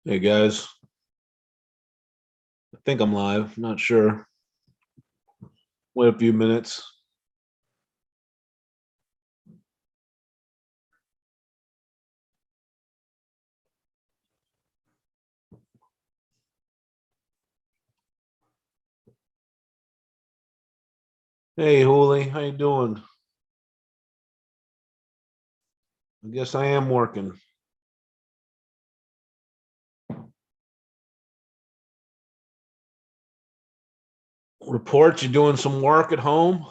Hey guys, I think I'm live. Not sure. Wait a few minutes. Hey Hooli, how you doing? I guess I am working. Report you doing some work at home?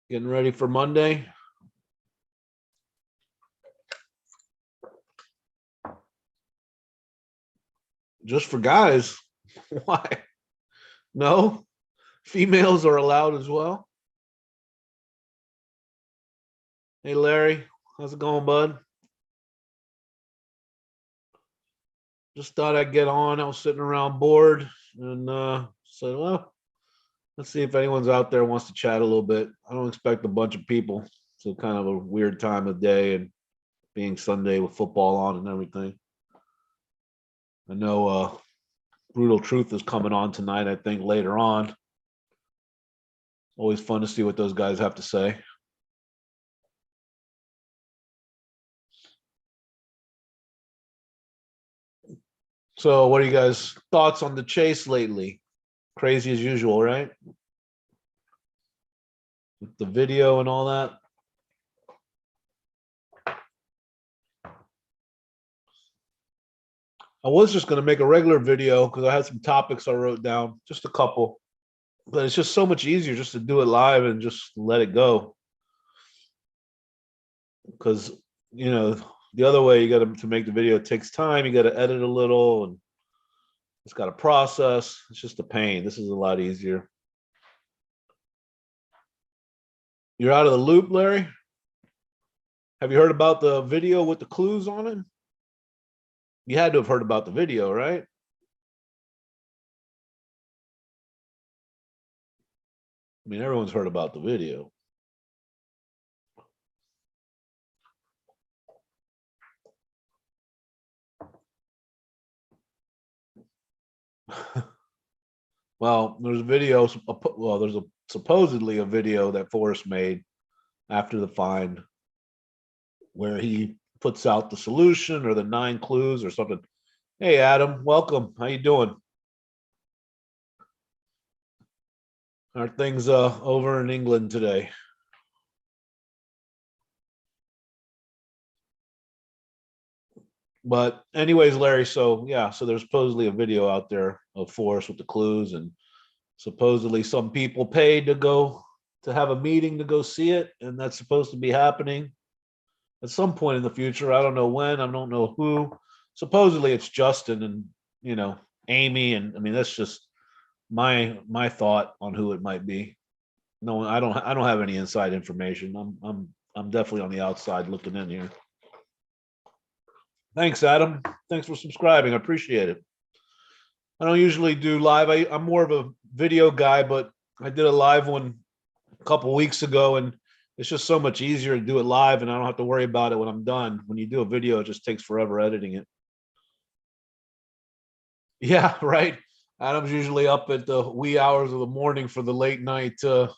Getting ready for Monday? Just for guys? Why? No? Females are allowed as well? Hey Larry, how's it going, bud? Just thought I'd get on. I was sitting around bored and said, well, let's see if anyone's out there wants to chat a little bit. I don't expect a bunch of people. So kind of a weird time of day and being Sunday with football on and everything. I know Brutal Truth is coming on tonight, I think later on. Always fun to see what those guys have to say. So what are you guys' thoughts on the chase lately? Crazy as usual, right? With the video and all that. I was just going to make a regular video because I had some topics I wrote down, just a couple. But it's just so much easier just to do it live and just let it go. Because, you know, the other way you got to make the video, it takes time. You got to edit a little and it's got a process. It's just a pain. This is a lot easier. You're out of the loop, Larry? Have you heard about the video with the clues on it? You had to have heard about the video, right? I mean, everyone's heard about the video. Well, there's a video. Well, there's a supposedly a video that Forrest made after the find where he puts out the solution or the 9 clues or something. Hey, Adam, welcome. How you doing? Are things over in England today? But anyways, Larry, so yeah, so there's supposedly a video out there of Forrest with the clues, and supposedly some people paid to go to have a meeting to go see it, and that's supposed to be happening at some point in the future. I don't know when, I don't know who. Supposedly it's Justin and Amy, and I mean that's just my thought on who it might be. No, I don't have any inside information. I'm definitely on the outside looking in here. Thanks, Adam. Thanks for subscribing. I appreciate it. I don't usually do live. I'm more of a video guy, but I did a live one a couple weeks ago, and it's just so much easier to do it live, and I don't have to worry about it when I'm done. When you do a video, it just takes forever editing it. Yeah, right. Adam's usually up at the wee hours of the morning for the late night zooms,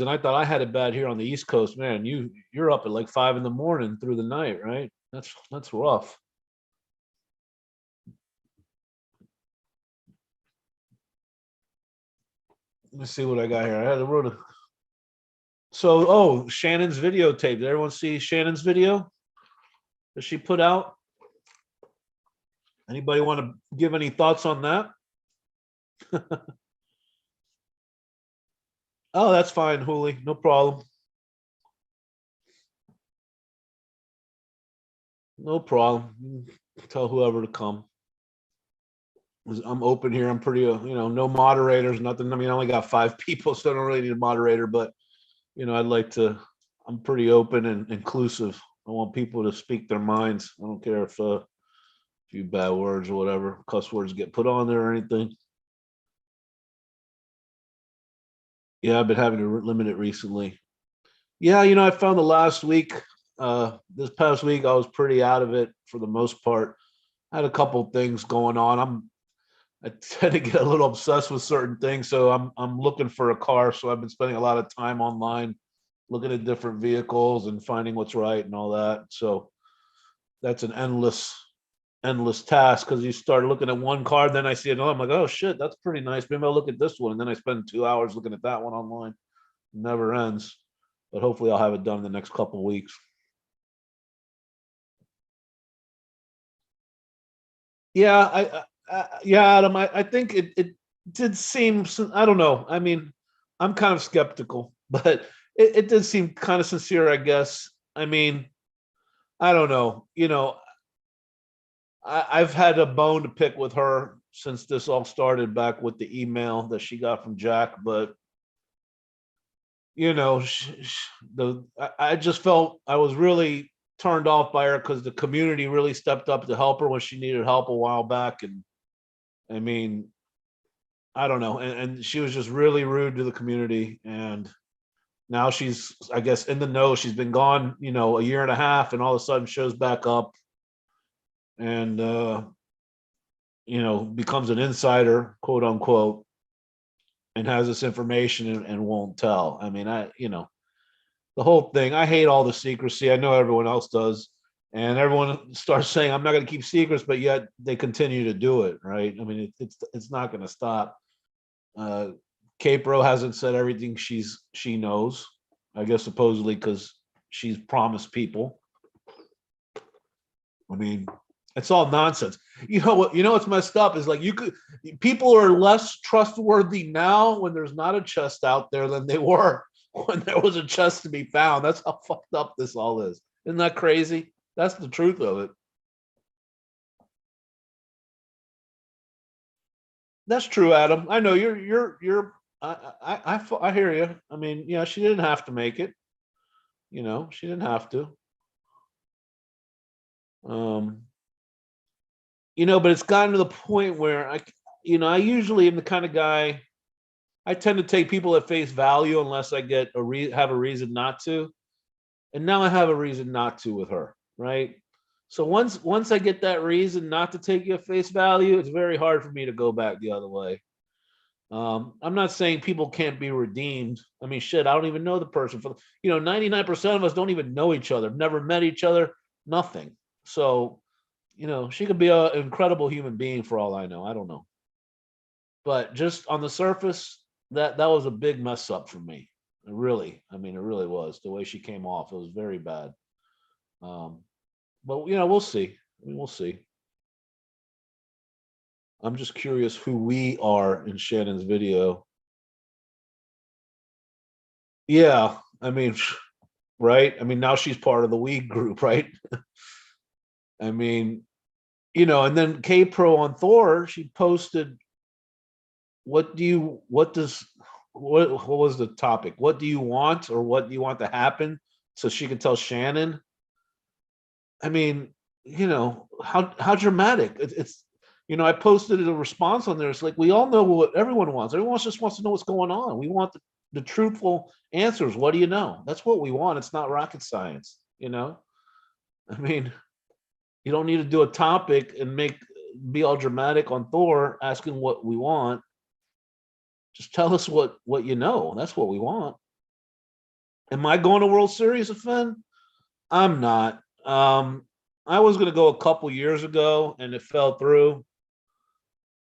and I thought I had it bad here on the East Coast. Man, you're up at like 5 in the morning through the night, right? That's rough. Let me see what I got here. I had to wrote a so Shannon's videotape. Did everyone see Shannon's video that she put out? Anybody want to give any thoughts on that? Oh, that's fine, Hooli. No problem. No problem. Tell whoever to come. I'm open here. I'm pretty, no moderators, nothing. I mean, I only got 5 people, so I don't really need a moderator, but I'd like to, I'm pretty open and inclusive. I want people to speak their minds. I don't care if a few bad words or whatever, cuss words get put on there or anything. Yeah, I've been having to limit it recently. Yeah, I found the last week This past week I was pretty out of it for the most part. I had a couple things going on. I tend to get a little obsessed with certain things, so I'm looking for a car. So I've been spending a lot of time online, looking at different vehicles and finding what's right and all that. So that's an endless task because you start looking at one car, then I see it, I'm like, oh shit, that's pretty nice. Maybe I'll look at this one, and then I spend 2 hours looking at that one online. It never ends, but hopefully I'll have it done in the next couple of weeks. Yeah, yeah, Adam. I think it did seem. I don't know. I mean, I'm kind of skeptical, but it did seem kind of sincere, I guess. I mean, I don't know. I've had a bone to pick with her since this all started back with the email that she got from Jack. But I just felt I was really turned off by her because the community really stepped up to help her when she needed help a while back, and I mean, I don't know, and she was just really rude to the community, and now she's, I guess, in the know. She's been gone, a year and a half, and all of a sudden shows back up, and becomes an insider, quote unquote, and has this information and won't tell. I mean, the whole thing. I hate all the secrecy. I know everyone else does, and everyone starts saying, "I'm not going to keep secrets," but yet they continue to do it. Right? I mean, it's not going to stop. Uh, Capro hasn't said everything she knows. I guess supposedly because she's promised people. I mean, it's all nonsense. You know what? You know what's messed up is like people are less trustworthy now when there's not a chest out there than they were when there was a chest to be found. That's how fucked up this all is. Isn't that crazy? That's the truth of it. That's true, Adam. I know you're. I hear you. I mean, yeah, she didn't have to make it. She didn't have to. Um, but it's gotten to the point where I usually am the kind of guy. I tend to take people at face value unless I get have a reason not to. And now I have a reason not to with her, right? So once I get that reason not to take you at face value, it's very hard for me to go back the other way. I'm not saying people can't be redeemed. I mean, shit, I don't even know the person. 99% of us don't even know each other, never met each other, nothing. So, she could be an incredible human being for all I know. I don't know. But just on the surface, that was a big mess up for me. It really was the way she came off. It was very bad. Um, but we'll see. We'll see. I'm just curious who we are in Shannon's video. Yeah, I mean, right? I mean, now she's part of the we group, right? I mean, and then K Pro on Thor, she posted, what was the topic? What do you want, or what do you want to happen? So she could tell Shannon. I mean, how dramatic. It's I posted a response on there. It's like we all know what everyone wants. Everyone just wants to know what's going on. We want the truthful answers. What do you know? That's what we want. It's not rocket science. I mean, you don't need to do a topic and be all dramatic on Thor asking what we want. Just tell us what you know. That's what we want. Am I going to World Series of Finn? I'm not. I was going to go a couple years ago, and it fell through.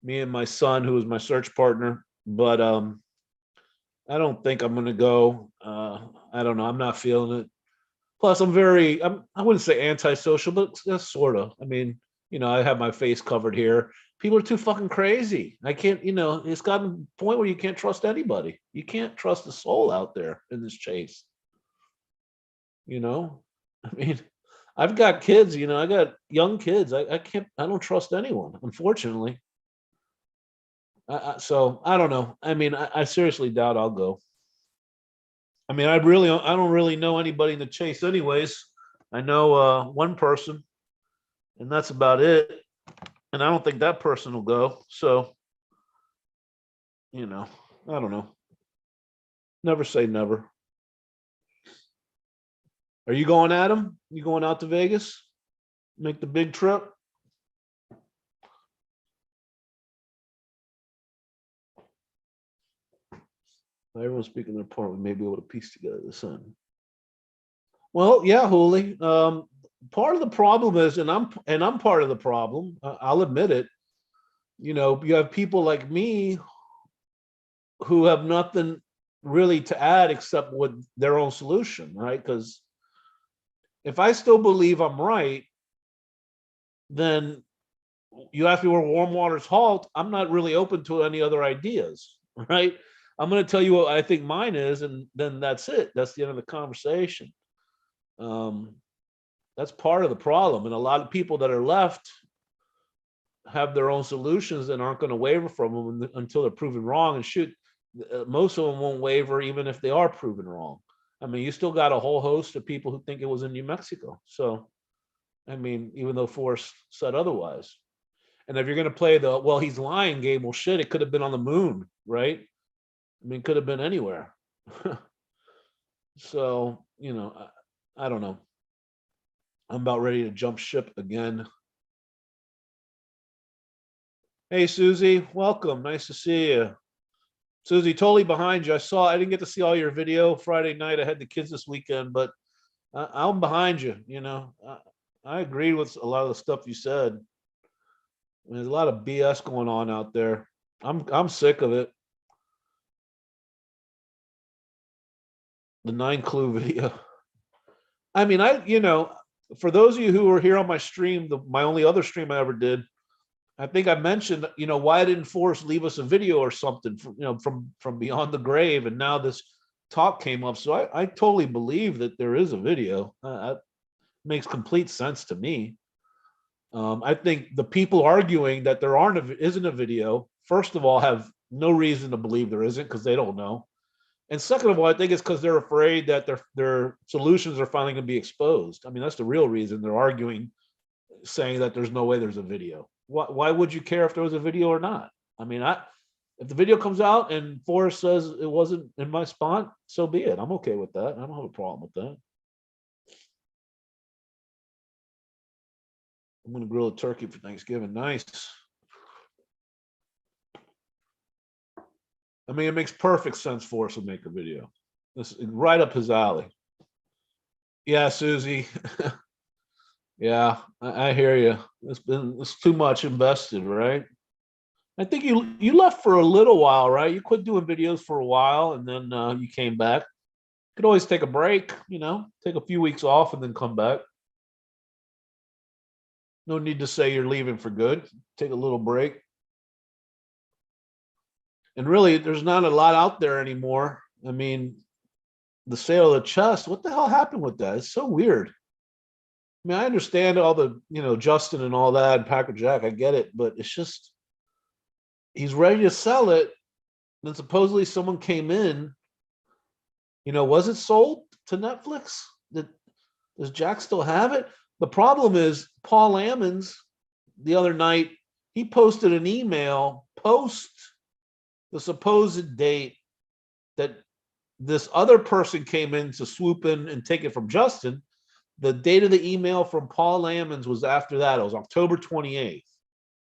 Me and my son, who was my search partner, but I don't think I'm going to go. I don't know. I'm not feeling it. Plus, I wouldn't say antisocial, but sort of. I mean, I have my face covered here. People are too fucking crazy. I can't, it's gotten to the point where you can't trust anybody. You can't trust a soul out there in this chase. I mean, I've got kids, I got young kids. I don't trust anyone, unfortunately. So I don't know. I mean, I seriously doubt I'll go. I mean, I don't really know anybody in the chase anyways. I know one person, and that's about it. And I don't think that person will go. So, you know, I don't know. Never say never. Are you going, Adam? You going out to Vegas? Make the big trip? Everyone's speaking their part. We may be able to piece together the sun. Well, yeah, Hooli. Part of the problem is, and I'm part of the problem. I'll admit it. You know, you have people like me who have nothing really to add except with their own solution, right? Because if I still believe I'm right, then you ask me where warm waters halt. I'm not really open to any other ideas, right? I'm going to tell you what I think mine is, and then that's it. That's the end of the conversation. Um, that's part of the problem, and a lot of people that are left have their own solutions and aren't going to waver from them until they're proven wrong. And shoot, most of them won't waver even if they are proven wrong. I mean, you still got a whole host of people who think it was in New Mexico. So, I mean, even though Forrest said otherwise. And if you're going to play the, well, he's lying game, well, shit, it could have been on the moon, right? I mean, it could have been anywhere. So, you know, I don't know. I'm about ready to jump ship again. Hey, Susie, welcome. Nice to see you. Susie, totally behind you. I didn't get to see all your video Friday night. I had the kids this weekend, but I'm behind you. You know, I agreed with a lot of the stuff you said. I mean, there's a lot of BS going on out there. I'm sick of it. The 9 clue video. I mean, for those of you who were here on my stream, my only other stream I ever did, I think I mentioned, why didn't Forrest leave us a video or something from beyond the grave, and now this talk came up. So I totally believe that there is a video. That makes complete sense to me. I think the people arguing that there isn't a video, first of all, have no reason to believe there isn't because they don't know. And second of all, I think it's because they're afraid that their solutions are finally going to be exposed. I mean, that's the real reason they're arguing, saying that there's no way there's a video. Why would you care if there was a video or not? I mean, if the video comes out and Forrest says it wasn't in my spot, so be it. I'm okay with that. I don't have a problem with that. I'm going to grill a turkey for Thanksgiving. Nice. I mean, it makes perfect sense for us to make a video. This is right up his alley. Yeah, Susie. Yeah, I hear you. It's too much invested, right? I think you left for a little while, right? You quit doing videos for a while, and then you came back. Could always take a break, take a few weeks off and then come back. No need to say you're leaving for good. Take a little break. And really, there's not a lot out there anymore. I mean, the sale of the chest, what the hell happened with that? It's so weird. I mean, I understand all the, Justin and all that, and Packer Jack, I get it, but it's just, he's ready to sell it. Then supposedly someone came in, was it sold to Netflix? Does Jack still have it? The problem is Paul Ammons the other night, he posted an email post the supposed date that this other person came in to swoop in and take it from Justin. The date of the email from Paul Ammons was after that. It was October 28th,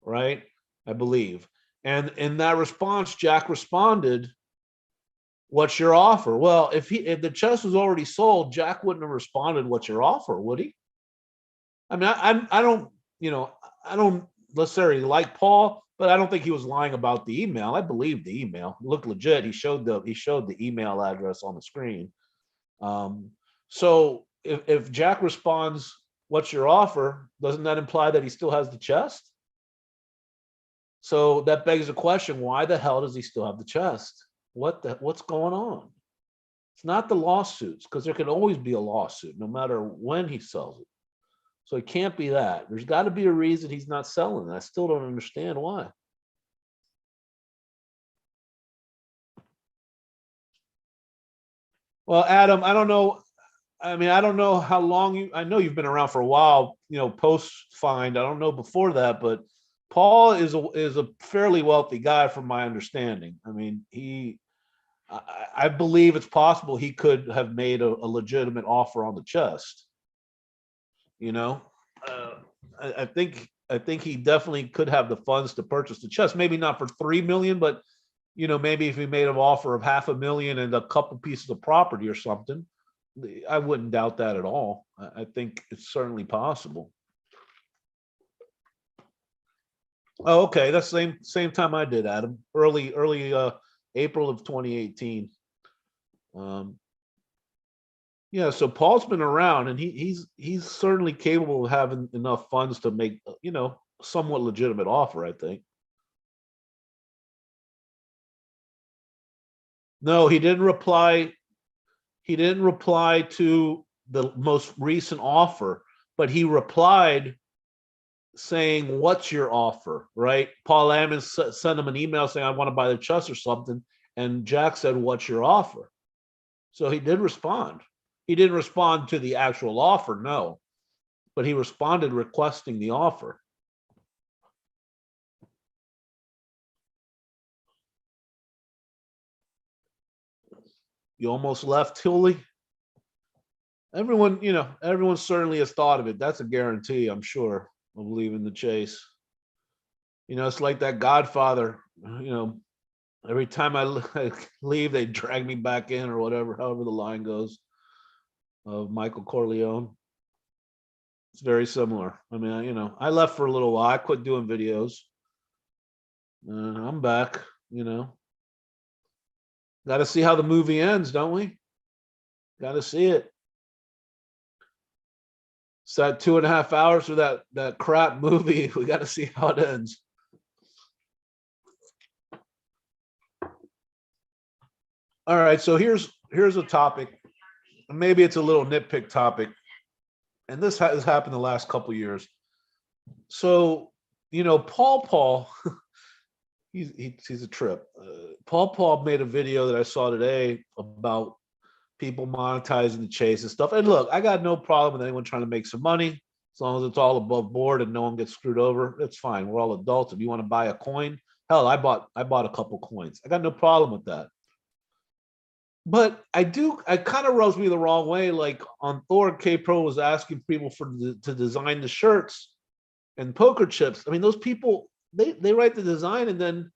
right? I believe. And in that response, Jack responded, "What's your offer?" Well, if the chest was already sold, Jack wouldn't have responded, "What's your offer?" Would he? I mean, I don't necessarily like Paul, but I don't think he was lying about the email. I believe the email. It looked legit. He showed the email address on the screen. So if Jack responds, "What's your offer?" doesn't that imply that he still has the chest? So that begs the question: why the hell does he still have the chest? What's going on? It's not the lawsuits, because there can always be a lawsuit no matter when he sells it. So it can't be that. There's got to be a reason he's not selling it. I still don't understand why. Well, Adam, I don't know. I mean, I don't know how long I know you've been around for a while, post find. I don't know before that, but Paul is a fairly wealthy guy from my understanding. I mean, I believe it's possible he could have made a legitimate offer on the chest. You know, uh, I think he definitely could have the funds to purchase the chest. Maybe not for 3 million, but maybe if he made an offer of 500,000 and a couple pieces of property or something, I wouldn't doubt that at all. I think it's certainly possible. Oh, okay, that's same time I did, Adam. Early April of 2018. Um, yeah, so Paul's been around, and he's certainly capable of having enough funds to make somewhat legitimate offer, I think. No, he didn't reply. He didn't reply to the most recent offer, but he replied saying, "What's your offer?" Right? Paul Ammons sent him an email saying, "I want to buy the chest or something," and Jack said, "What's your offer?" So he did respond. He didn't respond to the actual offer, no, but he responded requesting the offer. You almost left, Tully. Everyone certainly has thought of it. That's a guarantee, I'm sure, of leaving the chase. It's like that Godfather. Every time I leave, they drag me back in or whatever, however the line goes, of Michael Corleone. It's very similar. I mean, I left for a little while. I quit doing videos. I'm back. Got to see how the movie ends, don't we? Got to see it. It's that 2.5 hours for that crap movie. We got to see how it ends. All right, so here's a topic. Maybe it's a little nitpick topic, and this has happened the last couple years. So, Paul, he's a trip. Paul made a video that I saw today about people monetizing the chase and stuff. And look, I got no problem with anyone trying to make some money as long as it's all above board and no one gets screwed over. It's fine. We're all adults. If you want to buy a coin, hell, I bought a couple coins. I got no problem with that. But it kind of rubs me the wrong way. Like on Thor, K Pro was asking people to design the shirts and poker chips. I mean, those people they write the design, and then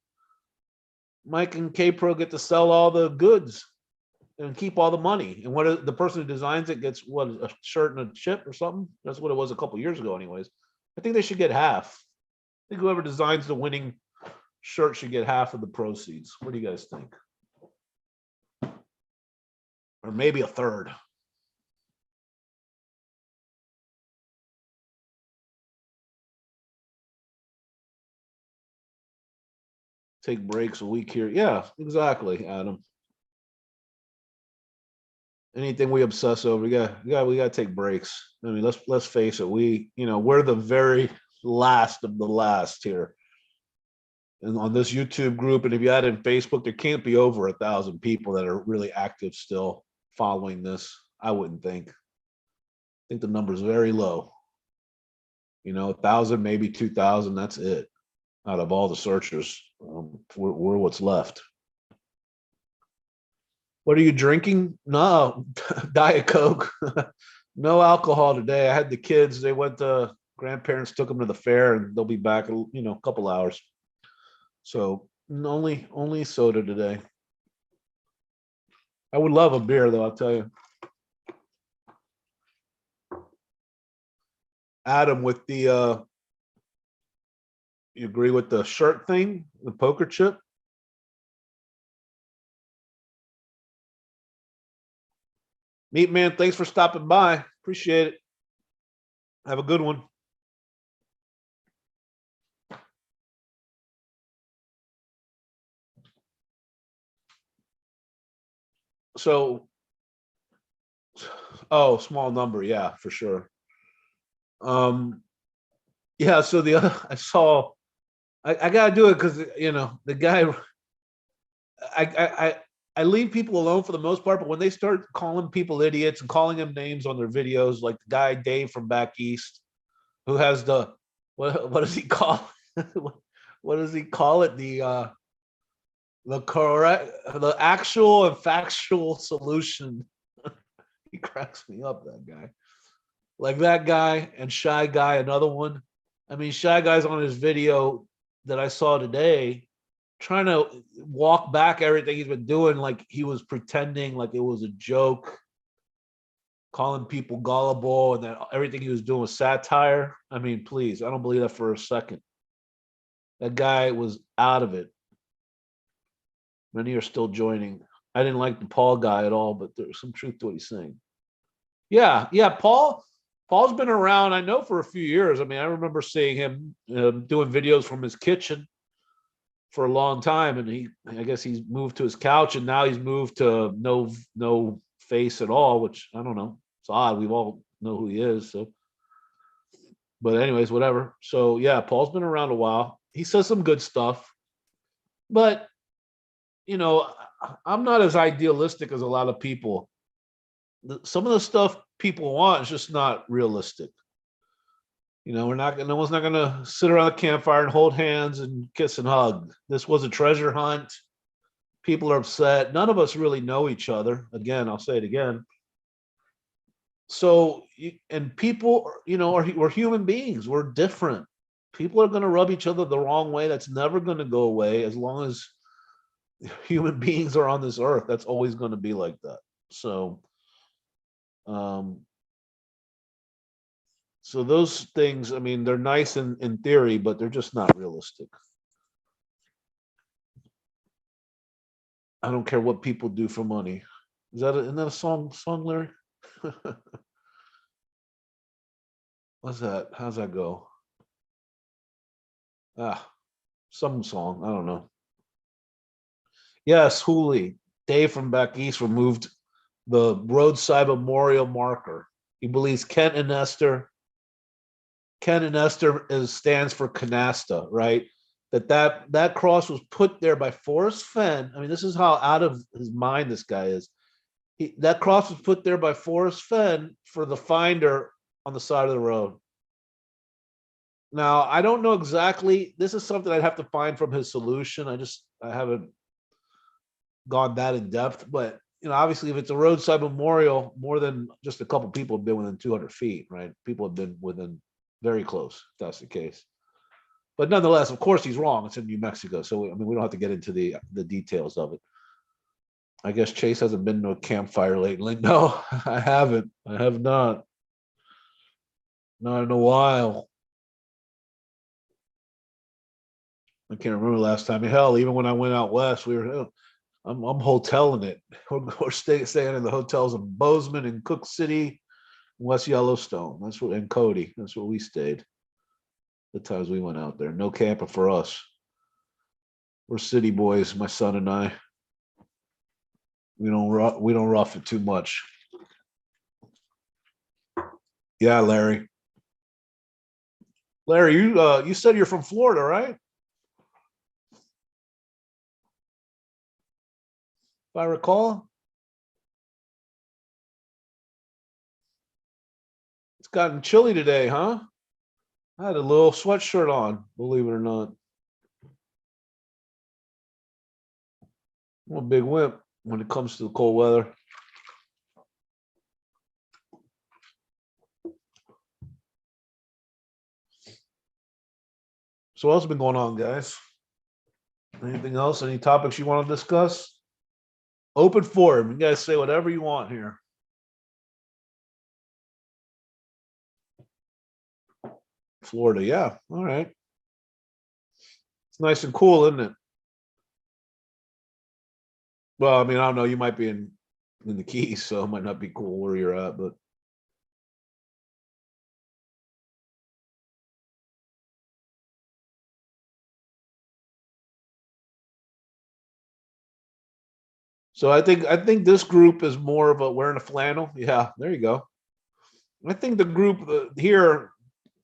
Mike and K Pro get to sell all the goods and keep all the money. And the person who designs it gets a shirt and a chip or something. That's what it was a couple years ago, anyways. I think they should get half. I think whoever designs the winning shirt should get half of the proceeds. What do you guys think? Or maybe a third. Take breaks a week here. Yeah, exactly, Adam. Anything we obsess over, we got to take breaks. I mean, let's face it. We're the very last of the last here. And on this YouTube group, and if you add in Facebook, there can't be over 1,000 people that are really active still following this. I wouldn't think. I think the number is very low. 1,000, maybe 2,000. That's it. Out of all the searchers, we're what's left. What are you drinking? No, Diet Coke. No alcohol today. I had the kids. They went to grandparents took them to the fair, and they'll be back. A couple hours. So only soda today. I would love a beer, though. I'll tell you. Adam, with the you agree with the shirt thing, the poker chip? Meat Man, thanks for stopping by. Appreciate it. Have a good one. So, small number, yeah, for sure. Yeah. So the other, I gotta do it because the guy. I leave people alone for the most part, but when they start calling people idiots and calling them names on their videos, like the guy Dave from back east, who has the what does he call what does he call it, the actual and factual solution. He cracks me up, that guy. Like that guy and Shy Guy, another one. I mean, Shy Guy's on his video that I saw today, trying to walk back everything he's been doing, like he was pretending like it was a joke, calling people gullible, and that everything he was doing was satire. I mean, please, I don't believe that for a second. That guy was out of it. Many are still joining. I didn't like the Paul guy at all, but there's some truth to what he's saying. Yeah, yeah. Paul's been around, I know, for a few years. I mean, I remember seeing him doing videos from his kitchen for a long time, and I guess he's moved to his couch, and now he's moved to no face at all, which I don't know. It's odd. We all know who he is. So, but anyways, whatever. So yeah, Paul's been around a while. He says some good stuff, but you know, I'm not as idealistic as a lot of people. Some of the stuff people want is just not realistic. You know, no one's not gonna sit around a campfire and hold hands and kiss and hug. This was a treasure hunt. People are upset. None of us really know each other. Again, I'll say it again. So, and people, we're human beings. We're different. People are going to rub each other the wrong way. That's never going to go away as long as human beings are on this earth. That's always going to be like that. So, um, so those things, I mean, they're nice in theory, but they're just not realistic. I don't care what people do for money. Isn't that a song, Larry? What's that? How's that go? Ah, some song. I don't know. Yes, Hooley. Dave from back east removed the roadside memorial marker. He believes Ken and Esther stands for canasta, right? That cross was put there by Forrest Fenn. I mean, this is how out of his mind this guy is. That cross was put there by Forrest Fenn for the finder on the side of the road. Now, I don't know exactly. This is something I'd have to find from his solution. I haven't gone that in depth, but obviously, if it's a roadside memorial, more than just a couple people have been within 200 feet, right? People have been within very close. If that's the case. But nonetheless, of course, he's wrong. It's in New Mexico, so I mean, we don't have to get into the details of it. I guess Chase hasn't been to a campfire lately. No, I haven't. I have not. Not in a while. I can't remember last time. Hell, even when I went out west, I'm hoteling it. We're staying in the hotels in Bozeman and Cook City, West Yellowstone. That's what, and Cody. That's where we stayed. The times we went out there. No camping for us. We're city boys, my son and I. We don't rough it too much. Yeah, Larry. Larry, you said you're from Florida, right? If I recall. It's gotten chilly today, huh? I had a little sweatshirt on, believe it or not. I'm a big wimp when it comes to the cold weather. So what else has been going on, guys? Anything else? Any topics you want to discuss? Open forum. You guys say whatever you want here. Florida, yeah. All right. It's nice and cool, isn't it? Well, I mean, I don't know. You might be in the Keys, so it might not be cool where you're at, but so I think this group is more of a wearing a flannel. Yeah, there you go. I think the group here,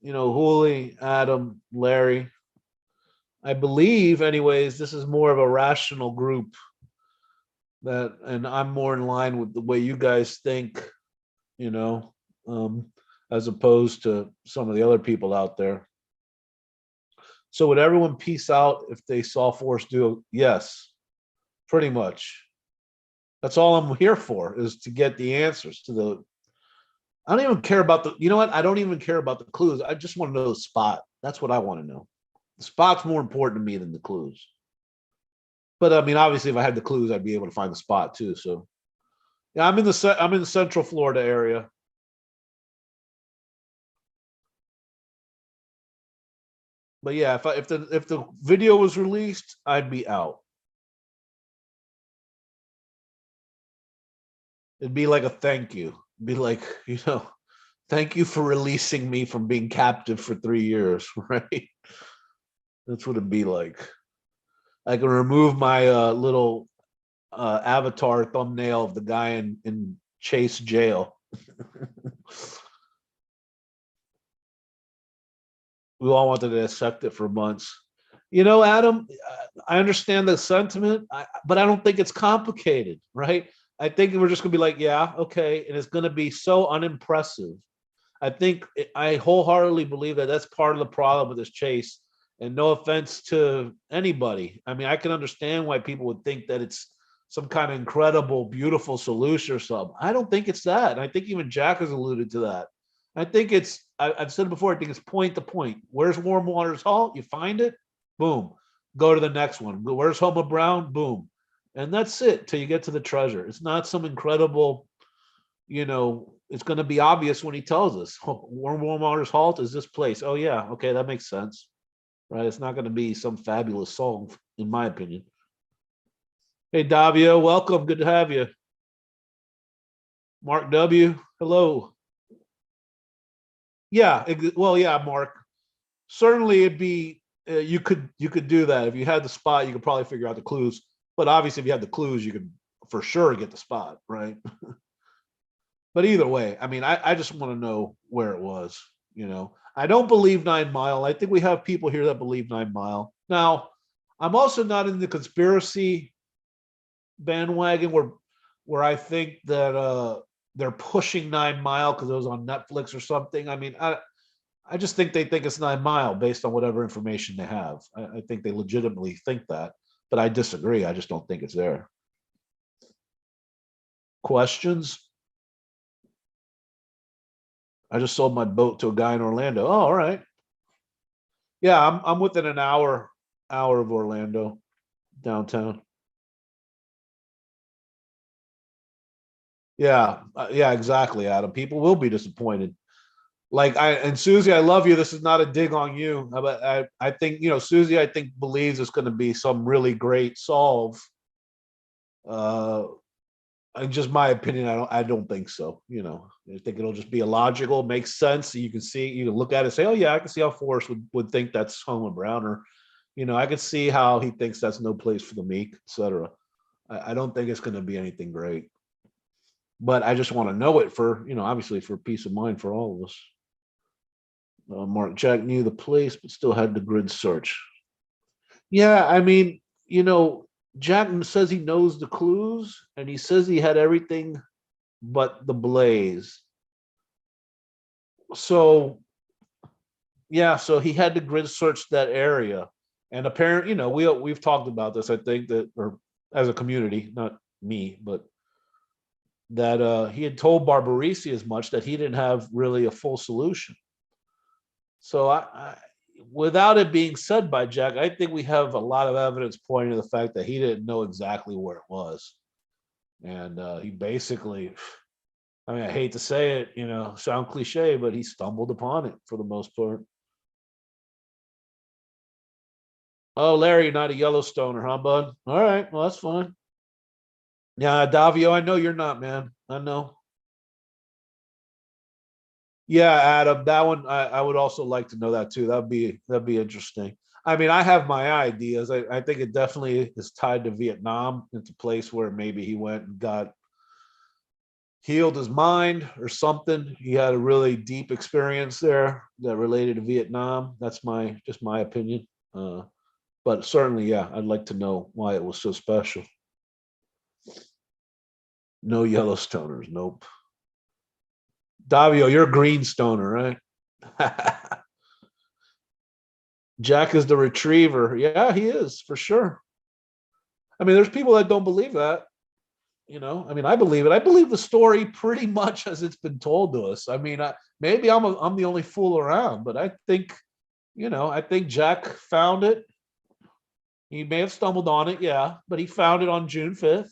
Hooley, Adam, Larry, I believe, anyways, this is more of a rational group and I'm more in line with the way you guys think, you know, um, as opposed to some of the other people out there. So would everyone peace out if they saw Forrest do? Yes. pretty much. That's all I'm here for, is to get the answers to the. I don't even care about the. You know what? I don't even care about the clues. I just want to know the spot. That's what I want to know. The spot's more important to me than the clues. But I mean, obviously, if I had the clues, I'd be able to find the spot too. So yeah, I'm in the Central Florida area. But yeah, if the video was released, I'd be out. It'd be like a thank you. It'd be like, thank you for releasing me from being captive for 3 years, right? That's what it'd be like. I can remove my little avatar thumbnail of the guy in Chase jail. We all wanted to accept it for months. Adam, I understand the sentiment, but I don't think it's complicated, right? I think we're just going to be like, yeah, okay. And it's going to be so unimpressive. I wholeheartedly believe that that's part of the problem with this chase. And no offense to anybody. I mean, I can understand why people would think that it's some kind of incredible, beautiful solution or something. I don't think it's that. And I think even Jack has alluded to that. I've said it before, I think it's point to point. Where's Warm Waters Halt? You find it, boom. Go to the next one. Where's Homer Brown? Boom. And that's it till you get to the treasure. It's not some incredible, it's going to be obvious when he tells us Warm Waters Halt is this place. Oh, yeah. Okay. That makes sense. Right. It's not going to be some fabulous song, in my opinion. Hey, Davio, welcome. Good to have you. Mark W. Hello. Yeah. Well, yeah, Mark. Certainly, it'd be you could do that if you had the spot. You could probably figure out the clues. But obviously, if you had the clues, you could for sure get the spot, right? But either way, I mean, I just want to know where it was. I don't believe 9 Mile. I think we have people here that believe 9 Mile. Now, I'm also not in the conspiracy bandwagon where I think that they're pushing 9 Mile because it was on Netflix or something. I mean, I just think they think it's 9 Mile based on whatever information they have. I think they legitimately think that, but I disagree. I just don't think it's there. Questions? I just sold my boat to a guy in Orlando. Oh, all right. Yeah, I'm within an hour of Orlando, downtown. Yeah, exactly, Adam. People will be disappointed. Like and Susie, I love you. This is not a dig on you, but I think Susie. I think believes it's going to be some really great solve. Uh, in just my opinion, I don't think so. I think it'll just be illogical, makes sense. You can see, you can look at it and say, oh yeah, I can see how Forrest would think that's Homer Brown, or I could see how he thinks that's No Place for the Meek, etc. I don't think it's going to be anything great, but I just want to know it for obviously for peace of mind for all of us. Mark Jack knew the place, but still had the grid search. Yeah, I mean, Jack says he knows the clues, and he says he had everything but the blaze. So yeah, so he had to grid search that area, and apparently, we've talked about this. I think that, or as a community, not me, but that he had told Barbarisi as much, that he didn't have really a full solution. So without it being said by Jack, I think we have a lot of evidence pointing to the fact that he didn't know exactly where it was, and he basically. I mean, I hate to say it, sound cliche, but he stumbled upon it for the most part. Oh, Larry, you're not a Yellowstoner, huh, bud? All right, well, that's fine. Yeah, Davio, I know you're not, man. I know. Yeah, Adam, that one I would also like to know that too. That'd be interesting. I mean, I have my ideas. I think it definitely is tied to Vietnam. It's a place where maybe he went and got healed his mind or something. He had a really deep experience there that related to Vietnam. That's my opinion. But certainly, yeah, I'd like to know why it was so special. No Yellowstoners, nope. Davio, you're a green stoner, right? Jack is the retriever. Yeah, he is for sure. I mean, there's people that don't believe that. I mean, I believe it. I believe the story pretty much as it's been told to us. I mean, maybe I'm the only fool around, but I think, I think Jack found it. He may have stumbled on it, yeah, but he found it on June 5th.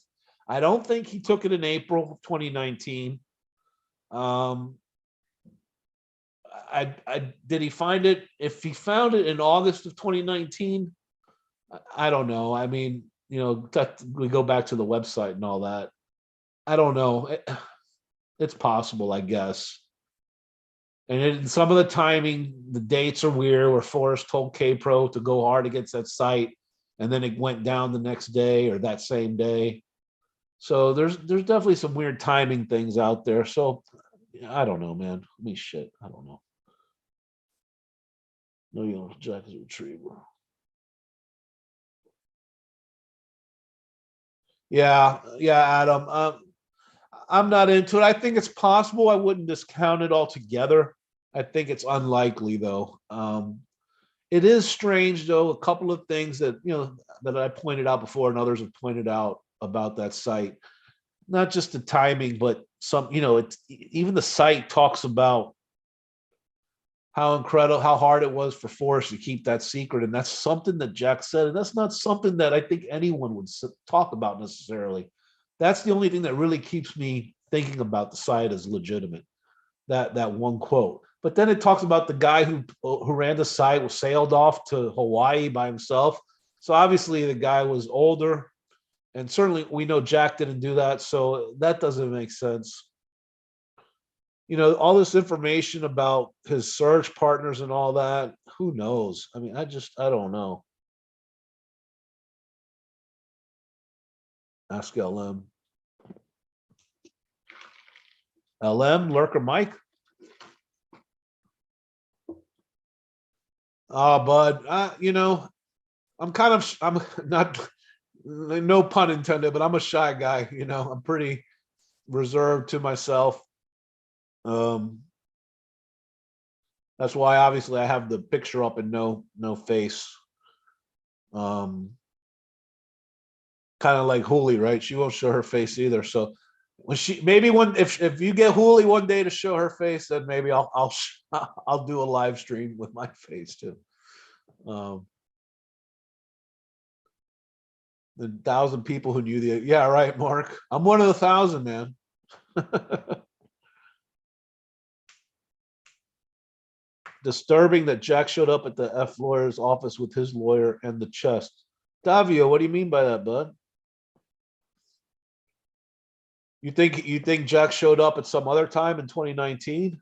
I don't think he took it in April of 2019. Um, I did he find it? If he found it in August of 2019, I don't know. I mean, we go back to the website and all that. I don't know. It's possible, I guess. And some of the timing, the dates are weird. Where Forrest told K-Pro to go hard against that site, and then it went down the next day or that same day. So there's definitely some weird timing things out there. So I don't know, man. I mean, shit. I don't know. No, Jack is a retriever. Yeah, Adam. I'm not into it. I think it's possible. I wouldn't discount it altogether. I think it's unlikely, though. It is strange, though. A couple of things that I pointed out before, and others have pointed out about that site. Not just the timing, but it's even the site talks about how incredible, how hard it was for Forrest to keep that secret, and that's something that Jack said, and that's not something that I think anyone would talk about necessarily. That's the only thing that really keeps me thinking about the site as legitimate. That one quote. But then it talks about the guy who ran the site was sailed off to Hawaii by himself. So obviously the guy was older, and certainly we know Jack didn't do that. So that doesn't make sense. All this information about his search partners and all that, who knows? I mean, I don't know. Ask LM. LM, Lurker Mike. Oh, bud, I'm not, no pun intended, but I'm a shy guy. I'm pretty reserved to myself. Um, that's why obviously I have the picture up and no face. Um, kind of like Hooli, right? She won't show her face either. So when if you get Hooli one day to show her face, then maybe I'll do a live stream with my face too. The 1,000 people who knew yeah, right, Mark. I'm one of the 1,000, man. Disturbing that Jack showed up at the F lawyer's office with his lawyer and the chest. Davio, what do you mean by that, bud? You think Jack showed up at some other time in 2019?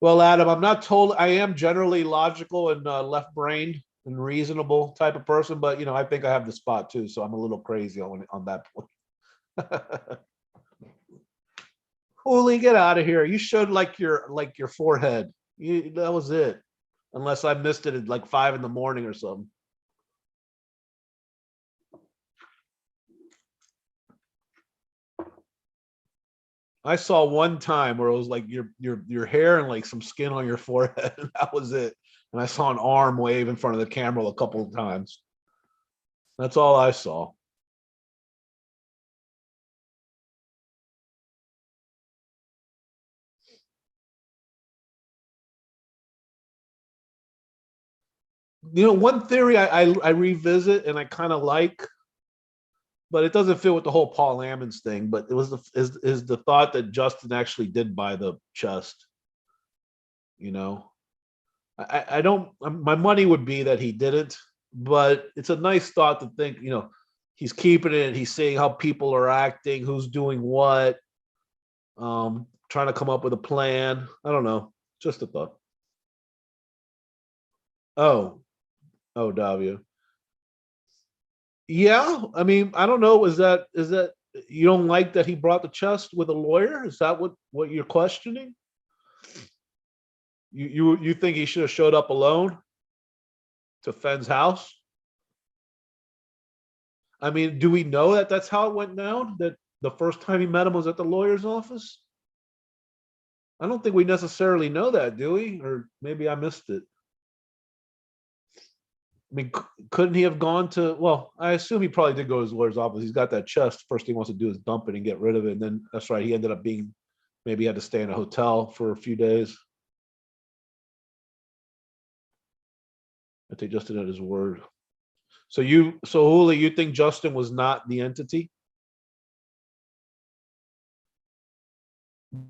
Well, Adam, I'm not told. I am generally logical and left-brained and reasonable type of person, but I think I have the spot too, so I'm a little crazy on that point. Holy, get out of here! You showed like your forehead. That was it. Unless I missed it at like 5 in the morning or something. I saw one time where it was like your hair and like some skin on your forehead, and that was it. And I saw an arm wave in front of the camera a couple of times. That's all I saw. One theory I revisit and I kind of like, but it doesn't fit with the whole Paul Ammons thing. But it was is the thought that Justin actually did buy the chest. You know, I don't. My money would be that he didn't, but it's a nice thought to think. He's keeping it. He's seeing how people are acting, who's doing what, trying to come up with a plan. I don't know. Just a thought. Oh, oh, Davia. Yeah, I mean, I don't know. Is that you don't like that he brought the chest with a lawyer? Is that what you're questioning? You think he should have showed up alone to Fenn's house? I mean, do we know that that's how it went down? That the first time he met him was at the lawyer's office? I don't think we necessarily know that, do we? Or maybe I missed it. I mean, couldn't he have gone to? Well, I assume he probably did go to his lawyer's office. He's got that chest. First thing he wants to do is dump it and get rid of it. And then that's right. He ended up being maybe he had to stay in a hotel for a few days. But they just didn't his word. So Huli, you think Justin was not the entity?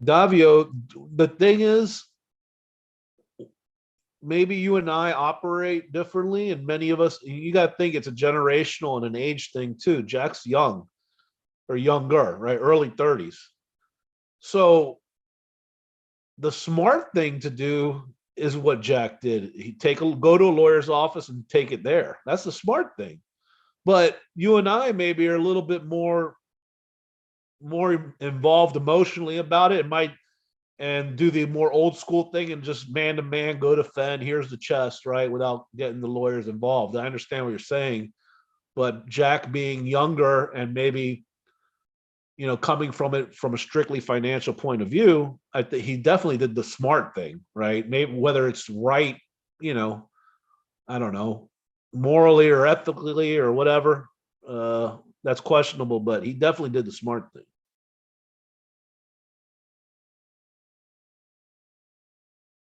Davio, the thing is, maybe you and I operate differently, and many of us, you got to think it's a generational and an age thing too. Jack's young or younger, right? Early 30s. So the smart thing to do is what Jack did. He go to a lawyer's office and take it there. That's the smart thing. But you and I maybe are a little bit more involved emotionally about it. It might and do the more old school thing and just man to man go to Fenn. Here's the chest, right? Without getting the lawyers involved. I understand what you're saying, but Jack being younger and maybe coming from it from a strictly financial point of view, I think he definitely did the smart thing, right? Maybe whether it's right, I don't know, morally or ethically or whatever, that's questionable, but he definitely did the smart thing.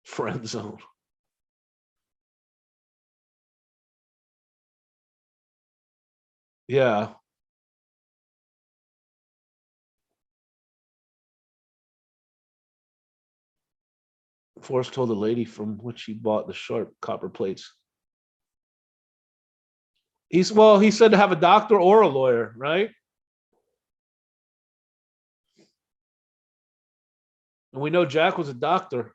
Friend zone. Yeah. Forrest told the lady from which he bought the sharp copper plates. He said to have a doctor or a lawyer, right? And we know Jack was a doctor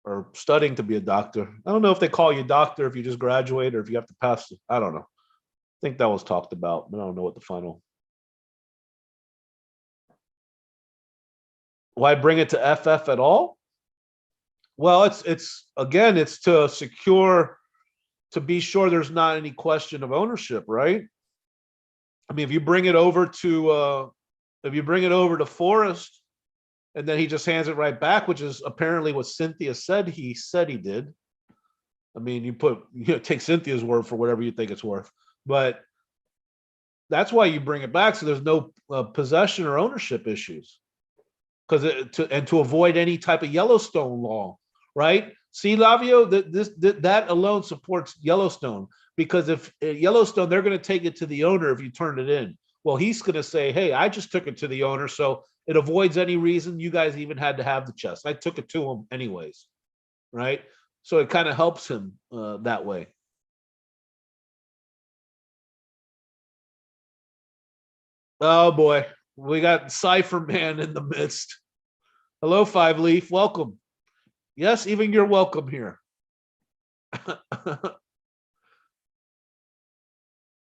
or studying to be a doctor. I don't know if they call you doctor if you just graduate or if you have to pass. I don't know. I think that was talked about, but I don't know what the final. Why bring it to FF at all? Well, it's again, it's to secure to be sure there's not any question of ownership, right? I mean, if you bring it over to Forrest and then he just hands it right back, which is apparently what Cynthia said he did. I mean, take Cynthia's word for whatever you think it's worth, but that's why you bring it back so there's no possession or ownership issues to avoid any type of Yellowstone law, right? See, Lavio, that alone supports Yellowstone because if Yellowstone, they're going to take it to the owner if you turn it in. Well, he's going to say, "Hey, I just took it to the owner, so it avoids any reason you guys even had to have the chest. I took it to him anyways, right?" So it kind of helps him that way. Oh boy, we got Cipher Man in the midst. Hello, Five Leaf. Welcome. Yes, even you're welcome here.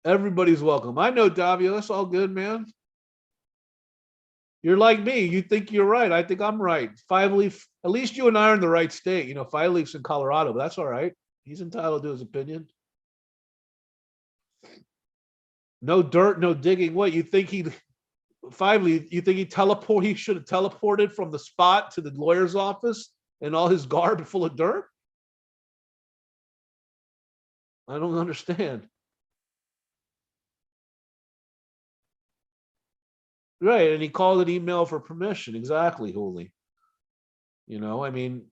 Everybody's welcome. I know, Davio. That's all good, man. You're like me. You think you're right. I think I'm right. Five Leaf. At least you and I are in the right state. Five Leaf's in Colorado, but that's all right. He's entitled to his opinion. No dirt, no digging. What you think he? Five Leaf. You think he should have teleported from the spot to the lawyer's office and all his garb full of dirt? I don't understand. Right, and he called an email for permission. Exactly, Holy. I mean,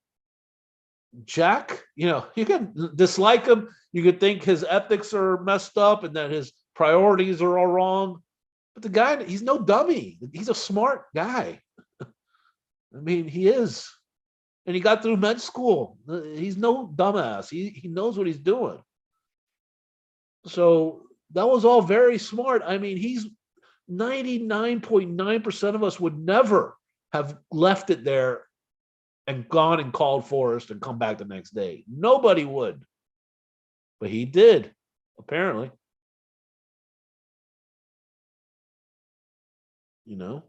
Jack, you can dislike him. You could think his ethics are messed up and that his priorities are all wrong. But the guy, he's no dummy. He's a smart guy. I mean, he is. And he got through med school. He's no dumbass. He knows what he's doing. So that was all very smart. I mean, he's 99.9% of us would never have left it there and gone and called Forrest and come back the next day. Nobody would. But he did, apparently. You know?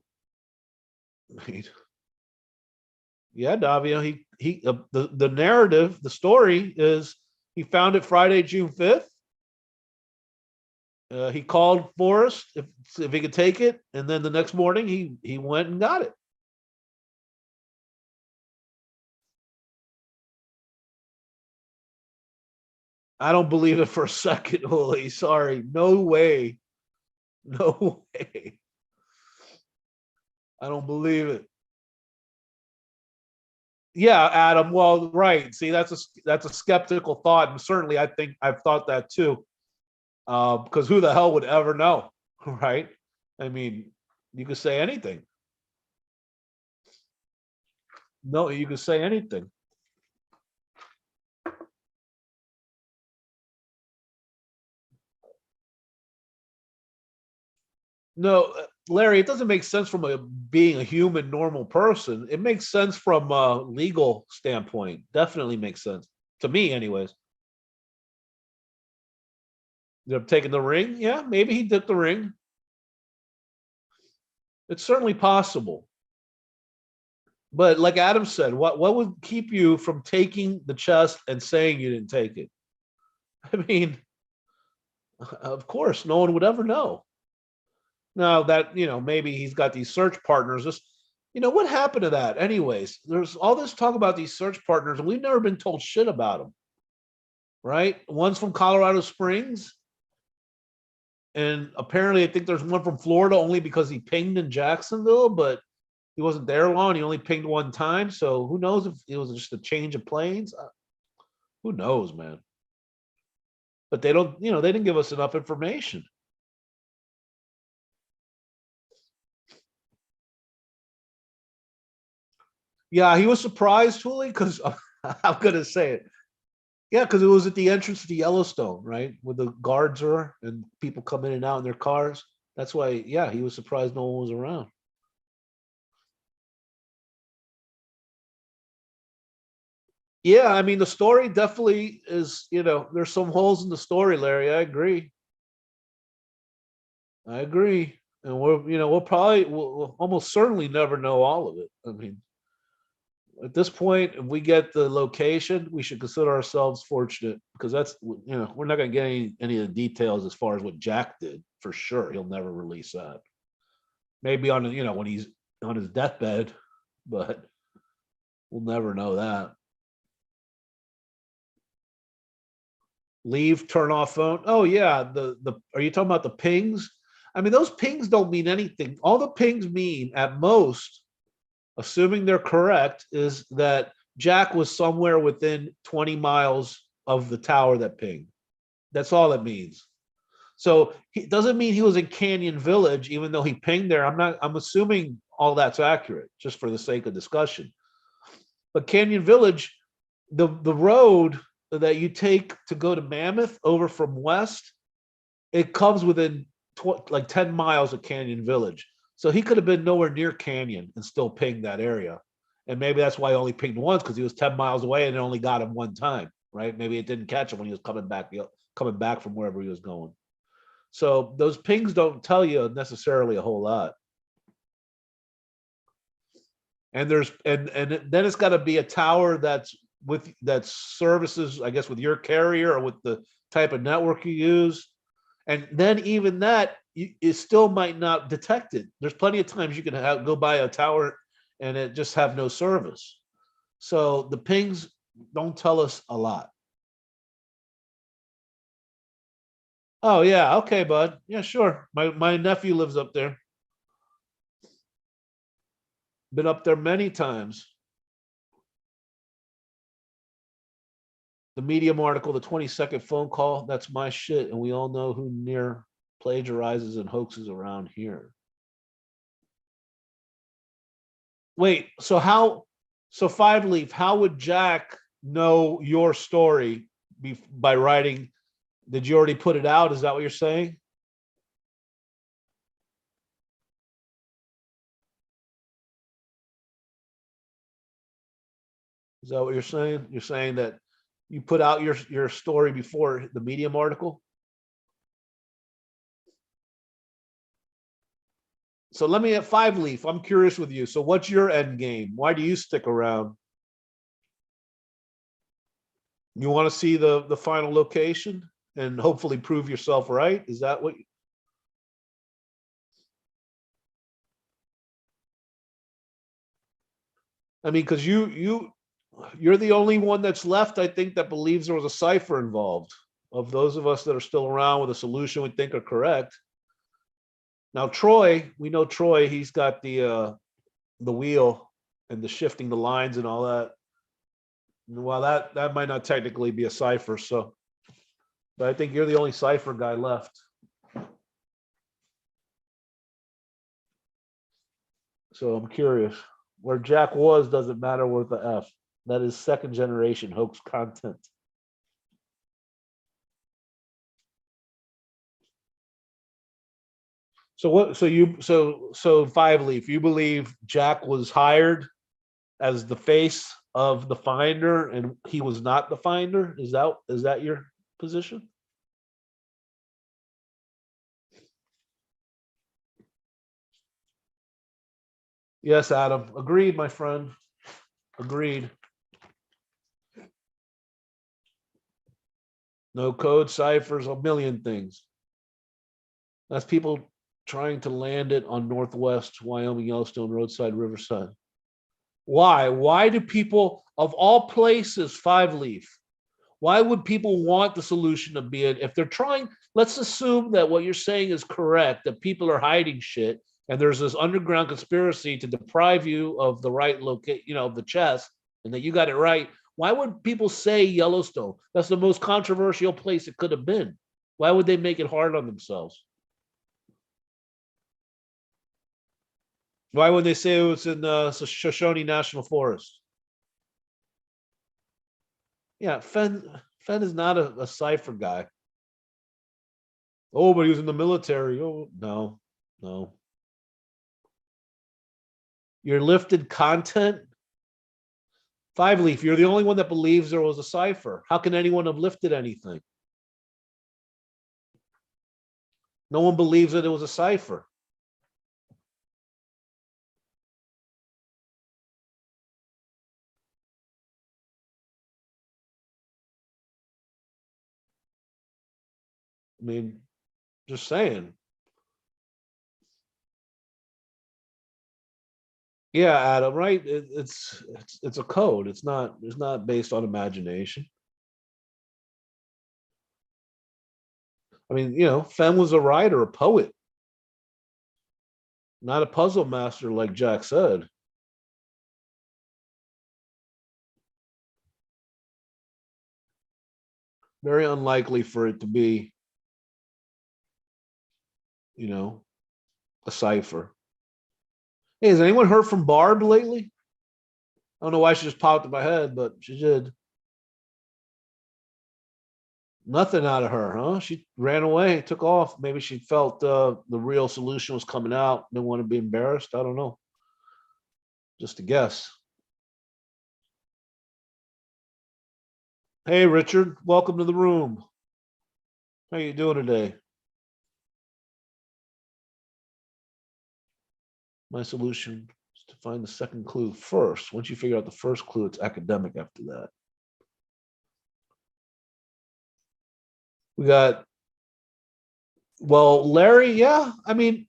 Yeah, Davio. The narrative, the story is he found it Friday, June 5th. He called Forrest if he could take it, and then the next morning he went and got it. I don't believe it for a second, Holy. Sorry. No way. No way. I don't believe it. Yeah, Adam. Well, right. See, that's a skeptical thought, and certainly I think I've thought that too. Because who the hell would ever know, right? I mean, you could say anything. No, you could say anything. No, Larry, it doesn't make sense from being a human, normal person. It makes sense from a legal standpoint. Definitely makes sense to me, anyways. They're taking the ring. Yeah, maybe he took the ring. It's certainly possible. But like Adam said, what would keep you from taking the chest and saying you didn't take it? I mean, of course, no one would ever know. Now that, maybe he's got these search partners. What happened to that? Anyways, there's all this talk about these search partners, and we've never been told shit about them, right? One's from Colorado Springs, and apparently I think there's one from Florida only because he pinged in Jacksonville, but he wasn't there long. He only pinged one time. So who knows if it was just a change of planes? Who knows, man? But they don't, they didn't give us enough information. Yeah, he was surprised, Julie, because I'm gonna say it. Yeah, because it was at the entrance to Yellowstone, right? Where the guards are and people come in and out in their cars. That's why, yeah, he was surprised no one was around. Yeah, I mean, the story definitely is, there's some holes in the story, Larry. I agree. I agree. And we'll almost certainly never know all of it. I mean, at this point, if we get the location, we should consider ourselves fortunate because we're not going to get any of the details as far as what Jack did for sure. He'll never release that. Maybe when he's on his deathbed, but we'll never know that. Leave, turn off phone. Oh yeah, the are you talking about the pings? I mean, those pings don't mean anything. All the pings mean at most, assuming they're correct, is that Jack was somewhere within 20 miles of the tower that pinged. That's all it means. So it doesn't mean he was in Canyon Village, even though he pinged there. I'm assuming all that's accurate, just for the sake of discussion. But Canyon Village, the road that you take to go to Mammoth over from west, it comes within like 10 miles of Canyon Village. So he could have been nowhere near Canyon and still pinged that area. And maybe that's why he only pinged once because he was 10 miles away and it only got him one time, right? Maybe it didn't catch him when he was coming back from wherever he was going. So those pings don't tell you necessarily a whole lot. And then it's got to be a tower that services, I guess, with your carrier or with the type of network you use. And then even that, it still might not detect it. There's plenty of times you can go by a tower and it just have no service. So the pings don't tell us a lot. Oh yeah, okay, bud. Yeah, sure. My nephew lives up there. Been up there many times. The Medium article, the 20-second phone call, that's my shit. And we all know who near plagiarizes and hoaxes around here. Wait, so Five Leaf, how would Jack know your story by writing? Did you already put it out? Is that what you're saying? Is that what you're saying? You're saying that you put out your story before the Medium article? So let me at Five Leaf. I'm curious with you. So what's your end game? Why do you stick around? You want to see the final location and hopefully prove yourself right? Is that what? I mean, because you're the only one that's left, I think, that believes there was a cipher involved. of those of us that are still around with a solution we think are correct. Now, Troy, we know Troy, he's got the wheel and the shifting the lines and all that. Well, that might not technically be a cipher, so but I think you're the only cipher guy left. So I'm curious. Where Jack was doesn't matter with the F. That is second generation hoax content. So what? So Five Leaf. You believe Jack was hired as the face of the finder, and he was not the finder? Is that your position? Yes, Adam. Agreed, my friend. Agreed. No code ciphers, a million things. That's people trying to land it on Northwest Wyoming, Yellowstone, Roadside, Riverside. Why? Why do people of all places, Five Leaf? Why would people want the solution to be it if they're trying? Let's assume that what you're saying is correct, that people are hiding shit, and there's this underground conspiracy to deprive you of the right locate, the chest, and that you got it right. Why would people say Yellowstone? That's the most controversial place it could have been. Why would they make it hard on themselves? Why would they say it was in Shoshone National Forest? Yeah, Fenn is not a cipher guy. Oh, but he was in the military. Oh, no, no. Your lifted content, Five Leaf. You're the only one that believes there was a cipher. How can anyone have lifted anything? No one believes that it was a cipher. I mean, just saying. Yeah, Adam. Right? It's a code. It's not based on imagination. I mean, Fenn was a writer, a poet, not a puzzle master like Jack said. Very unlikely for it to be, you know, a cipher. Hey, has anyone heard from Barb lately? I don't know why she just popped in my head, but she did. Nothing out of her, huh? She ran away, took off. Maybe she felt the real solution was coming out. Didn't want to be embarrassed. I don't know. Just a guess. Hey, Richard, welcome to the room. How you doing today? My solution is to find the second clue first. Once you figure out the first clue, it's academic after that. We got, well, Larry, yeah. I mean,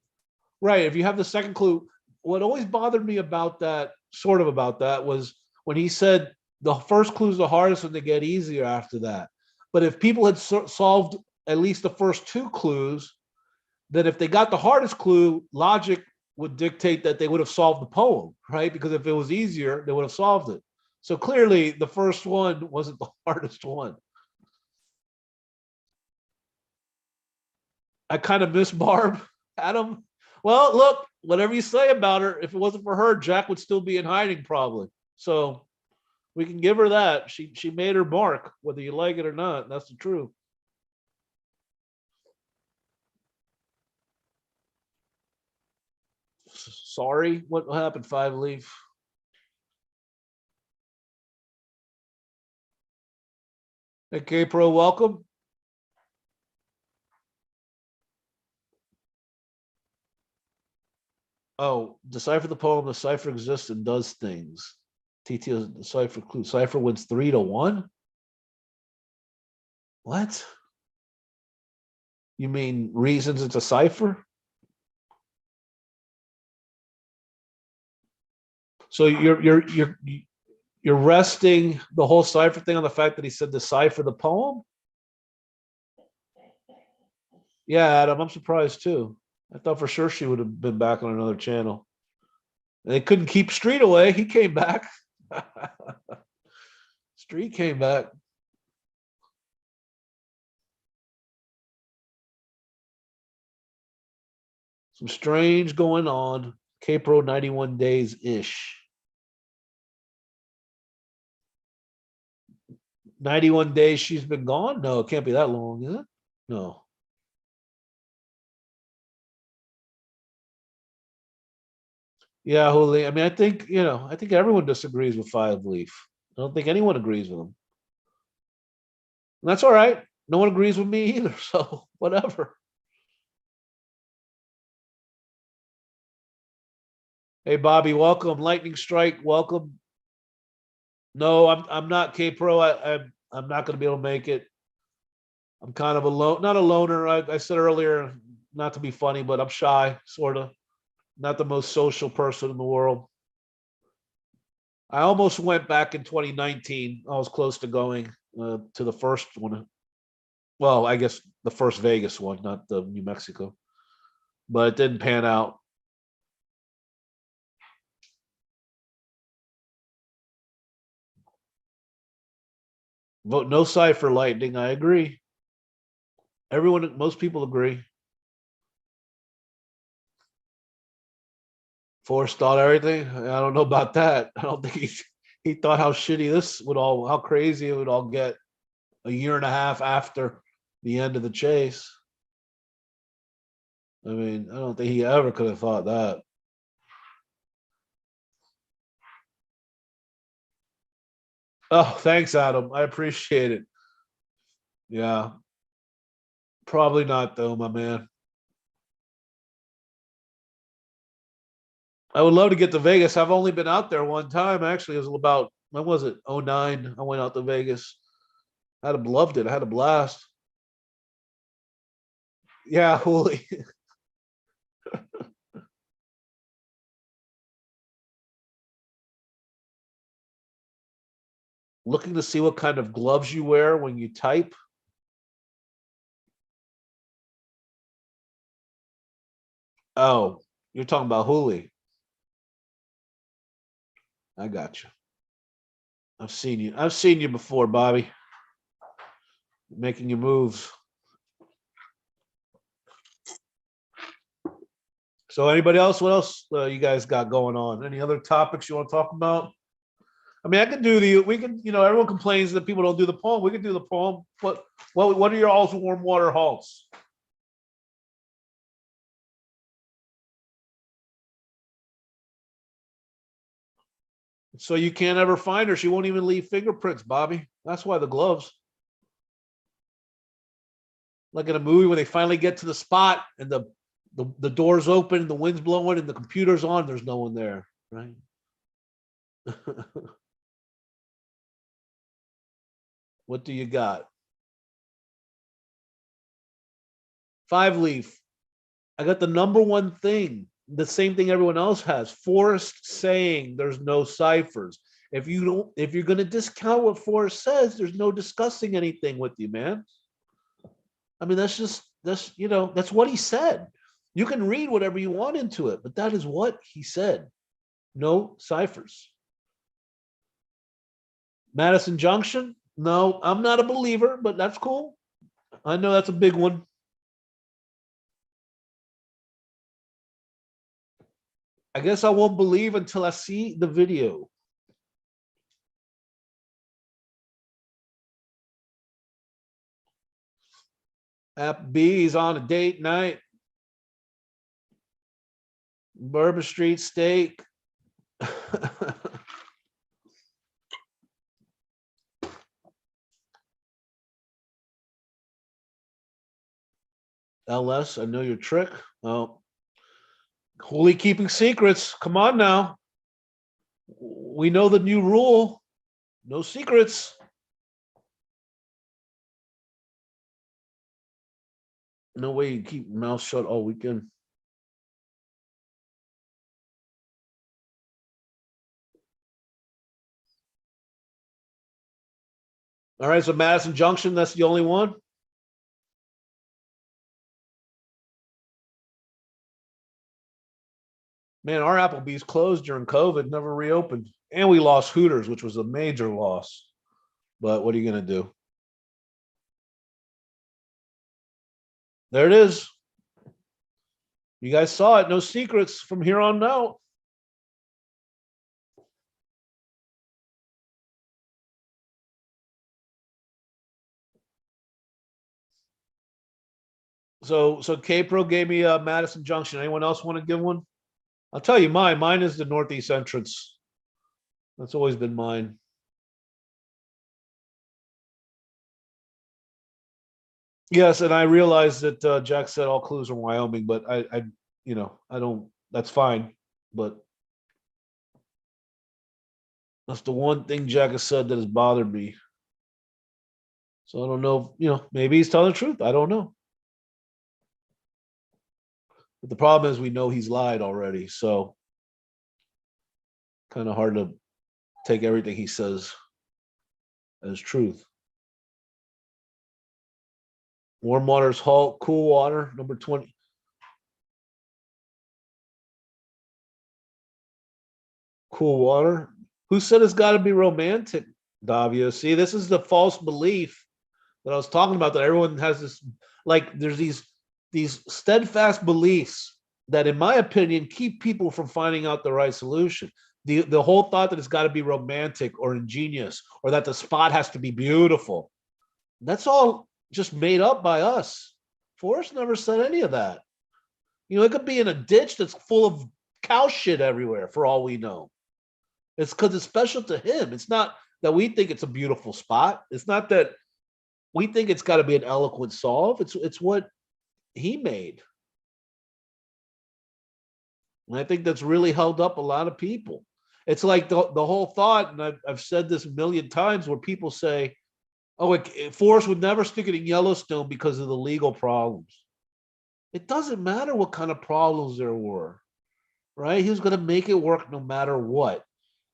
right. If you have the second clue, what always bothered me about that, sort of about that, was when he said the first clue is the hardest and they get easier after that. But if people had solved at least the first two clues, then if they got the hardest clue, logic would dictate that they would have solved the poem, right? Because if it was easier, they would have solved it. So clearly, the first one wasn't the hardest one. I kind of miss Barb, Adam. Well, look, whatever you say about her, if it wasn't for her, Jack would still be in hiding probably. So we can give her that. She made her mark, whether you like it or not. That's the truth. Sorry, what happened? Five Leaf. Hey, K Pro, welcome. Oh, decipher the poem. The cipher exists and does things. TT cipher clue. Cipher wins 3-1. What? You mean reasons it's a cipher? So you're resting the whole cipher thing on the fact that he said decipher the poem? Yeah, Adam, I'm surprised too. I thought for sure she would have been back on another channel. And they couldn't keep Street away. He came back. Street came back. Some strange going on. K-Pro 91 days ish. 91 days she's been gone? No, it can't be that long, is it? No. Yeah, Juli. I mean, I think, I think everyone disagrees with Five Leaf. I don't think anyone agrees with him. And that's all right. No one agrees with me either. So whatever. Hey Bobby, welcome. Lightning Strike, welcome. No, I'm not K Pro. I'm not gonna be able to make it. I'm kind of not a loner. I said earlier, not to be funny, but I'm shy, sort of. Not the most social person in the world. I almost went back in 2019. I was close to going to the first one. Well, I guess the first Vegas one, not the New Mexico, but it didn't pan out. Vote no side for Lightning. I agree. Everyone, most people agree. Forrest thought everything. I don't know about that. I don't think he thought how shitty this would all, how crazy it would all get a year and a half after the end of the chase. I mean, I don't think he ever could have thought that. Oh, thanks, Adam. I appreciate it. Yeah, probably not though, my man. I would love to get to Vegas. I've only been out there one time. Actually, it was about when was it? Oh nine. I went out to Vegas. I'd have loved it. I had a blast. Yeah, holy. Looking to see what kind of gloves you wear when you type. Oh, you're talking about Hooli. I got you. I've seen you. I've seen you before, Bobby, making your moves. So, anybody else? What else you guys got going on? Any other topics you want to talk about? I mean, I can do the. We can. Everyone complains that people don't do the poem. We can do the poem. What are your all's warm water halts? So you can't ever find her. She won't even leave fingerprints, Bobby. That's why the gloves. Like in a movie when they finally get to the spot and the doors open, the wind's blowing, and the computer's on. There's no one there, right? What do you got? Five leaf. I got the number one thing, the same thing everyone else has. Forrest saying there's no ciphers. If you're gonna discount what Forrest says, there's no discussing anything with you, man. I mean, that's what he said. You can read whatever you want into it, but that is what he said. No ciphers. Madison Junction? No, I'm not a believer, but that's cool. I know that's a big one. I guess I won't believe until I see the video. App B is on a date night. Bourbon Street Steak. LS, I know your trick. Oh, holy keeping secrets. Come on now. We know the new rule. No secrets. No way you keep your mouth shut all weekend. All right, so Madison Junction, that's the only one. Man, our Applebee's closed during COVID, never reopened. And we lost Hooters, which was a major loss. But what are you going to do? There it is. You guys saw it. No secrets from here on out. So K-Pro gave me Madison Junction. Anyone else want to give one? I'll tell you mine. Mine is the Northeast entrance. That's always been mine. Yes, and I realize that Jack said all clues are Wyoming, but I don't. That's fine, but that's the one thing Jack has said that has bothered me. So I don't know. Maybe he's telling the truth. I don't know. But the problem is, we know he's lied already. So kind of hard to take everything he says as truth. Warm water's halt, cool water, number 20. Cool water. Who said it's got to be romantic, Davia? See, this is the false belief that I was talking about, that everyone has this, like, there's these steadfast beliefs that, in my opinion, keep people from finding out the right solution. The whole thought that it's got to be romantic or ingenious, or that the spot has to be beautiful. That's all just made up by us. Forrest never said any of that. It could be in a ditch that's full of cow shit everywhere, for all we know. It's because it's special to him. It's not that we think it's a beautiful spot. It's not that we think it's got to be an eloquent solve. It's what he made. And I think that's really held up a lot of people. It's like the whole thought, and I've said this a million times, where people say, oh, Forrest would never stick it in Yellowstone because of the legal problems. It doesn't matter what kind of problems there were, right? He was going to make it work no matter what.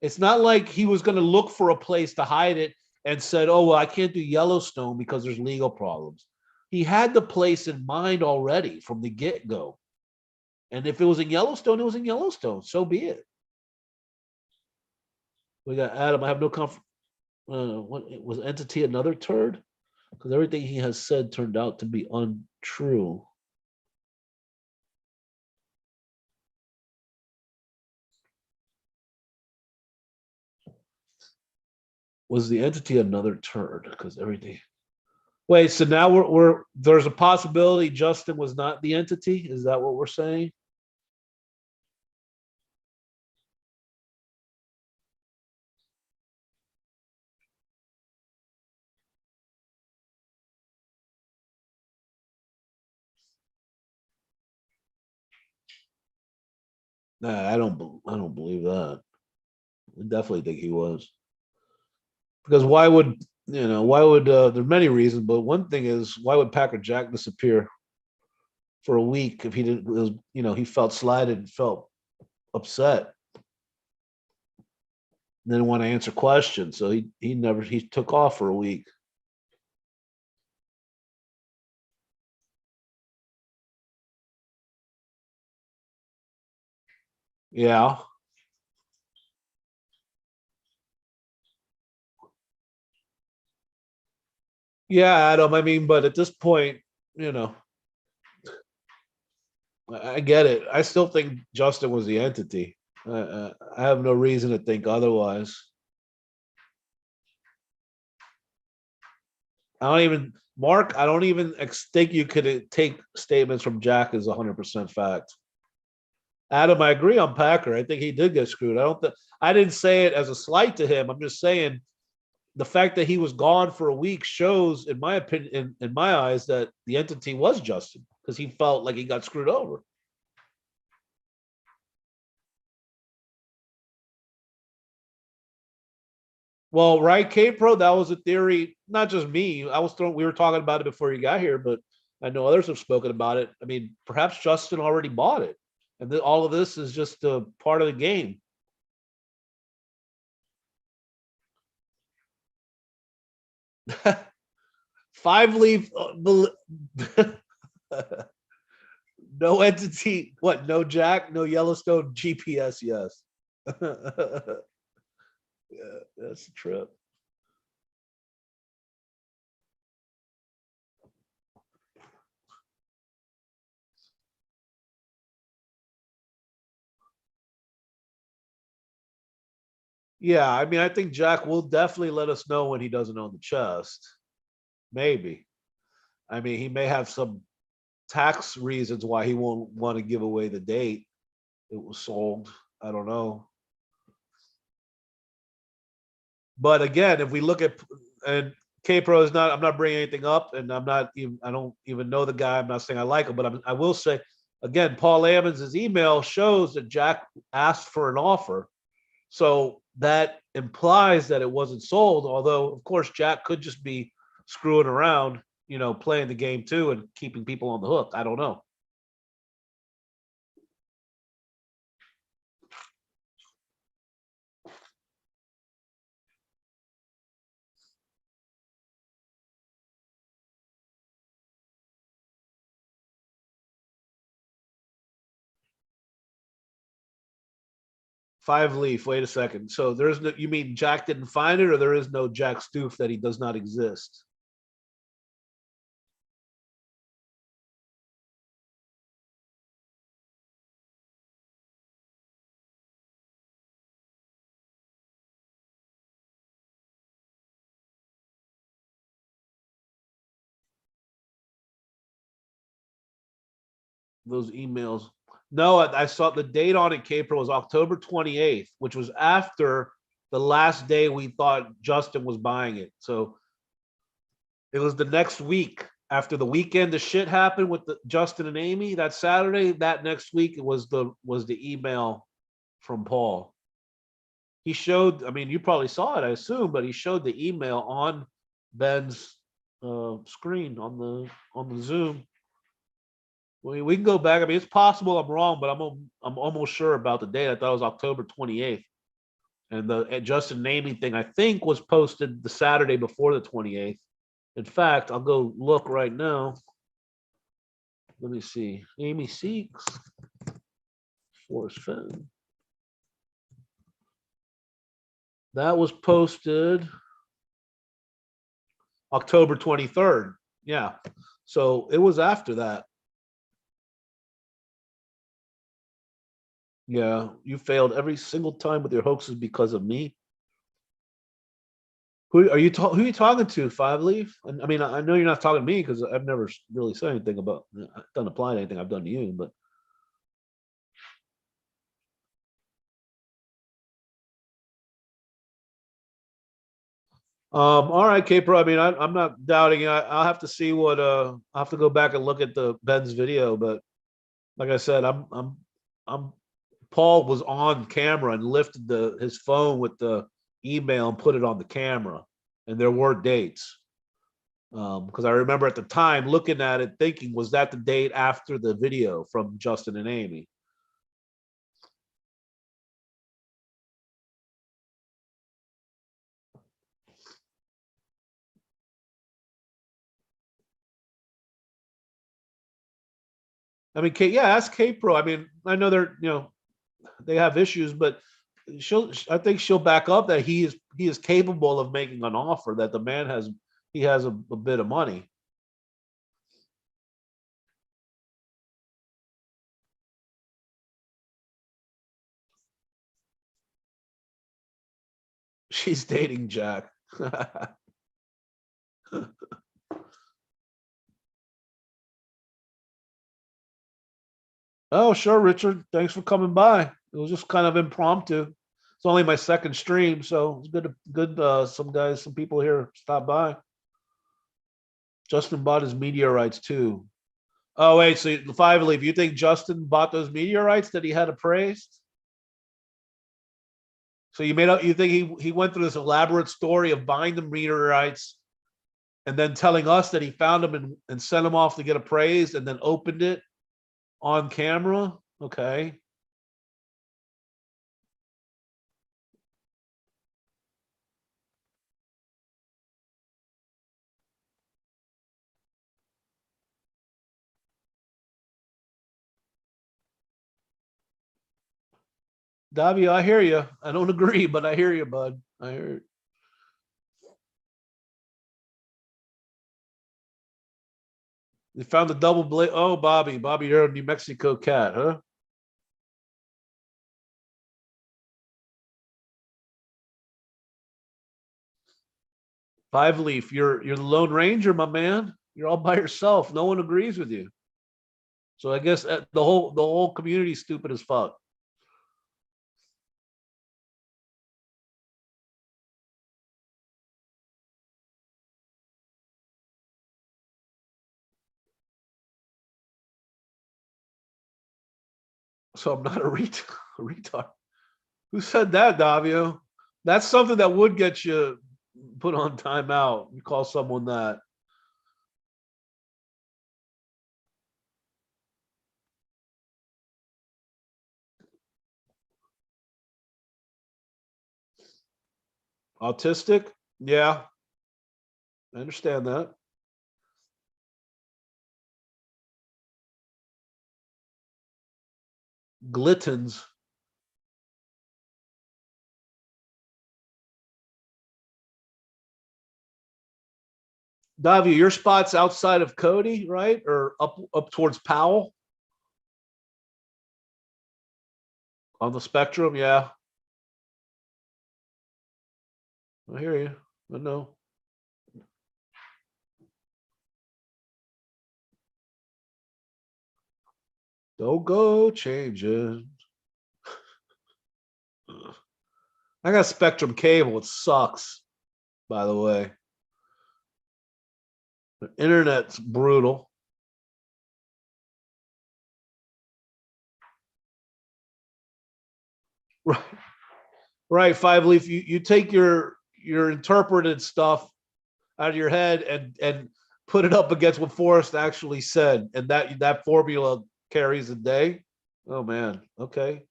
It's not like he was going to look for a place to hide it and said, oh, well, I can't do Yellowstone because there's legal problems. He had the place in mind already from the get-go. And if it was in Yellowstone, it was in Yellowstone. So be it. We got Adam. I have no comfort. What was Entity another turd? Because everything he has said turned out to be untrue. Was the Entity another turd? Because everything. Wait, so now we're there's a possibility Justin was not the Entity. Is that what we're saying? Nah, I don't believe that. I definitely think he was. Because why would there are many reasons, but one thing is, why would Packer Jack disappear for a week if he didn't, he felt slighted and felt upset, didn't want to answer questions, so he took off for a week. Yeah, yeah, Adam. I mean, but at this point, you know, I get it. I still think Justin was the Entity. I have no reason to think otherwise. I don't even Mark. I don't even think you could take statements from Jack as 100% fact. Adam, I agree on Packer. I think he did get screwed. I didn't say it as a slight to him. I'm just saying the fact that he was gone for a week shows, in my opinion, in my eyes, that the Entity was Justin, because he felt like he got screwed over. Well, right, K Pro, that was a theory, not just me. We were talking about it before you got here, but I know others have spoken about it. I mean, perhaps Justin already bought it, and all of this is just a part of the game. Five leaf. No entity. What? No Jack. No Yellowstone GPS. Yes. Yeah, that's a trip. Yeah, I mean, I think Jack will definitely let us know when he doesn't own the chest. Maybe. I mean, he may have some tax reasons why he won't want to give away the date it was sold. I don't know. But again, if we look at and K Pro is not, I'm not bringing anything up, and I'm not even, I don't even know the guy. I'm not saying I like him, but I will say again, Paul Ammons' email shows that Jack asked for an offer, so that implies that it wasn't sold. Although, of course, Jack could just be screwing around, playing the game too and keeping people on the hook. I don't know. 5 leaf. Wait a second. So there's no. You mean Jack didn't find it, or there is no Jack Stoof that he does not exist? Those emails. No, I saw the date on it. April was October 28th, which was after the last day we thought Justin was buying it. So it was the next week after the weekend the shit happened with Justin and Amy that Saturday. That next week it was the email from Paul. He showed. I mean, you probably saw it, I assume, but he showed the email on Ben's screen on the Zoom. We can go back. I mean, it's possible I'm wrong, but I'm almost sure about the date. I thought it was October 28th, and the Justin naming thing I think was posted the Saturday before the 28th. In fact, I'll go look right now. Let me see. Amy Seeks, Forrest Fenn. That was posted October 23rd. Yeah. So it was after that. Yeah. You failed every single time with your hoaxes because of me. Who are you? Who are you talking to? Five Leaf? I mean, I know you're not talking to me because I've never really said anything about. Doesn't apply to anything I've done to you. But all right, K Pro. I mean, I'm not doubting it. I'll have to see what. I'll have to go back and look at the Ben's video. But like I said, I'm. Paul was on camera and lifted his phone with the email and put it on the camera, and there were dates. Because I remember at the time looking at it, thinking, was that the date after the video from Justin and Amy? I mean, yeah, ask Kate Pro. I mean, I know they have issues, but I think she'll back up that he is capable of making an offer. That the man has a bit of money. She's dating Jack. Oh, sure, Richard. Thanks for coming by. It was just kind of impromptu. It's only my second stream, so it's good. Some people here stop by. Justin bought his meteorites too. Oh wait, so Five Leaf, you think Justin bought those meteorites that he had appraised? So you think he went through this elaborate story of buying the meteorites and then telling us that he found them and sent them off to get appraised and then opened it on camera? Okay. Davio, I hear you. I don't agree, but I hear you, bud. I hear you. You found the double blade. Oh, Bobby, you're a New Mexico cat, huh? Five leaf. You're the Lone Ranger, my man. You're all by yourself. No one agrees with you. So I guess the whole community is stupid as fuck. So I'm not a a retard. Who said that, Davio? That's something that would get you put on timeout. You call someone that. Autistic? Yeah, I understand that. Glittens. Davio, your spot's outside of Cody, right? Or up towards Powell on the spectrum. Yeah, I hear you. I know. Don't go changing. I got Spectrum cable. It sucks, by the way. The internet's brutal. Right. Right, Five Leaf. You take your interpreted stuff out of your head and put it up against what Forrest actually said, and that formula carries a day. Oh man. Okay.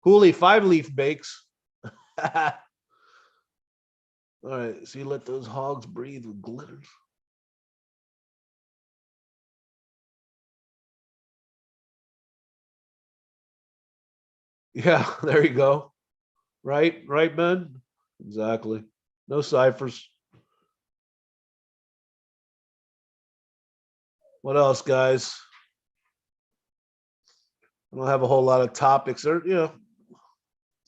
Hooli Five Leaf bakes. All right. So you let those hogs breathe with glitters. Yeah, there you go. Right, right, Ben. Exactly. No ciphers. What else, guys? I don't have a whole lot of topics. There,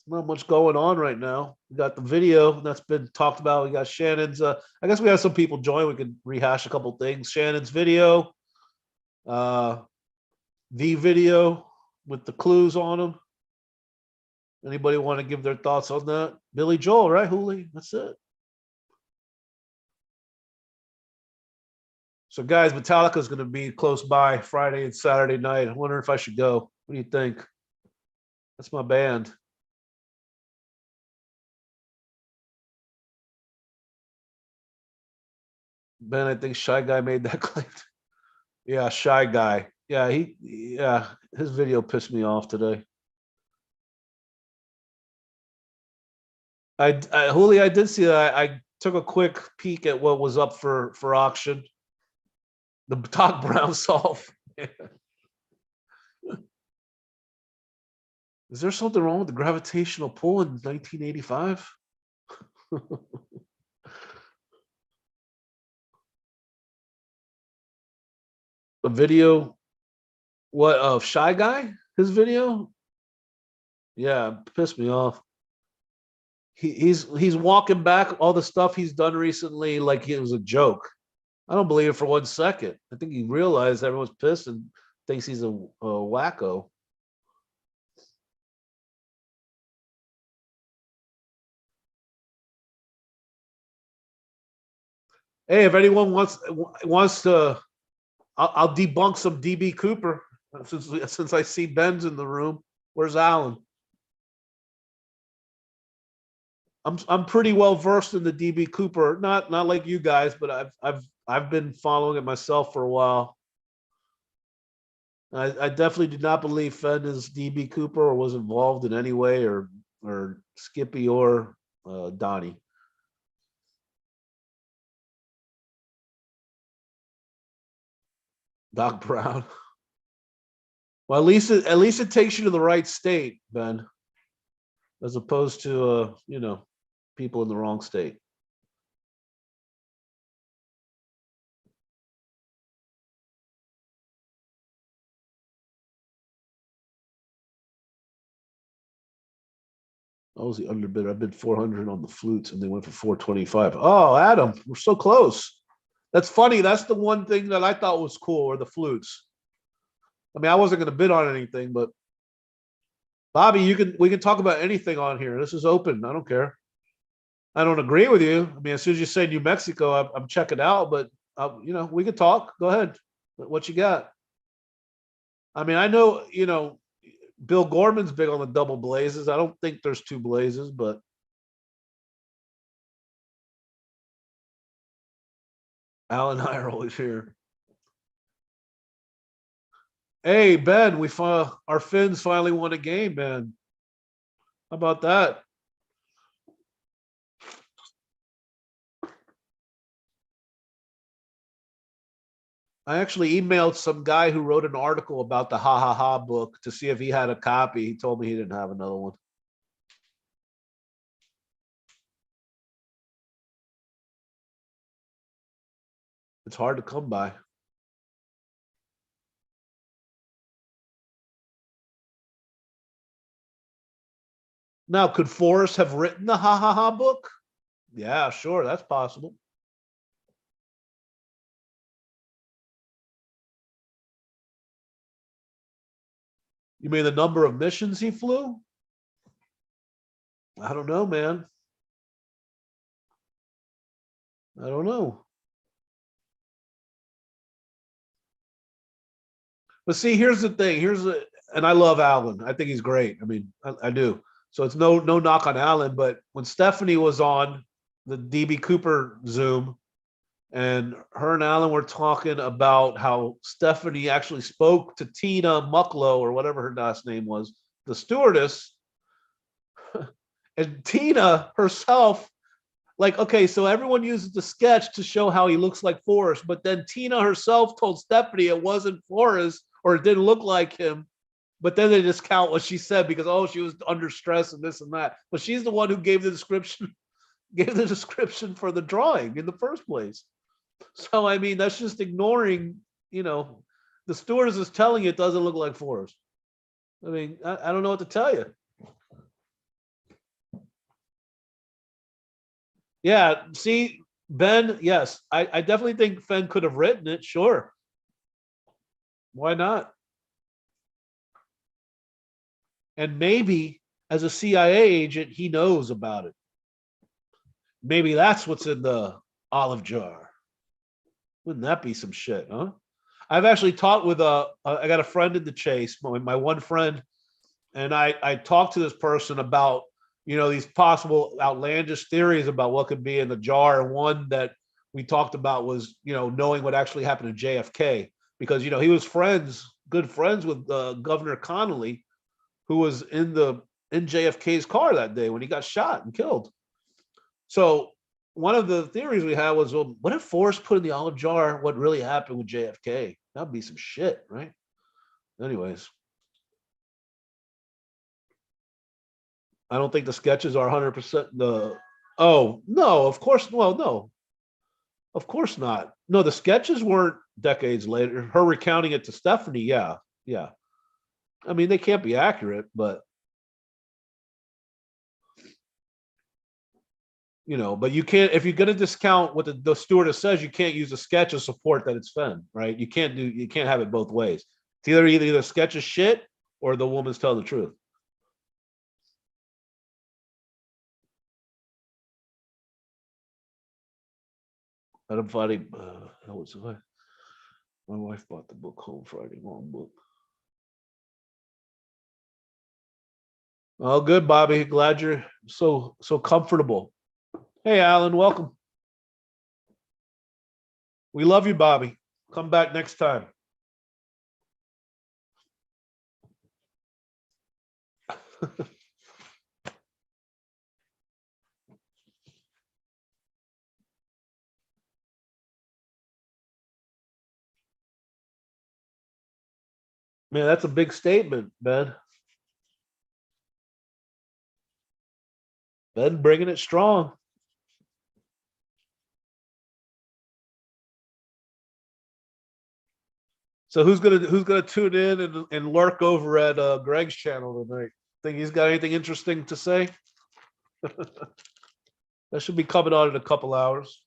not much going on right now. We got the video that's been talked about. We got Shannon's. I guess we have some people join. We could rehash a couple things. Shannon's video, uh, the video with the clues on them. Anybody want to give their thoughts on that? Billy Joel, right? Hooli. That's it. So, guys, Metallica is going to be close by Friday and Saturday night. I wonder if I should go. What do you think? That's my band. Ben, I think Shy Guy made that claim. Yeah, Shy Guy. Yeah, his video pissed me off today. Hooli, I did see that. I took a quick peek at what was up for auction. The Doc Brown solve. Is there something wrong with the gravitational pull in 1985? A video, what of Shy Guy? His video? Yeah, pissed me off. He's walking back all the stuff he's done recently like it was a joke. I don't believe it for 1 second. I think he realized everyone's pissed and thinks he's a wacko. Hey, if anyone wants to, I'll debunk some DB Cooper since I see Ben's in the room. Where's Alan? I'm pretty well versed in the DB Cooper. Not like you guys, but I've been following it myself for a while. I definitely did not believe Fenn is DB Cooper or was involved in any way, or Skippy or Donnie. Doc Brown. Well, at least it takes you to the right state, Ben, as opposed to people in the wrong state. I was the underbidder. I bid 400 on the flutes, and they went for 425. Oh, Adam, we're so close. That's funny. That's the one thing that I thought was cool, were the flutes. I mean, I wasn't going to bid on anything, but Bobby, we can talk about anything on here. This is open. I don't care. I don't agree with you. I mean, as soon as you say New Mexico, I'm checking out. But we could talk. Go ahead. What you got? I mean, I know Bill Gorman's big on the double blazes. I don't think there's two blazes, but Al and I are always here. Hey Ben, our Finns finally won a game, man. How about that? I actually emailed some guy who wrote an article about the Ha Ha Ha book to see if he had a copy. He told me he didn't have another one. It's hard to come by. Now, could Forrest have written the Ha Ha Ha book? Yeah, sure, that's possible. You mean the number of missions he flew? I don't know, man. I don't know. But see, here's the thing. And I love Alan. I think he's great. I mean, I do. So it's no knock on Alan, but when Stephanie was on the DB Cooper Zoom, and her and Alan were talking about how Stephanie actually spoke to Tina Mucklow, or whatever her last name was, the stewardess, and Tina herself, like, okay, so everyone uses the sketch to show how he looks like Forrest, but then Tina herself told Stephanie it wasn't Forrest, or it didn't look like him. But then they discount what she said because, oh, she was under stress and this and that. But she's the one who gave the description, gave the description for the drawing in the first place. So I mean, that's just ignoring, the stewardess is telling you it doesn't look like Forrest. I mean, I don't know what to tell you. Yeah, see, Ben, yes, I definitely think Fenn could have written it. Sure, why not? And maybe as a CIA agent, he knows about it. Maybe that's what's in the olive jar. Wouldn't that be some shit, huh? I've actually talked with I got a friend in the Chase, my one friend, and I talked to this person about these possible outlandish theories about what could be in the jar. And one that we talked about was knowing what actually happened to JFK, because he was good friends with Governor Connolly, who was in JFK's car that day when he got shot and killed. So one of the theories we had was, well, what if Forrest put in the olive jar what really happened with JFK? That'd be some shit, right? Anyways, I don't think the sketches are 100% the. Oh no, of course. Well, no, of course not. No, the sketches weren't decades later. Her recounting it to Stephanie, yeah, yeah. I mean, they can't be accurate, but but you can't, if you're going to discount what the stewardess says, you can't use a sketch to support that it's Fenn, right? You can't have it both ways. It's either the sketch is shit or the woman's telling the truth. Adam Friday, that was my wife bought the book home Friday, wrong book. Oh, good, Bobby. Glad you're so comfortable. Hey, Alan, welcome. We love you, Bobby. Come back next time. Man, that's a big statement, Ben. Ben bringing it strong. So who's gonna tune in and lurk over at Greg's channel tonight? Think he's got anything interesting to say? That should be coming on in a couple hours.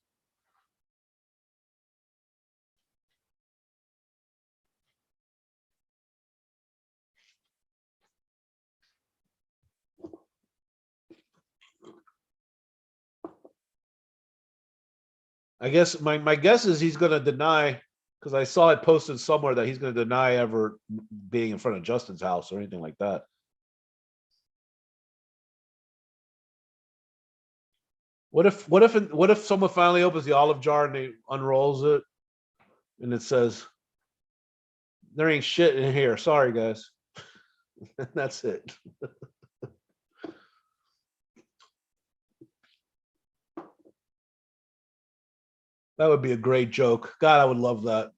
I guess my guess is he's going to deny, because I saw it posted somewhere that he's going to deny ever being in front of Justin's house or anything like that. What if someone finally opens the olive jar and they unrolls it and it says there ain't shit in here. Sorry guys. That's it. That would be a great joke. God, I would love that.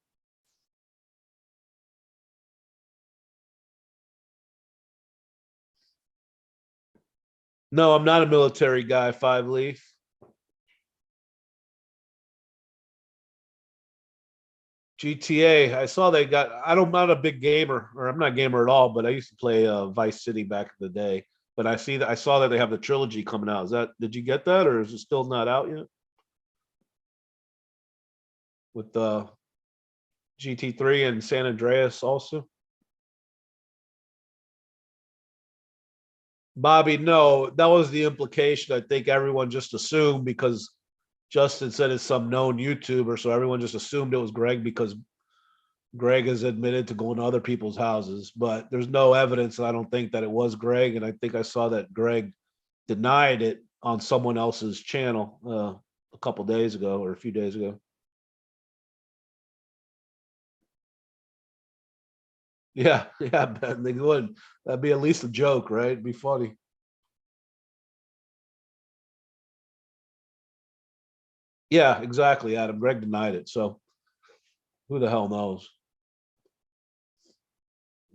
No, I'm not a military guy, Five Leaf. GTA. I saw they got. I'm not a big gamer, or I'm not a gamer at all. But I used to play Vice City back in the day. But I saw that they have the trilogy coming out. Is that? Did you get that, or is it still not out yet? With GT3 and San Andreas also. Bobby, no, that was the implication. I think everyone just assumed because Justin said it's some known YouTuber, so everyone just assumed it was Greg because Greg has admitted to going to other people's houses, but there's no evidence. I don't think that it was Greg, and I think I saw that Greg denied it on someone else's channel a couple days ago or a few days ago. Yeah, yeah, Ben, they would. That'd be at least a joke, right? It'd be funny. Yeah, exactly, Adam. Greg denied it, so who the hell knows?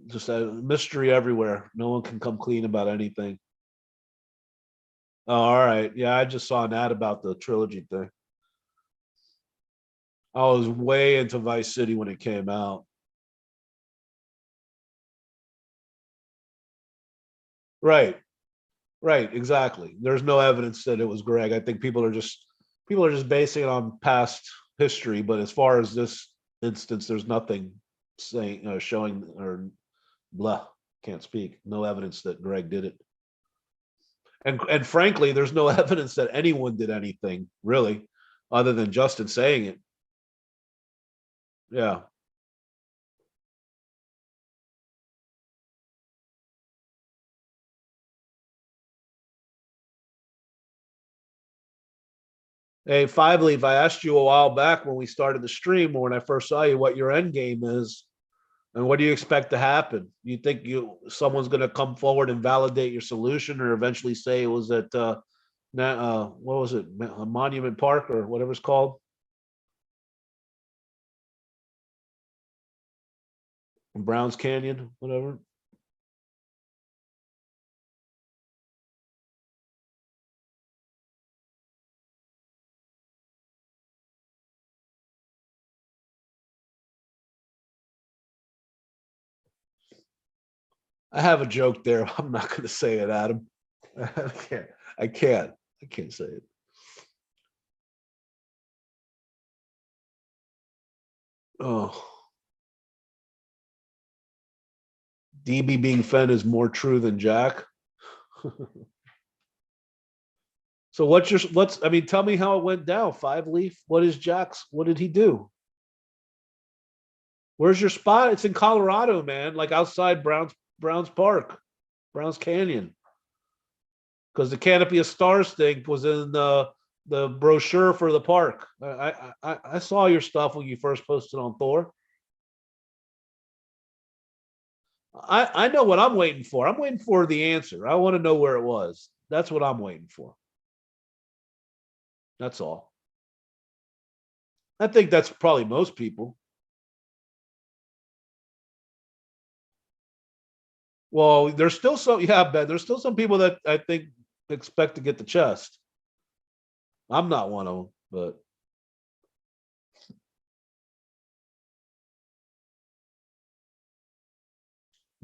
Just a mystery everywhere. No one can come clean about anything. Oh, all right. Yeah, I just saw an ad about the trilogy thing. I was way into Vice City when it came out. Right, right, exactly. There's no evidence that it was Greg. I think people are just basing it on past history. But as far as this instance, there's nothing saying showing or blah. Can't speak. No evidence that Greg did it. And frankly, there's no evidence that anyone did anything really, other than Justin saying it. Yeah. Hey, Five Leaf, I asked you a while back when we started the stream or when I first saw you what your end game is and what do you expect to happen? You think someone's going to come forward and validate your solution or eventually say it was at what was it, Monument Park or whatever it's called, Browns Canyon, whatever. I have a joke there. I'm not going to say it, Adam. I can't. I can't. I can't say it. Oh, DB being Fenn is more true than Jack. So what's I mean, tell me how it went down. Five Leaf. What is Jack's? What did he do? Where's your spot? It's in Colorado, man. Like outside Browns Park, Browns Canyon. Because the Canopy of Stars thing was in the brochure for the park. I saw your stuff when you first posted on Thor. I know what I'm waiting for. I'm waiting for the answer. I want to know where it was. That's what I'm waiting for. That's all. I think that's probably most people. Well, there's still some, yeah, Ben. There's still some people that I think expect to get the chest. I'm not one of them, but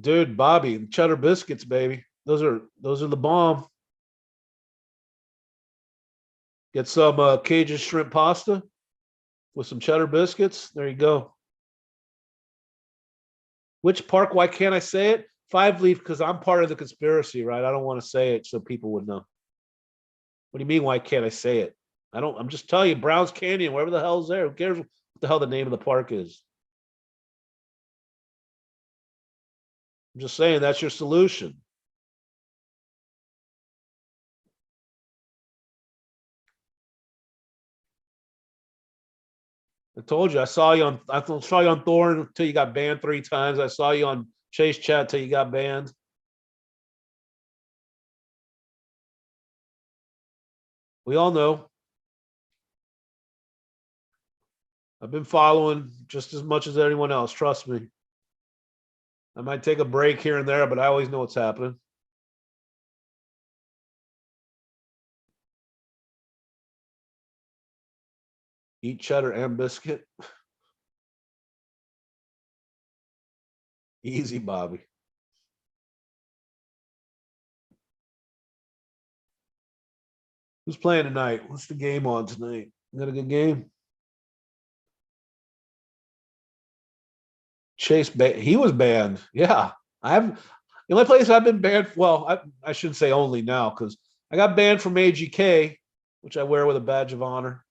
dude, Bobby, cheddar biscuits, baby. Those are the bomb. Get some Cajun shrimp pasta with some cheddar biscuits. There you go. Which park? Why can't I say it? Five Leaf, because I'm part of the conspiracy, right? I don't want to say it so people would know. What do you mean? Why can't I say it? I don't. I'm just telling you, Browns Canyon, wherever the hell's there. Who cares what the hell the name of the park is? I'm just saying that's your solution. I told you. I saw you on. I saw you on Thorn until you got banned 3 times. I saw you on Chase Chat till you got banned. We all know. I've been following just as much as anyone else. Trust me. I might take a break here and there, but I always know what's happening. Eat cheddar and biscuit. Easy, Bobby. Who's playing tonight? What's the game on tonight? Got a good game? Chase, he was banned. Yeah, I've the only place I've been banned. Well, I shouldn't say only now because I got banned from AGK, which I wear with a badge of honor,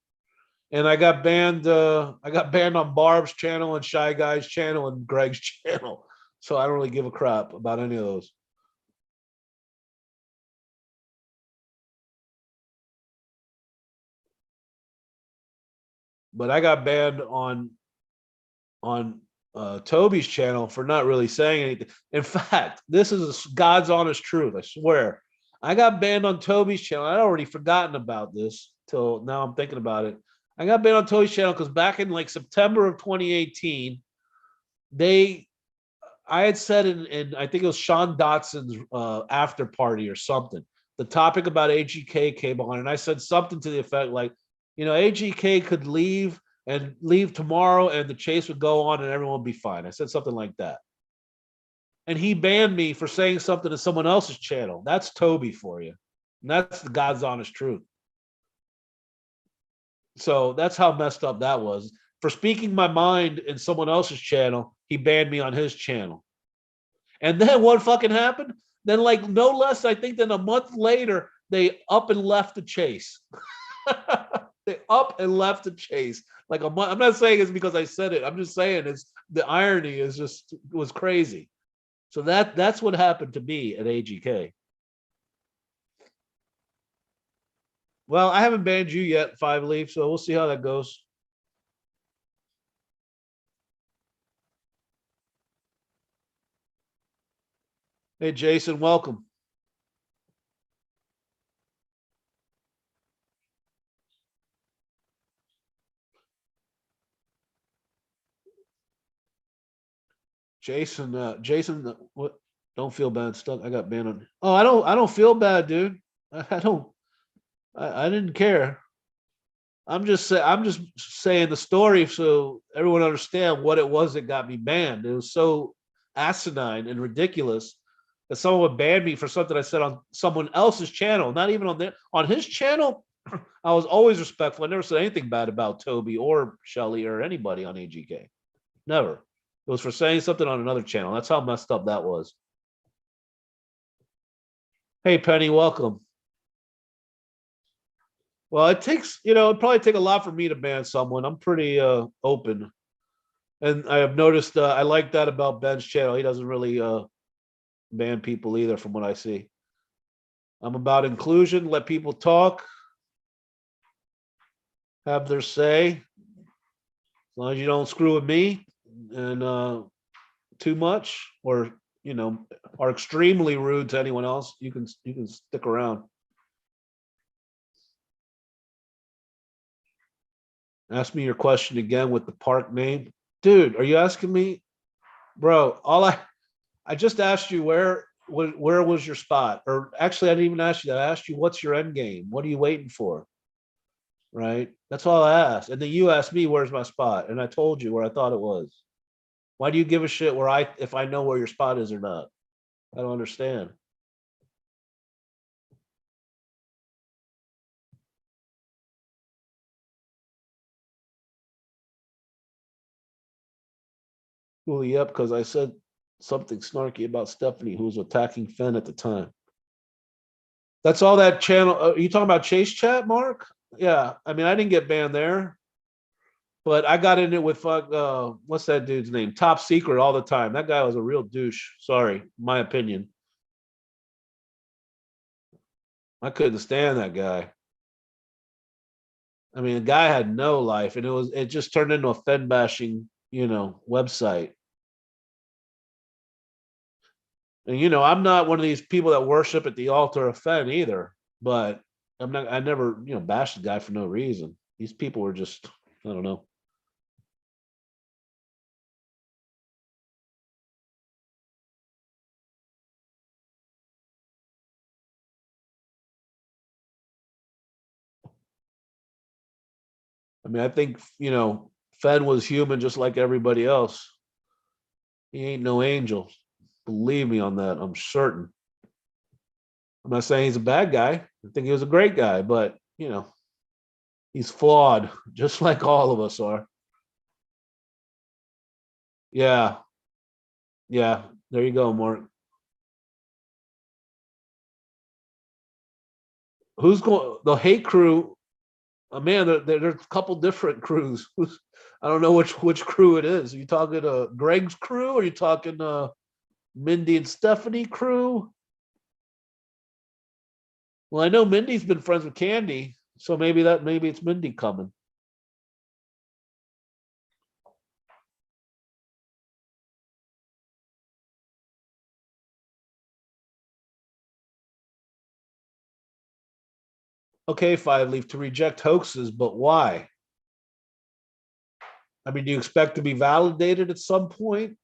and I got banned. I got banned on Barb's channel and Shy Guy's channel and Greg's channel. So I don't really give a crap about any of those. But I got banned on Toby's channel for not really saying anything. In fact, this is God's honest truth. I swear. I got banned on Toby's channel. I'd already forgotten about this till now. I'm thinking about it. I got banned on Toby's channel because back in like September of 2018, they I had said in I think it was Sean Dotson's after party or something. The topic about AGK came on, and I said something to the effect like, AGK could leave and leave tomorrow, and the chase would go on, and everyone would be fine. I said something like that, and he banned me for saying something to someone else's channel. That's Toby for you, and that's the God's honest truth. So that's how messed up that was. For speaking my mind in someone else's channel, he banned me on his channel. And then what fucking happened? Then, like, no less, I think, than a month later, they up and left the chase. They up and left the chase. Like a month. I'm not saying it's because I said it. I'm just saying it's the irony is just was crazy. So that's what happened to me at AGK. Well, I haven't banned you yet, Five Leaf, so we'll see how that goes. Hey, Jason, welcome. Jason, what? Don't feel bad. Stuck. I got banned on. Oh, I don't feel bad, dude. I don't. I didn't care. I'm just saying the story so everyone understand what it was that got me banned. It was so asinine and ridiculous that someone would ban me for something I said on someone else's channel, not even on his channel. I was always respectful. I never said anything bad about Toby or Shelly or anybody on AGK. Never. It was for saying something on another channel. That's how messed up that was. Hey Penny, welcome. Well, it takes, it'd probably take a lot for me to ban someone. I'm pretty open. And I have noticed I like that about Ben's channel. He doesn't really ban people either, from what I see. I'm about inclusion, let people talk, have their say, as long as you don't screw with me and too much, or are extremely rude to anyone else, you can stick around. Ask me your question again with the park name. Dude, are you asking me? Bro, I just asked you where was your spot? Or actually, I didn't even ask you that. I asked you what's your end game? What are you waiting for? Right? That's all I asked. And then you asked me where's my spot, and I told you where I thought it was. Why do you give a shit where I if I know where your spot is or not? I don't understand. Well, yep, because I said something snarky about Stephanie, who was attacking Fenn at the time. That's all that channel. Are you talking about Chase Chat, Mark? Yeah. I mean, I didn't get banned there, but I got in it with what's that dude's name? Top Secret all the time. That guy was a real douche. Sorry, my opinion. I couldn't stand that guy. I mean, the guy had no life, and it just turned into a Fed bashing, website. And I'm not one of these people that worship at the altar of Fed either, but I never, bashed the guy for no reason. These people were just, I don't know. I mean, I think, Fed was human just like everybody else. He ain't no angel. Believe me on that. I'm certain. I'm not saying he's a bad guy. I think he was a great guy, but he's flawed, just like all of us are. Yeah, yeah. There you go, Mark. Who's going? The hate crew. Man, there's a couple different crews. I don't know which crew it is. Are you talking Greg's crew? Or are you talking Mindy and Stephanie crew? Well, I know Mindy's been friends with Candy, so maybe it's Mindy coming. Okay, Five Leaf, to reject hoaxes, but why? I mean, do you expect to be validated at some point?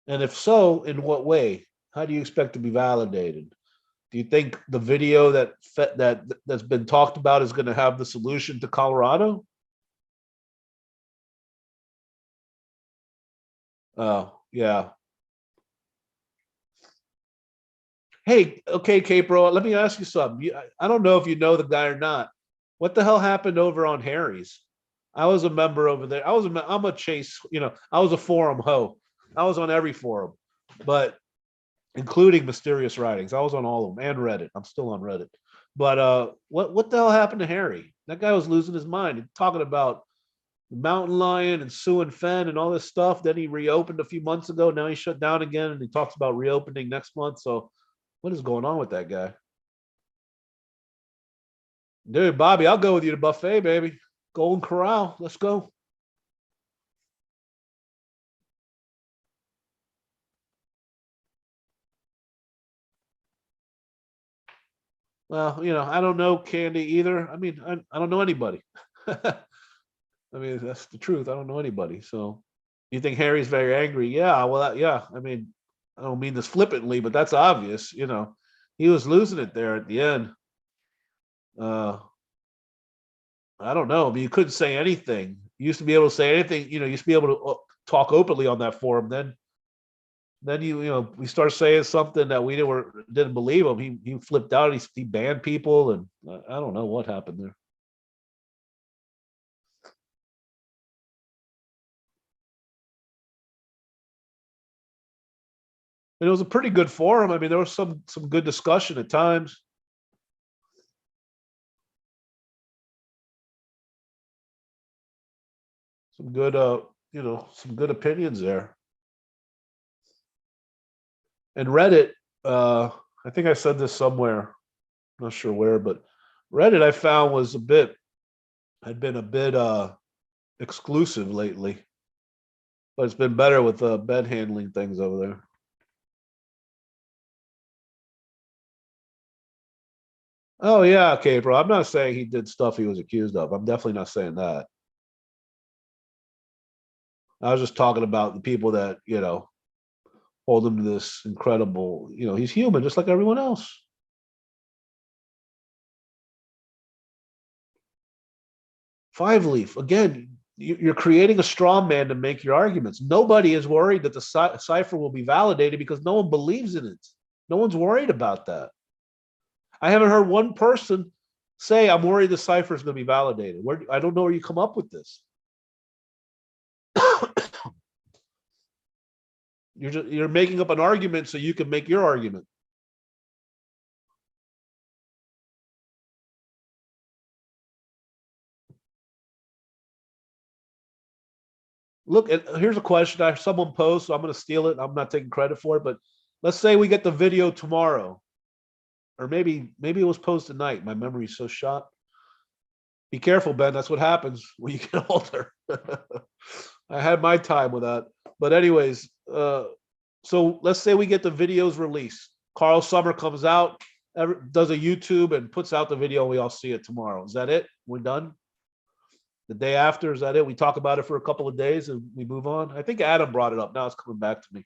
And if so, in what way? How do you expect to be validated? Do you think the video that's been talked about is going to have the solution to Colorado? Oh, yeah. Hey, okay, Capro, let me ask you something. I don't know if you know the guy or not. What the hell happened over on Harry's? I was a member over there. I'm a Chase, I was a forum hoe. I was on every forum, but including Mysterious Writings. I was on all of them and Reddit. I'm still on Reddit. But what the hell happened to Harry? That guy was losing his mind, talking about Mountain Lion and Sue and Fenn and all this stuff. Then he reopened a few months ago. Now he shut down again, and he talks about reopening next month. So, what is going on with that guy? Dude, Bobby, I'll go with you to buffet, baby. Golden Corral. Let's go. Well, I don't know Candy either. I mean, I don't know anybody. I mean, that's the truth. I don't know anybody. So, you think Harry's very angry? Yeah. Well, yeah. I mean, I don't mean this flippantly, but that's obvious. He was losing it there at the end. Uh, I don't know. I mean, you couldn't say anything. You used to be able to say anything. You used to be able to talk openly on that forum. Then we start saying something that we didn't believe him. He flipped out. He banned people, and I don't know what happened there. And it was a pretty good forum. I mean, there was some good discussion at times. Some good some good opinions there. And Reddit, I think I said this somewhere, not sure where, but Reddit I found had been a bit exclusive lately, but it's been better with bed handling things over there. Oh yeah, okay, bro. I'm not saying he did stuff he was accused of. I'm definitely not saying that. I was just talking about the people that, hold him to this incredible, he's human just like everyone else. Five leaf again. You're creating a straw man to make your arguments. Nobody is worried that the cipher will be validated because no one believes in it. No one's worried about that. I haven't heard one person say, I'm worried the cipher is going to be validated. I don't know where you come up with this. You're making up an argument so you can make your argument. Look, here's a question. Someone posed, so I'm going to steal it. I'm not taking credit for it, but let's say we get the video tomorrow, or maybe it was posted tonight. My memory's so shot. Be careful, Ben. That's what happens when you get older. I had my time with that. But anyways, so let's say we get the videos released. Carl Summer comes out, does a YouTube and puts out the video, and we all see it tomorrow. Is that it? We're done? The day after, is that it? We talk about it for a couple of days and we move on? I think Adam brought it up. Now it's coming back to me.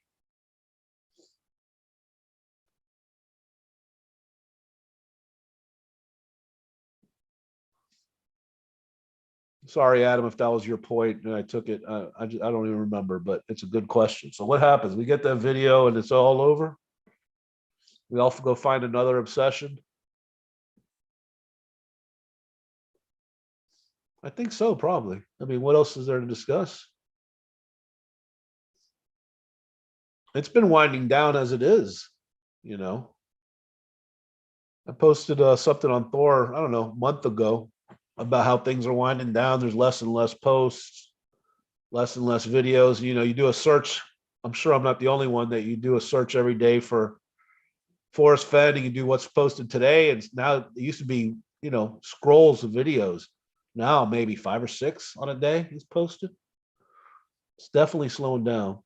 Sorry, Adam, if that was your point and I took it. I don't even remember, but it's a good question. So what happens? We get that video and it's all over. We all go find another obsession. I think so, probably. I mean, what else is there to discuss? It's been winding down as it is, you know. I posted something on Thor, I don't know, a month ago about how things are winding down. There's less and less posts, less and less videos. You do a search. I'm sure I'm not the only one that you do a search every day for Forrest Fenn, and you do what's posted today. And now it used to be, scrolls of videos. Now maybe 5 or 6 on a day is posted. It's definitely slowing down.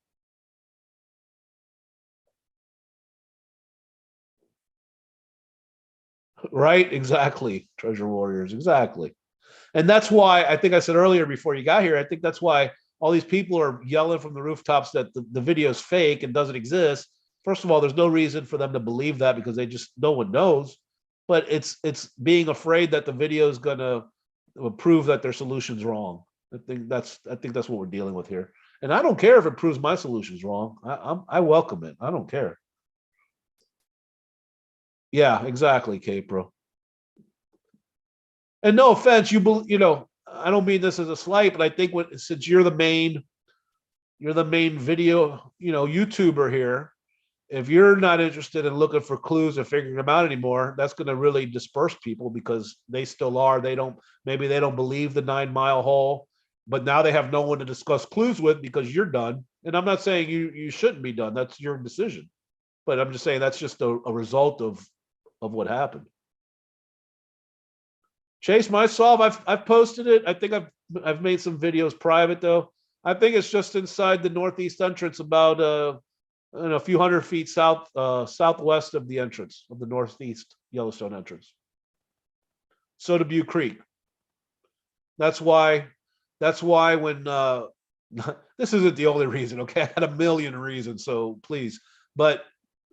Right? Exactly. Treasure Warriors. Exactly. And that's why I think I said earlier before you got here, I think that's why all these people are yelling from the rooftops that the video is fake and doesn't exist. First of all, there's no reason for them to believe that because no one knows. But it's being afraid that the video is gonna prove that their solution's wrong. I think that's what we're dealing with here. And I don't care if it proves my solution's wrong. I welcome it. I don't care. Yeah, exactly, Capro. And no offense, I don't mean this as a slight, but I think since you're the main video, YouTuber here. If you're not interested in looking for clues or figuring them out anymore, that's going to really disperse people because they still are. Maybe they don't believe the 9 Mile hole, but now they have no one to discuss clues with because you're done. And I'm not saying you shouldn't be done. That's your decision. But I'm just saying that's just a result of what happened. Chase might solve. I've posted it. I think I've made some videos private though. I think it's just inside the northeast entrance, about a few hundred feet southwest of the entrance of the northeast Yellowstone entrance. Soda Butte Creek. That's why. That's why when this isn't the only reason. Okay, I had a million reasons. So please, but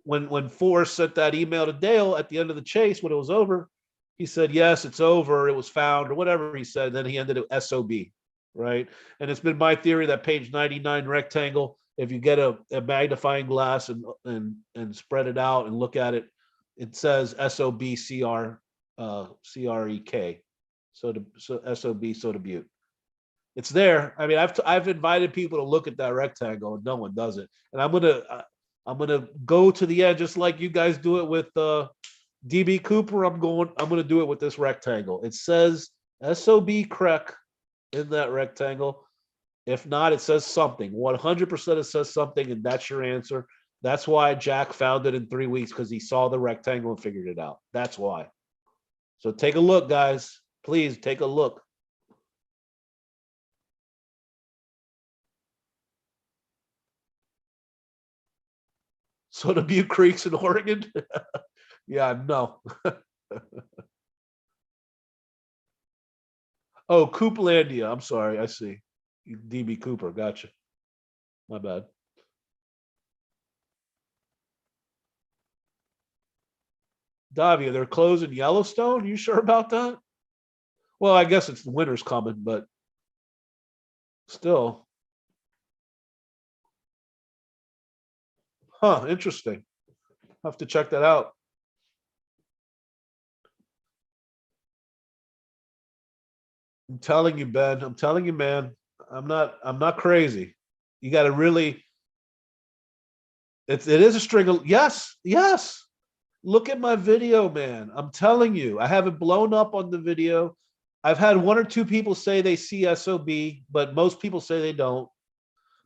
when Forrest sent that email to Dale at the end of the chase when it was over, he said, yes, it's over. It was found or whatever he said. Then he ended it SOB, right? And it's been my theory that page 99 rectangle, if you get a magnifying glass and spread it out and look at it, it says SOBCR CREK. So SOB Soda Butte. It's there. I mean, I've invited people to look at that rectangle and no one does it. And I'm gonna go to the end just like you guys do it with DB Cooper. I'm gonna do it with this rectangle. It says SOB Crec in that rectangle. If not, it says something. 100% it says something, and that's your answer. That's why Jack found it in 3 weeks, because he saw the rectangle and figured it out. That's why. So take a look, guys. Please take a look. So the Butte Creek's in Oregon? Yeah, no. Oh, Cooplandia. I'm sorry. I see. DB Cooper. Gotcha. My bad. Davia, they're closing Yellowstone. You sure about that? Well, I guess it's the winter's coming, but still. Huh, interesting. Have to check that out. I'm telling you, Ben. I'm telling you, man. I'm not crazy. You got to really it is a string of yes, yes. Look at my video, man. I'm telling you, I haven't blown up on the video. I've had one or two people say they see SOB, but most people say they don't.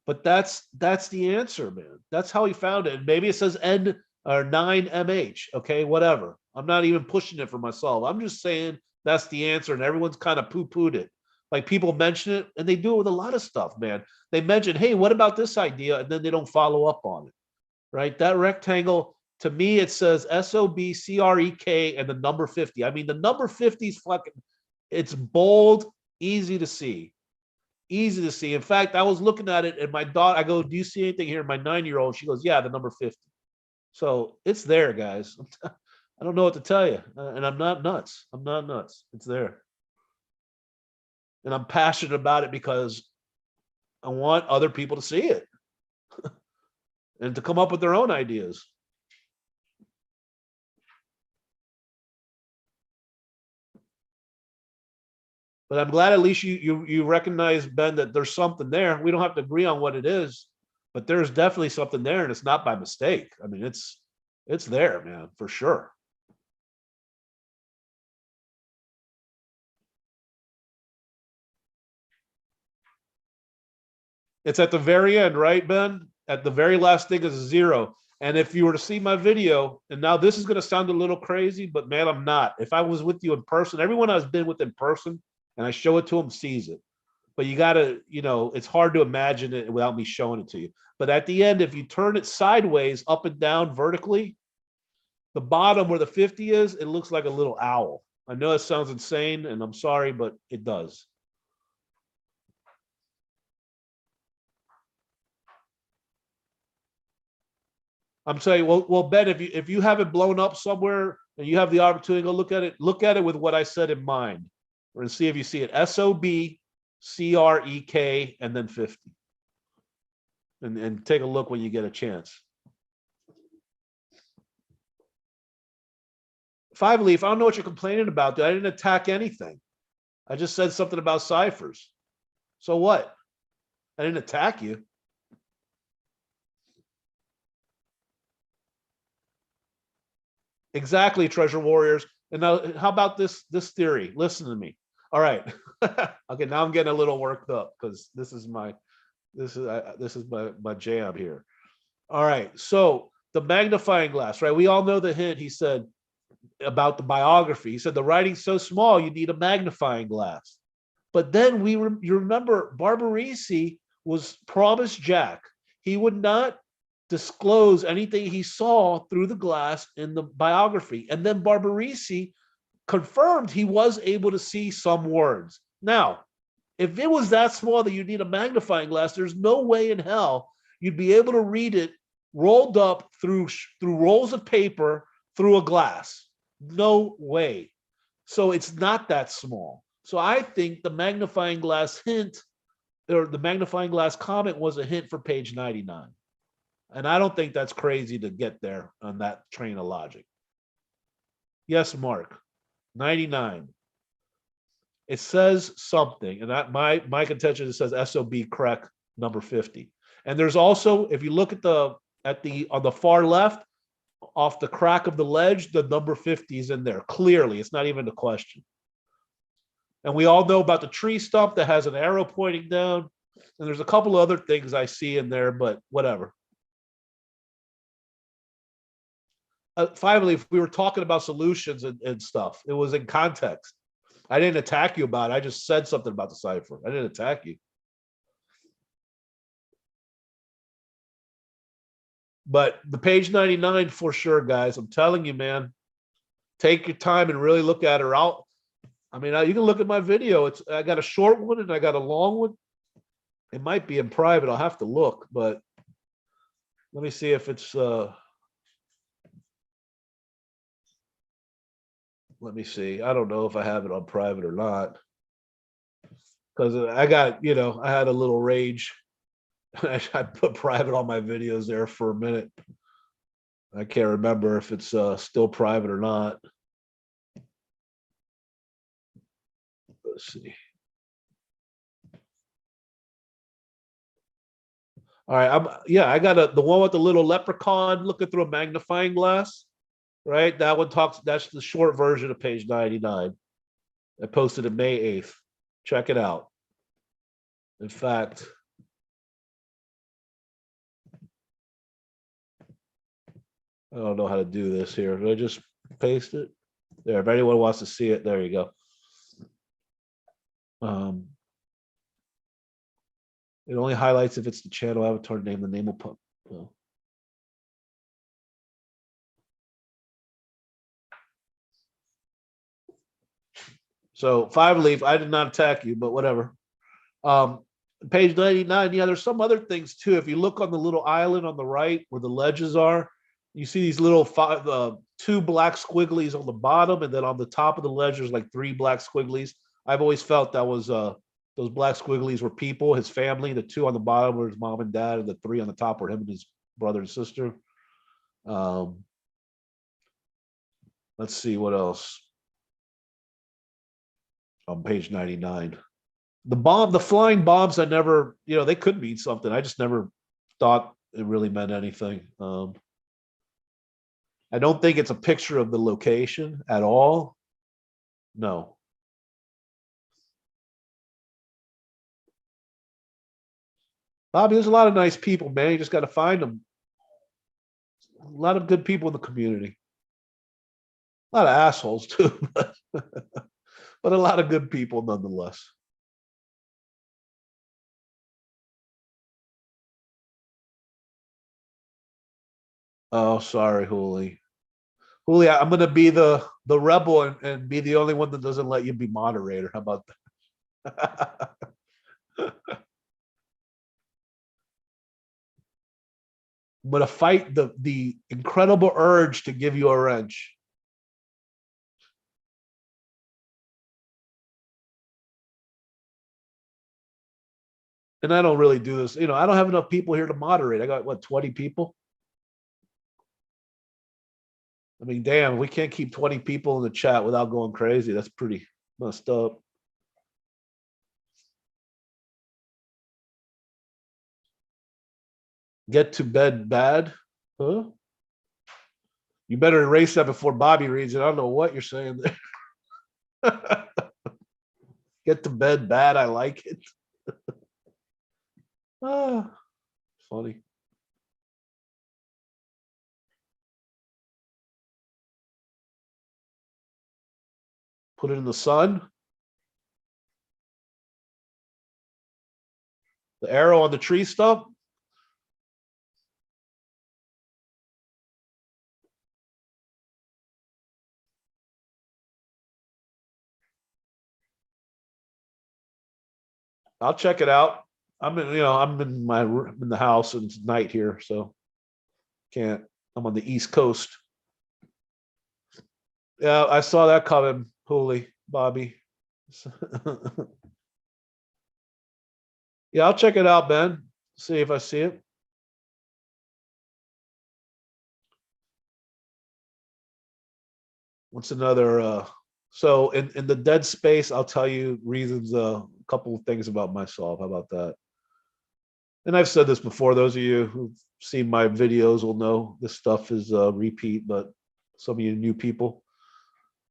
But that's the answer, man. That's how he found it. And maybe it says N or 9MH. Okay, whatever. I'm not even pushing it for myself. I'm just saying that's the answer, and everyone's kind of poo-pooed it. Like people mention it, and they do it with a lot of stuff, man. They mention, hey, what about this idea? And then they don't follow up on it. Right? That rectangle, to me, it says SOBCREK and the number 50. I mean, the number 50 is fucking, it's bold, easy to see. Easy to see. In fact, I was looking at it and my daughter, I go, do you see anything here? My 9-year-old, she goes, yeah, the number 50. So it's there, guys. I don't know what to tell you. And I'm not nuts. I'm not nuts. It's there. And I'm passionate about it because I want other people to see it and to come up with their own ideas. But I'm glad at least you recognize, Ben, that there's something there. We don't have to agree on what it is, but there's definitely something there, and it's not by mistake. I mean, it's there, man, for sure. It's at the very end, right, Ben? At the very last thing is a 0. And if you were to see my video, and now this is going to sound a little crazy, but man, I'm not. If I was with you in person, everyone I've been with in person, and I show it to them, sees it. But you got to, it's hard to imagine it without me showing it to you. But at the end, if you turn it sideways, up and down vertically, the bottom where the 50 is, it looks like a little owl. I know it sounds insane, and I'm sorry, but it does. I'm saying, well, Ben, if you have it blown up somewhere and you have the opportunity to go look at it with what I said in mind, and see if you see it. SOBCREK and then 50, and take a look when you get a chance. 5-leaf, I don't know what you're complaining about, dude. I didn't attack anything. I just said something about ciphers. So what? I didn't attack you. Exactly, treasure warriors. And now, how about this theory? Listen to me. All right. Okay, now I'm getting a little worked up because this is my jam here. All right. So the magnifying glass, right? We all know the hint. He said about the biography. He said the writing's so small you need a magnifying glass. But then you remember Barbarisi was promised Jack he would not disclose anything he saw through the glass in the biography. And then Barbarisi confirmed he was able to see some words. Now, if it was that small that you need a magnifying glass, there's no way in hell you'd be able to read it rolled up through rolls of paper through a glass. No way. So it's not that small. So I think the magnifying glass hint or the magnifying glass comment was a hint for page 99. And I don't think that's crazy to get there on that train of logic. Yes, Mark. 99. It says something, and my contention, it says SOB correct number 50. And there's also, if you look at the on the far left, off the crack of the ledge, the number 50 is in there. Clearly, it's not even a question. And we all know about the tree stump that has an arrow pointing down. And there's a couple other things I see in there, but whatever. Finally, if we were talking about solutions and stuff, it was in context. I didn't attack you about it. I just said something about the cipher. I didn't attack you. But the page 99 for sure, guys. I'm telling you, man. Take your time and really look at her. You can look at my video. I got a short one and I got a long one. It might be in private. I'll have to look, but let me see if it's let me see. I don't know if I have it on private or not. Because I got, I had a little rage. I put private on my videos there for a minute. I can't remember if it's still private or not. Let's see. All right, I got the one with the little leprechaun looking through a magnifying glass, right? That one talks. That's the short version of page 99. I posted it May 8th. Check it out. In fact, I don't know how to do this here. Do I just paste it? There, if anyone wants to see it, there you go. It only highlights if it's the channel avatar name. The name will pop. Well. So 5-leaf, I did not attack you, but whatever. Page 99, yeah, there's some other things too. If you look on the little island on the right where the ledges are, you see these little two black squigglies on the bottom, and then on the top of the ledge, there's like 3 black squigglies. I've always felt that was those black squigglies were people, his family. The 2 on the bottom were his mom and dad, and the 3 on the top were him and his brother and sister. Let's see what else on page 99. The flying bombs, I never, they could mean something. I just never thought it really meant anything. I don't think it's a picture of the location at all. No. Bobby, there's a lot of nice people, man. You just got to find them. A lot of good people in the community. A lot of assholes too, but a lot of good people nonetheless. Oh, sorry, Hooli. Hooli, I'm gonna be the rebel and be the only one that doesn't let you be moderator. How about that? I'm gonna fight the incredible urge to give you a wrench. And I don't really do this. I don't have enough people here to moderate. I got 20 people. I mean, damn, we can't keep 20 people in the chat without going crazy. That's pretty messed up. Get to bed bad? Huh? You better erase that before Bobby reads it. I don't know what you're saying there. Get to bed bad. I like it. Funny. Put it in the sun. The arrow on the tree stump. I'll check it out. I'm in my room in the house and it's night here, so can't. I'm on the East Coast. Yeah, I saw that coming, Hooli, Bobby. Yeah, I'll check it out, Ben. See if I see it. What's another so in the dead space, I'll tell you reasons, a couple of things about myself. How about that? And I've said this before. Those of you who've seen my videos will know this stuff is a repeat, but some of you new people.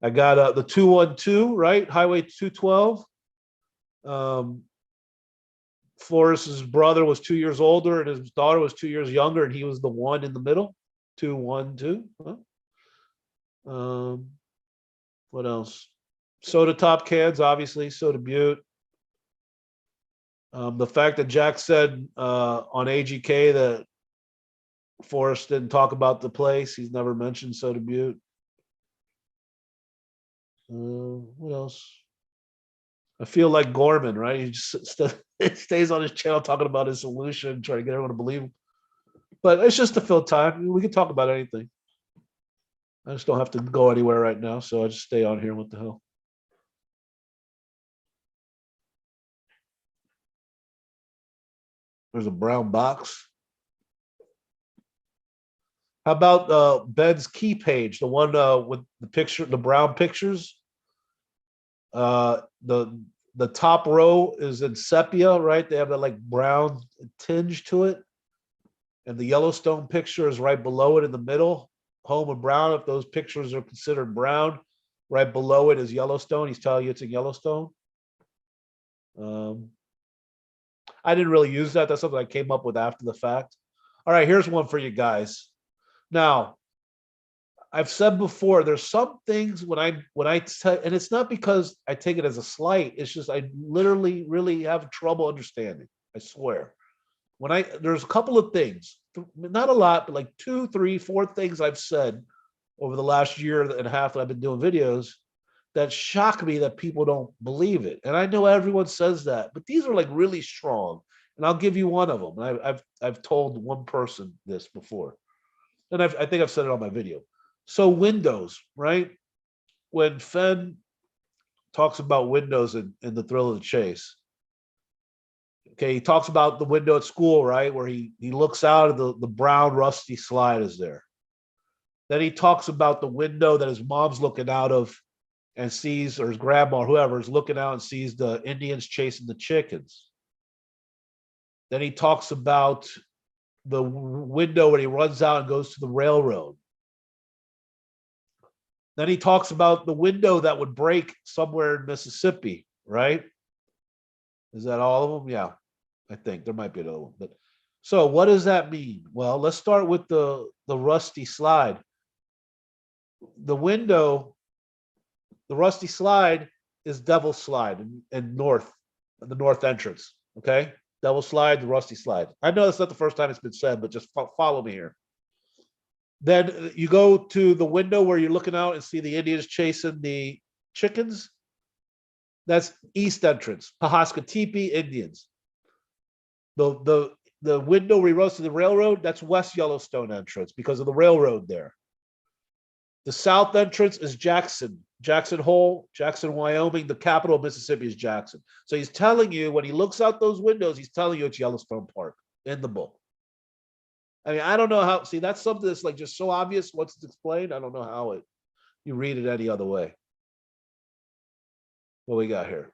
I got the 212, right? Highway 212. Forrest's brother was 2 years older and his daughter was 2 years younger, and he was the one in the middle. 212. Huh? What else? Soda top cans, obviously. Soda Butte. The fact that Jack said on AGK that Forrest didn't talk about the place. He's never mentioned Soda Butte. What else? I feel like Gorman, right? He just stays on his channel talking about his solution, trying to get everyone to believe him. But it's just to fill time. We can talk about anything. I just don't have to go anywhere right now, so I just stay on here. What the hell? There's a brown box. How about Ben's key page, the one with the picture, the brown pictures? The top row is in sepia, right? They have that like brown tinge to it, and the Yellowstone picture is right below it in the middle. Home and brown. If those pictures are considered brown, right below it is Yellowstone. He's telling you it's in Yellowstone. I didn't really use that. That's something I came up with after the fact. All right, here's one for you guys. Now, I've said before, there's some things and it's not because I take it as a slight. It's just I literally really have trouble understanding. I swear. There's a couple of things, not a lot, but like 2, 3, 4 things I've said over the last year and a half that I've been doing videos that shock me that people don't believe it. And I know everyone says that, but these are like really strong. And I'll give you one of them. And I've told one person this before, and I think I've said it on my video. So Windows, right? When Fenn talks about Windows in The Thrill of the Chase, okay, he talks about the window at school, right? Where he looks out and the brown rusty slide is there. Then he talks about the window that his mom's looking out of and sees, or his grandma or whoever is looking out and sees the Indians chasing the chickens. Then he talks about the window where he runs out and goes to the railroad. Then he talks about the window that would break somewhere in Mississippi, right? Is that all of them? Yeah, I think there might be another one. But so what does that mean? Well, let's start with the rusty slide. The window, the rusty slide is Devil's Slide in the north entrance. Okay, Devil's Slide, the rusty slide. I know that's not the first time it's been said, but just follow me here. Then you go to the window where you're looking out and see the Indians chasing the chickens. That's east entrance, Pahaska Teepee Indians. The window where he runs to the railroad, that's West Yellowstone entrance because of the railroad there. The south entrance is Jackson Hole, Jackson, Wyoming. The capital of Mississippi is Jackson. So he's telling you, when he looks out those windows, he's telling you it's Yellowstone Park in the book. I mean, I don't know how, see, that's something that's like just so obvious once it's explained. I don't know how you read it any other way. What we got here?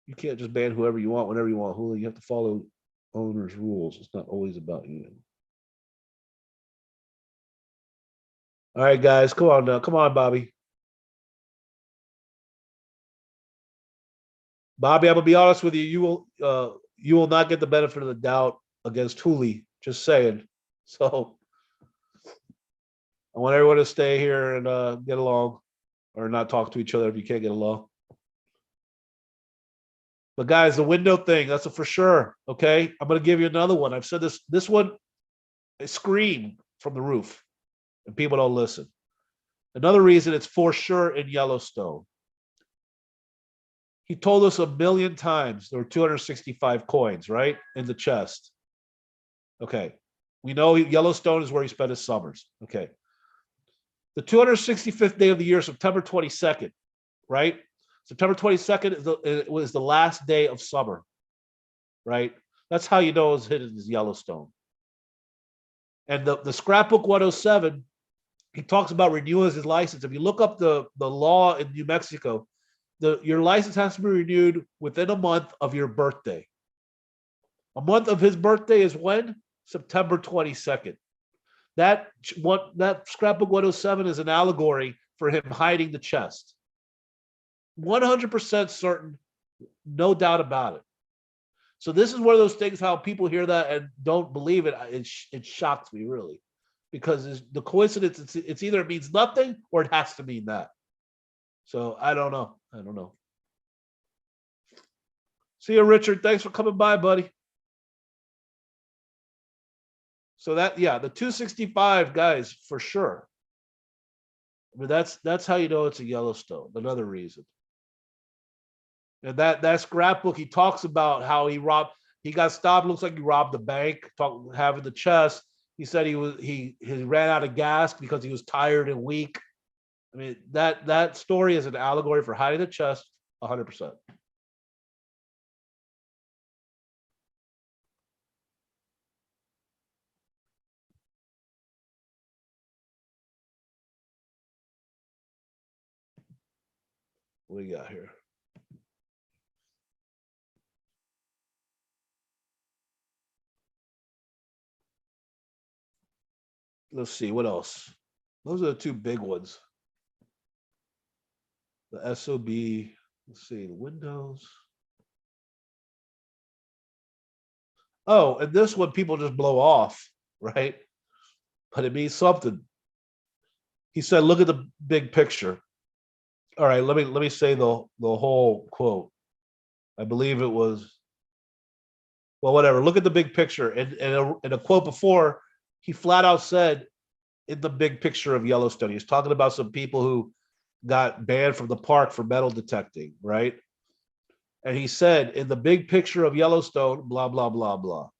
You can't just ban whoever you want, whenever you want. Hulu, you have to follow owner's rules. It's not always about you. All right, guys, come on now. Come on, Bobby. Bobby, I'm gonna be honest with you. You will not get the benefit of the doubt against Hooli. Just saying. So I want everyone to stay here and get along, or not talk to each other if you can't get along. But guys, the window thing, that's a for sure. Okay. I'm gonna give you another one. I've said this one, I scream from the roof, and people don't listen. Another reason it's for sure in Yellowstone. He told us 1,000,000 times there were 265 coins, right? In the chest. Okay. We know Yellowstone is where he spent his summers. Okay. The 265th day of the year, September 22nd, right? September 22nd was the last day of summer, right? That's how you know it was hidden as Yellowstone. And the scrapbook 107, he talks about renewing his license. If you look up the law in New Mexico, your license has to be renewed within a month of your birthday. A month of his birthday is when? September 22nd. That scrapbook 107 is an allegory for him hiding the chest. 100% certain, no doubt about it. So this is one of those things how people hear that and don't believe it. It shocks me really, because the coincidence, it's either it means nothing or it has to mean that. So I don't know. See you, Richard. Thanks for coming by, buddy. So that, yeah, the 265 guys for sure. But that's how you know it's a Yellowstone. Another reason. And that scrapbook, he talks about how he got stopped. Looks like he robbed the bank. Having the chest. He said he ran out of gas because he was tired and weak. I mean that story is an allegory for hiding the chest, 100%. What do you got here? Let's see what else. Those are the two big ones. The SOB. Let's see the Windows. Oh, and this one people just blow off, right? But it means something. He said, "Look at the big picture." All right, let me say the whole quote. I believe it was, well, whatever. Look at the big picture. And in a quote before, he flat out said, "In the big picture of Yellowstone," he's talking about some people who got banned from the park for metal detecting, right? And he said, "In the big picture of Yellowstone, blah blah blah blah."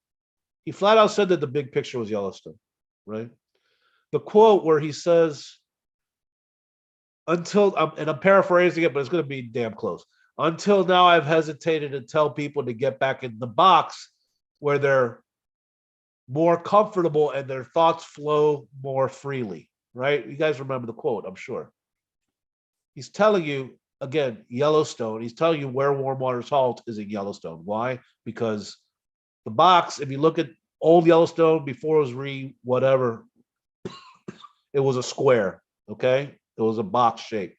He flat out said that the big picture was Yellowstone, right? The quote where he says, "Until," and I'm paraphrasing it, but it's going to be damn close. "Until now, I've hesitated to tell people to get back in the box where they're more comfortable and their thoughts flow more freely." Right? You guys remember the quote, I'm sure. He's telling you again, Yellowstone. He's telling you where Warm Waters Halt is in Yellowstone. Why? Because the box, if you look at old Yellowstone before it was whatever, it was a square. Okay, it was a box shape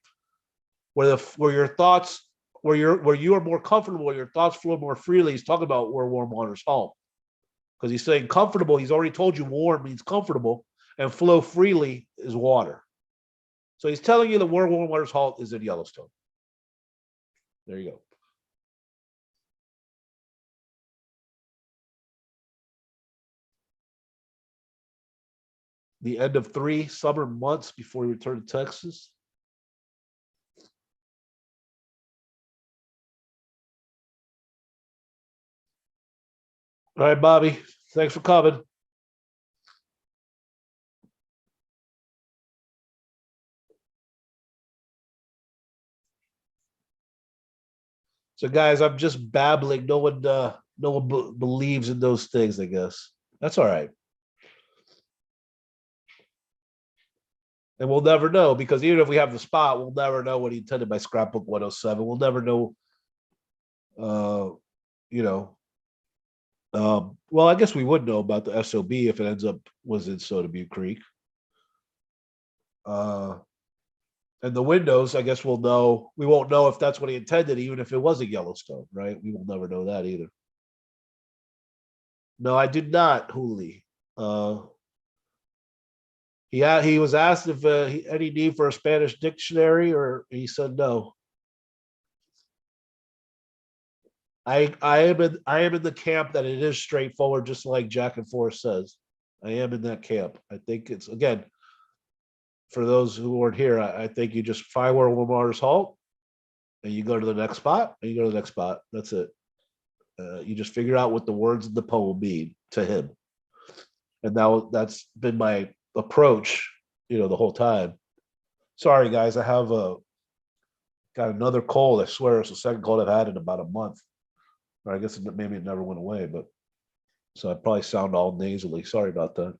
where your thoughts where you are more comfortable, where your thoughts flow more freely. He's talking about where Warm Waters Halt, because he's saying comfortable. He's already told you warm means comfortable, and flow freely is water. So he's telling you that where Warm Waters Halt is in Yellowstone. There you go. The end of 3 summer months before he returned to Texas. All right, Bobby. Thanks for coming. So, guys, I'm just babbling. No one believes in those things. I guess that's all right, and we'll never know because even if we have the spot, we'll never know what he intended by Scrapbook 107. We'll never know. Uh, you know. Well, I guess we would know about the SOB if it ends up was in Soda Butte Creek. Uh, and the windows, I guess we'll know. We won't know if that's what he intended, even if it was a Yellowstone, right? We will never know that either. No, I did not, Hooli. Uh, he was asked if any need for a Spanish dictionary, or he said no. I am in the camp that it is straightforward, just like Jack and Forrest says. I am in that camp. I think it's again for those who weren't here. I think you just find where Lamar's halt, and you go to the next spot, and you go to the next spot. That's it. You just figure out what the words of the poem mean to him, and now that's been my approach, the whole time. Sorry, guys, I have got another cold. I swear it's the second cold I've had in about a month. Or I guess maybe it never went away, but so I probably sound all nasally. Sorry about that.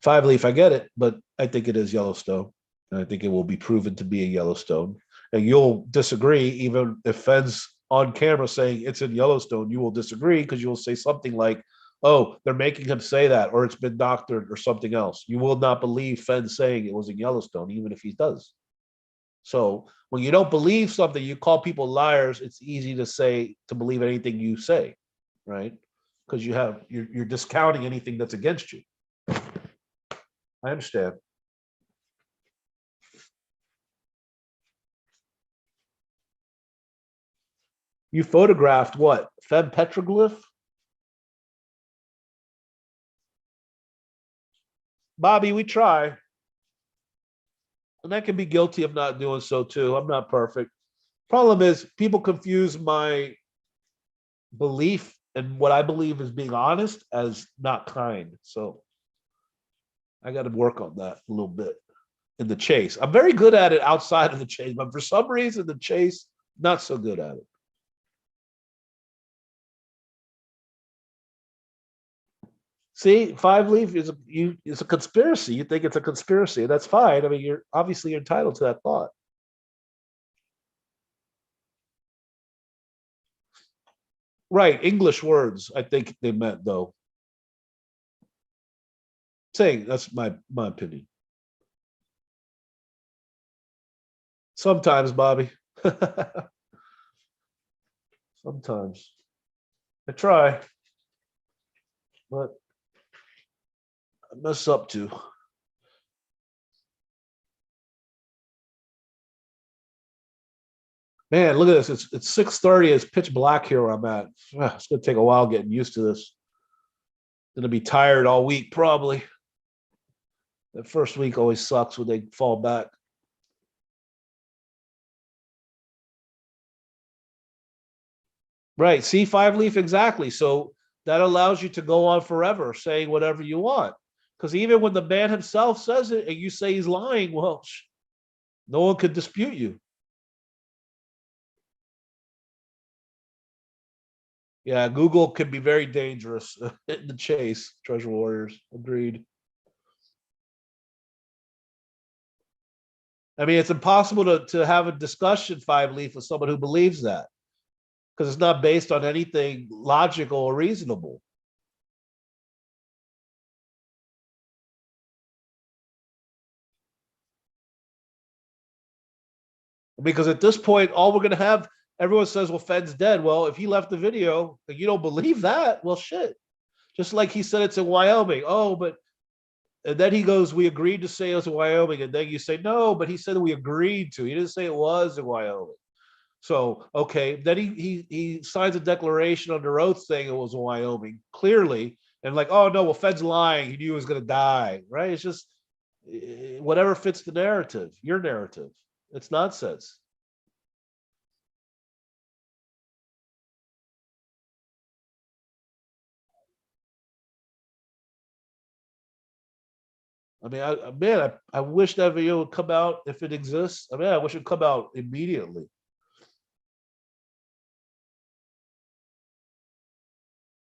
Five leaf, I get it, but I think it is Yellowstone. And I think it will be proven to be a Yellowstone. And you'll disagree, even if Fenn's on camera saying it's in Yellowstone, you will disagree because you will say something like, "Oh, they're making him say that, or it's been doctored, or something else." You will not believe Fenn saying it was in Yellowstone, even if he does. So when you don't believe something, you call people liars. It's easy to say to believe anything you say, right? Because you're discounting anything that's against you. I understand. You photographed what? Fem petroglyph? Bobby, we try. And I can be guilty of not doing so too. I'm not perfect. Problem is, people confuse my belief and what I believe is being honest as not kind. So I got to work on that a little bit in the chase. I'm very good at it outside of the chase, but for some reason, the chase, not so good at it. See, five leaf is a conspiracy. You think it's a conspiracy. That's fine. I mean, you're obviously entitled to that thought. Right. English words, I think they meant though. Saying that's my opinion. Sometimes, Bobby. Sometimes. I try, but I mess up too. Man, look at this. It's 6:30. It's pitch black here where I'm at. It's gonna take a while getting used to this. Gonna be tired all week, probably. That first week always sucks when they fall back. Right. See, five leaf exactly. So that allows you to go on forever saying whatever you want. Because even when the man himself says it and you say he's lying, well, no one could dispute you. Yeah, Google can be very dangerous in the chase. Treasure Warriors, agreed. I mean, it's impossible to have a discussion five leaf with someone who believes that because it's not based on anything logical or reasonable. Because at this point, all we're going to have, everyone says, well, Fenn's dead. Well, if he left the video and you don't believe that, well, shit. Just like he said it's in Wyoming. Oh, but and then he goes, we agreed to say it was in Wyoming. And then you say, no, but he said we agreed to. He didn't say it was in Wyoming. So, okay. Then he signs a declaration under oath saying it was in Wyoming, clearly. And like, oh, no, well, Fed's lying. He knew he was going to die, right? It's just whatever fits the narrative, your narrative. It's nonsense. I mean, I wish that video would come out if it exists. I mean, I wish it would come out immediately.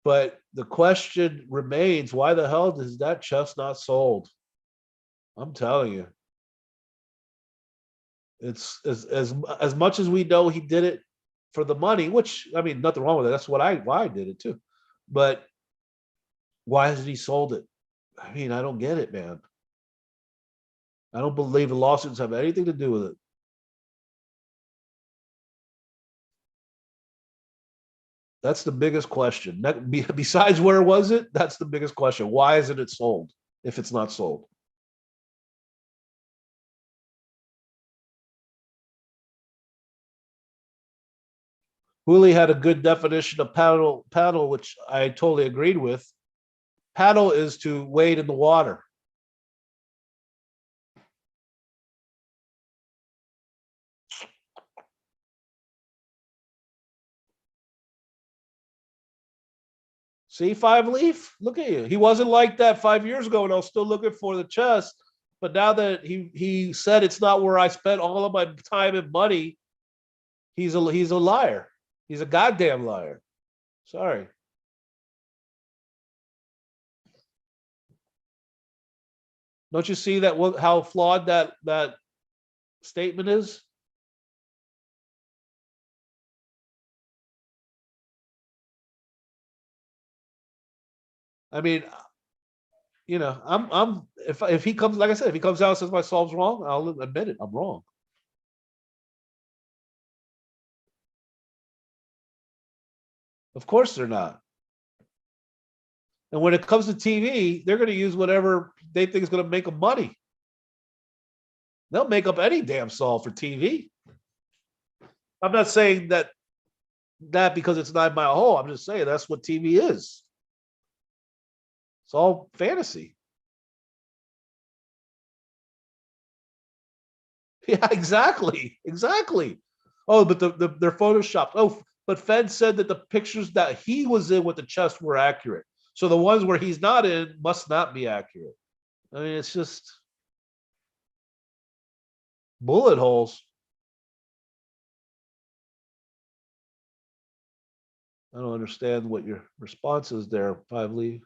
But the question remains: why the hell is that chest not sold? I'm telling you, it's as much as we know he did it for the money, which I mean, nothing wrong with it. That's why I did it too. But why hasn't he sold it? I mean, I don't get it, man. I don't believe the lawsuits have anything to do with it. That's the biggest question. Besides where was it? That's the biggest question. Why isn't it sold if it's not sold? Hooley had a good definition of paddle, which I totally agreed with. Paddle is to wade in the water. See, five leaf. Look at you. He wasn't like that 5 years ago, and I was still looking for the chest. But now that he said it's not where I spent all of my time and money, he's a liar. He's a goddamn liar. Sorry. Don't you see that how flawed that statement is? I mean, I'm if he comes, like I said, if he comes out and says my solve's wrong, I'll admit it. I'm wrong. Of course they're not. And when it comes to TV, they're going to use whatever they think is going to make them money. They'll make up any damn solve for TV. I'm not saying that because it's not my hole. I'm just saying that's what TV is. It's all fantasy. Yeah, exactly. Exactly. Oh, but they're photoshopped. Oh, but Fed said that the pictures that he was in with the chest were accurate. So the ones where he's not in must not be accurate. I mean, it's just bullet holes. I don't understand what your response is there, Five Leaf.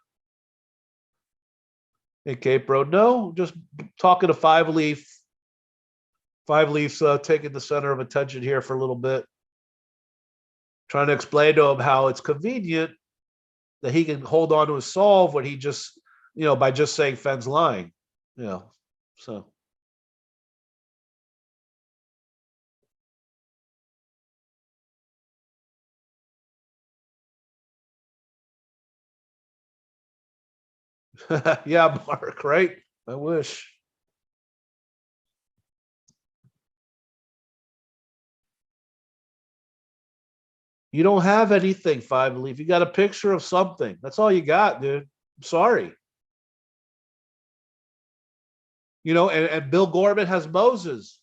Hey, Cape Bro. No, just talking to Five Leaf. Five Leaf's taking the center of attention here for a little bit, trying to explain to him how it's convenient that he can hold on to his solve when he just, by just saying Fenn's lying. You know, so yeah, Mark, right? I wish. You don't have anything, Five Leaf. You got a picture of something. That's all you got, dude. I'm sorry. And Bill Gorman has Moses.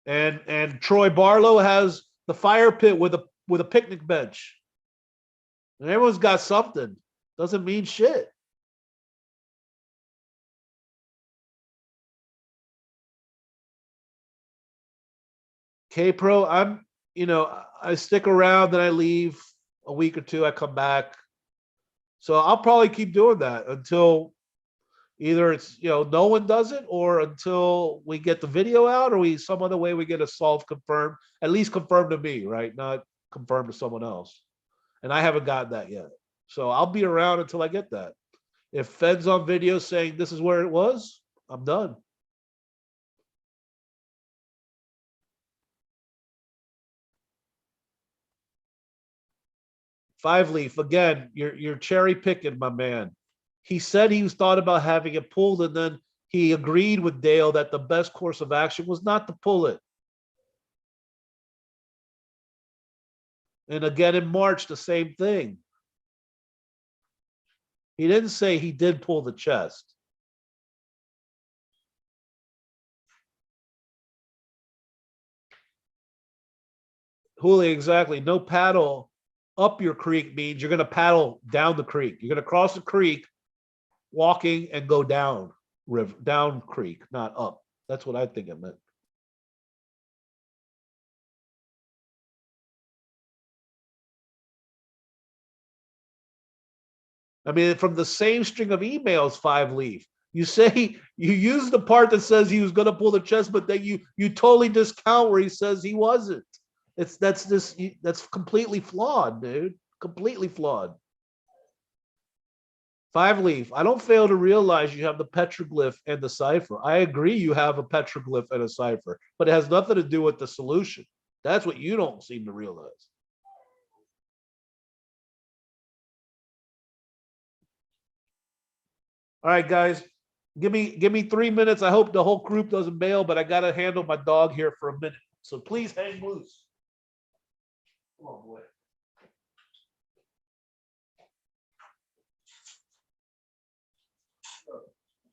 And Troy Barlow has the fire pit with a picnic bench. And everyone's got something. Doesn't mean shit. K Pro, I stick around, then I leave a week or two, I come back. So I'll probably keep doing that until either it's no one does it, or until we get the video out, or we some other way we get a solve confirmed, at least confirmed to me, right? Not confirmed to someone else. And I haven't gotten that yet. So I'll be around until I get that. If Fed's on video saying this is where it was, I'm done. Five Leaf, again, you're cherry picking, my man. He said he was thought about having it pulled, and then he agreed with Dale that the best course of action was not to pull it. And again in March, the same thing. He didn't say he did pull the chest. Hooli, exactly. No paddle up your creek means you're going to paddle down the creek. You're going to cross the creek walking and go down river, down creek, not up. That's what I think it meant. I mean, from the same string of emails, Five Leaf, you say you use the part that says he was going to pull the chest, but then you totally discount where he says he wasn't. That's completely flawed, dude. Completely flawed. Five Leaf, I don't fail to realize you have the petroglyph and the cipher. I agree you have a petroglyph and a cipher, but it has nothing to do with the solution. That's what you don't seem to realize. All right, guys, give me 3 minutes. I hope the whole group doesn't bail, but I got to handle my dog here for a minute. So please hang loose. Oh boy.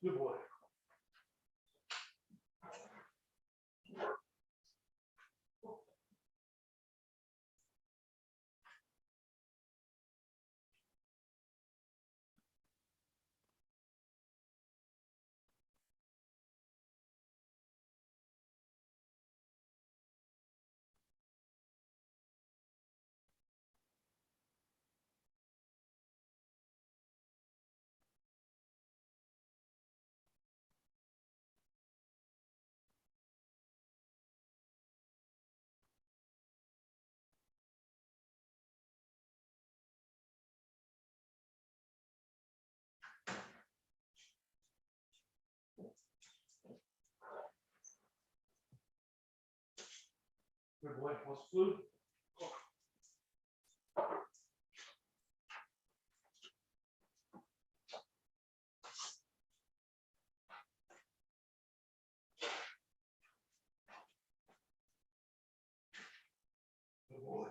Good boy. Good boy. What's food? Good boy.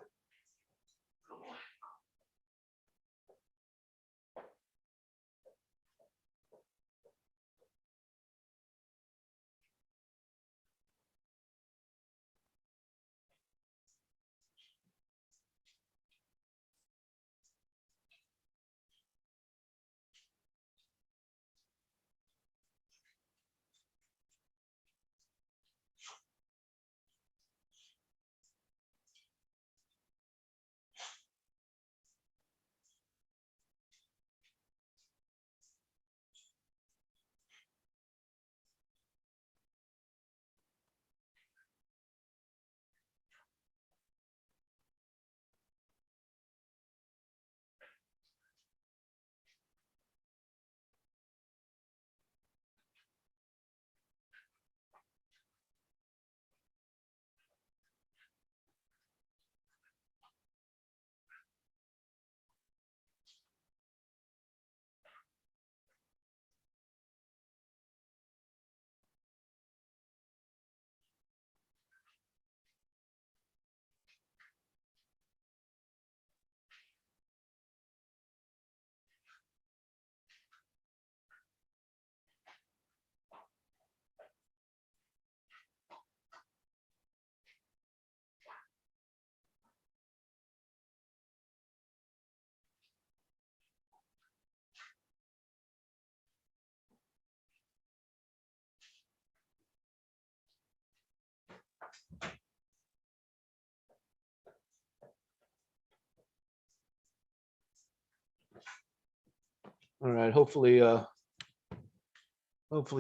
All right. Hopefully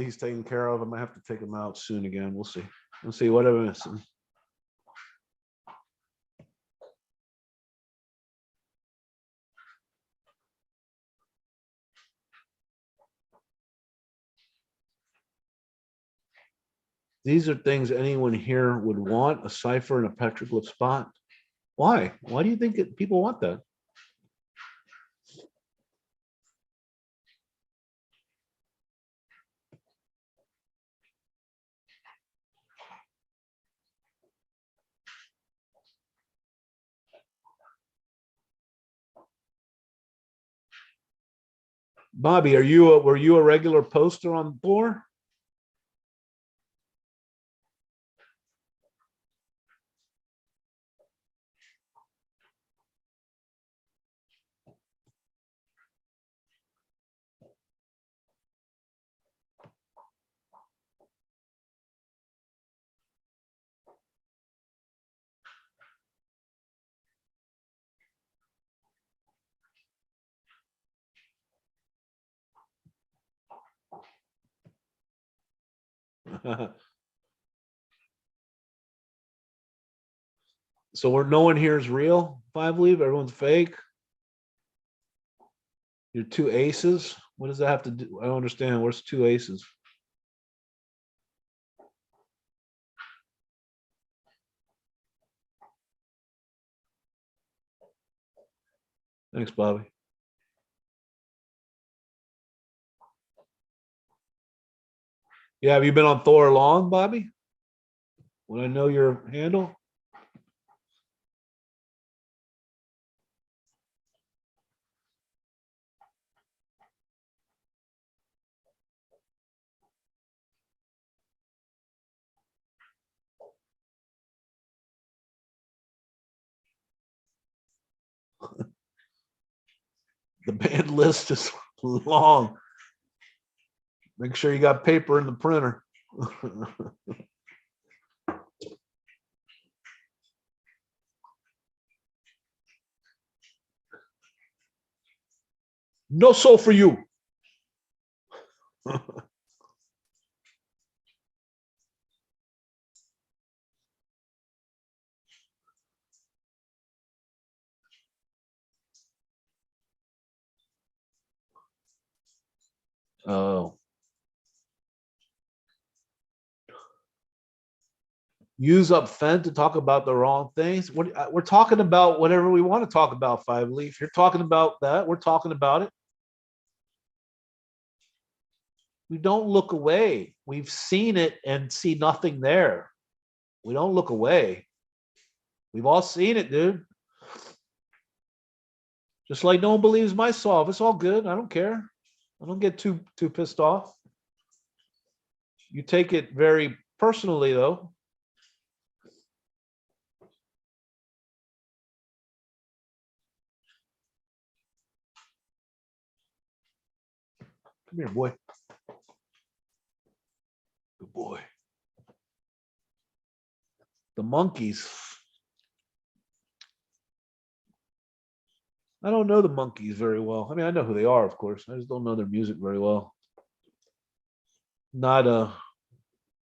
he's taken care of. I might have to take him out soon again. We'll see. We'll see what I'm missing. These are things anyone here would want, a cipher and a petroglyph spot. Why? Why do you think people want that? Bobby, were you a regular poster on the floor? So no one here is real. Five leave. Everyone's fake. Your two aces. What does that have to do? I don't understand. Where's two aces? Thanks, Bobby. Yeah, have you been on Thor long, Bobby? When I know your handle? The band list is long. Make sure you got paper in the printer. No soul for you. Oh. Use up Fenn to talk about the wrong things. We're talking about whatever we want to talk about, Five Leaf. You're talking about that. We're talking about it. We don't look away. We've seen it and see nothing there. We don't look away. We've all seen it, dude. Just like no one believes my solve. It's all good. I don't care. I don't get too pissed off. You take it very personally, though. Come here, boy. Good boy. The monkeys. I don't know the monkeys very well. I mean, I know who they are, of course. I just don't know their music very well. Not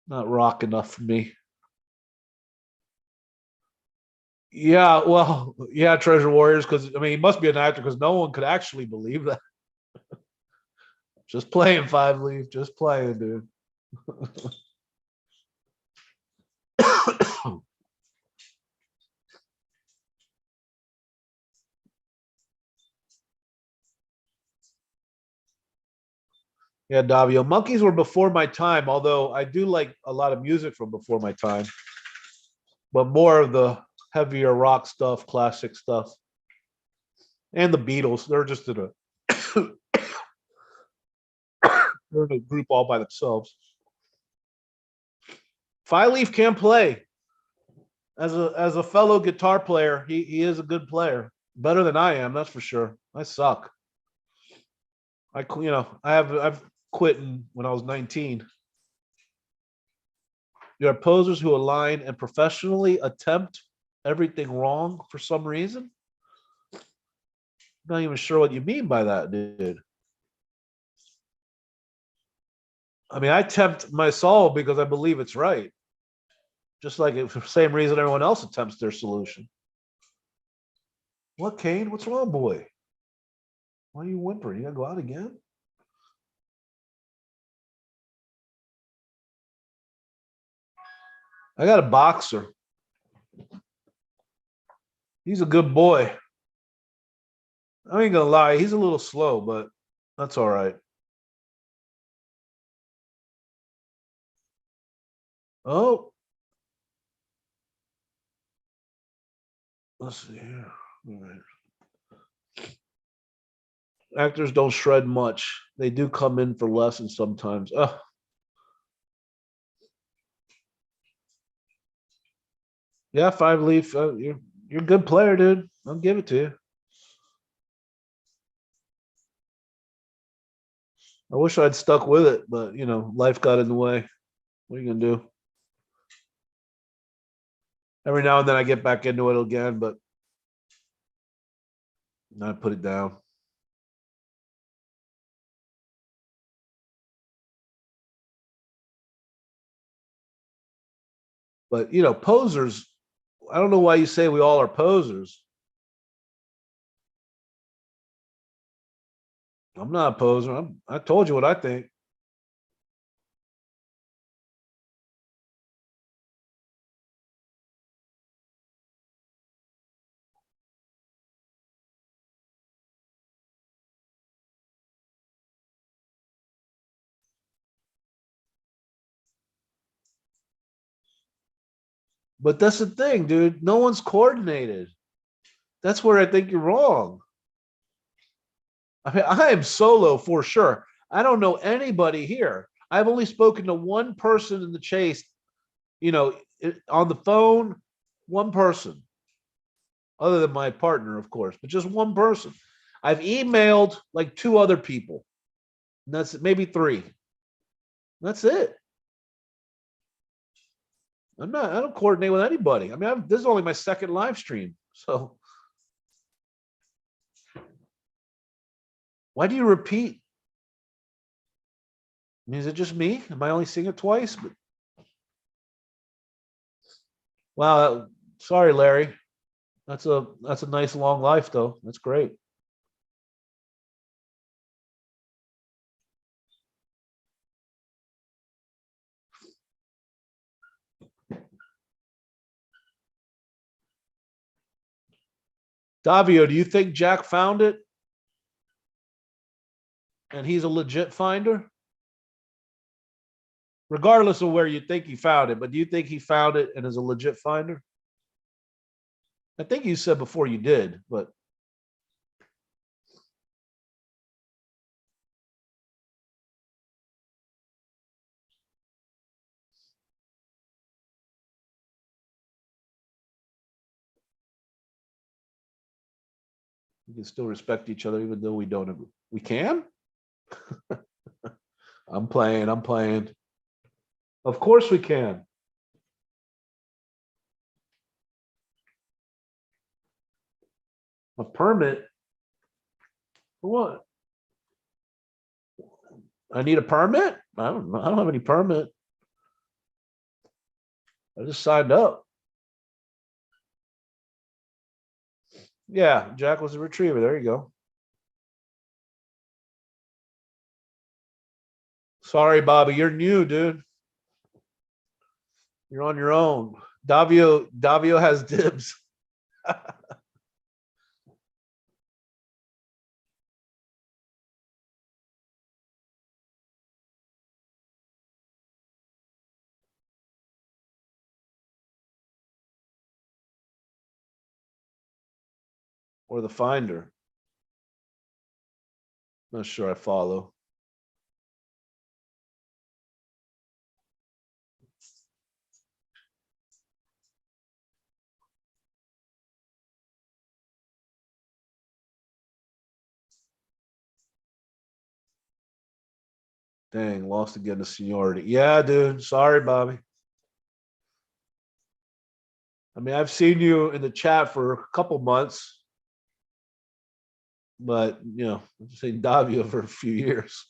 not rock enough for me. Yeah, well, yeah, Treasure Warriors, because I mean, he must be an actor because no one could actually believe that. Just playing Five Leaf, just playing, dude. Yeah, Davio. Monkeys were before my time, although I do like a lot of music from before my time, but more of the heavier rock stuff, classic stuff, and the Beatles. They're just in a they're in a group all by themselves. Five Leaf can play as a fellow guitar player. He is a good player, better than I am. That's for sure. I suck. I've quit when I was 19. There are posers who align and professionally attempt everything wrong for some reason. I'm not even sure what you mean by that, dude. I mean, I tempt my soul because I believe it's right. Just like it's the same reason everyone else attempts their solution. What, Kane? What's wrong, boy? Why are you whimpering? You gotta go out again? I got a boxer. He's a good boy. I ain't gonna lie, he's a little slow, but that's all right. Oh, let's see here. All right. Actors don't shred much. They do come in for lessons sometimes. Yeah, five leaf. You're a good player, dude. I'll give it to you. I wish I'd stuck with it, but life got in the way. What are you gonna do? Every now and then I get back into it again, but I put it down. But posers. I don't know why you say we all are posers. I'm not a poser. I told you what I think. But that's the thing, dude. No one's coordinated. That's where I think you're wrong. I mean, I am solo for sure. I don't know anybody here. I've only spoken to one person in the chase, on the phone, one person, other than my partner, of course, but just one person. I've emailed like two other people. And that's maybe three. That's it. I don't coordinate with anybody. I mean, this is only my second live stream. So why do you repeat? I mean, is it just me? Am I only seeing it twice? But wow, sorry, Larry. That's a nice long life though. That's great. Davio, do you think Jack found it and he's a legit finder? Regardless of where you think he found it, but do you think he found it and is a legit finder? I think you said before you did, but we can still respect each other even though we don't agree. We can? I'm playing. I'm playing. Of course we can. A permit for what? I need a permit? I don't know. I don't have any permit. I just signed up. Yeah, Jack was a retriever. There you go. Sorry, Bobby. You're new, dude. You're on your own. Davio has dibs. Or the finder. Not sure I follow. Dang, lost again to seniority. Yeah, dude. Sorry, Bobby. I mean, I've seen you in the chat for a couple months, but I've seen Davio for a few years.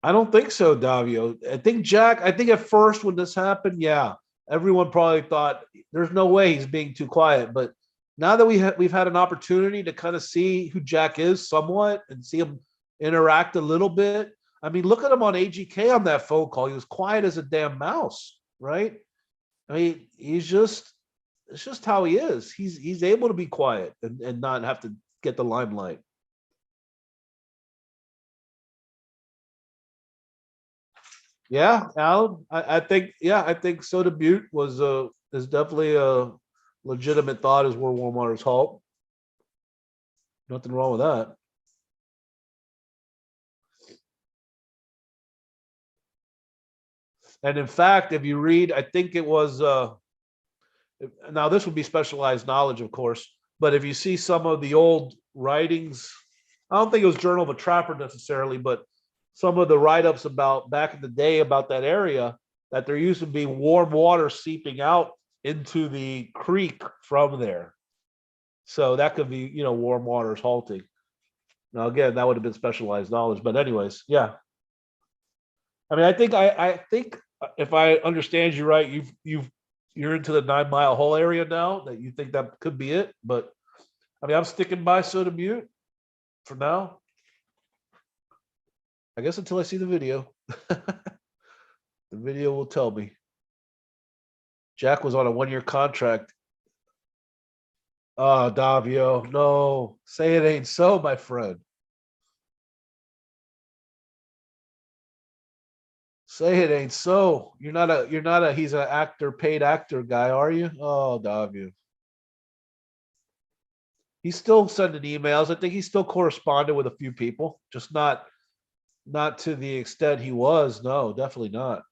I don't think so, Davio. I think at first when this happened, yeah, everyone probably thought there's no way he's being too quiet. But now that we've had an opportunity to kind of see who Jack is somewhat and see him interact a little bit. I mean, look at him on AGK on that phone call. He was quiet as a damn mouse, right? I mean, it's just how he is. He's able to be quiet and not have to get the limelight. Yeah, Alan, I think Soda Butte was is definitely a legitimate thought as World War Motors halt. Nothing wrong with that. And in fact, if you read, I think it was now this would be specialized knowledge, of course, but if you see some of the old writings, I don't think it was Journal of a Trapper necessarily, but some of the write-ups about back in the day about that area, that there used to be warm water seeping out into the creek from there. So that could be, warm waters halting. Now, again, that would have been specialized knowledge. But anyways, yeah. I mean, I think if I understand you right, you're into the 9 Mile Hole area now. That you think that could be it. But I mean, I'm sticking by Soda Butte for now. I guess until I see the video. The video will tell me. Jack was on a 1 year contract. Oh, Davio, no, say it ain't so, my friend. Say it ain't so. You're not a he's an actor, paid actor guy, are you? Oh, Davio. He's still sending emails. I think he still corresponded with a few people, just not to the extent he was. No, definitely not.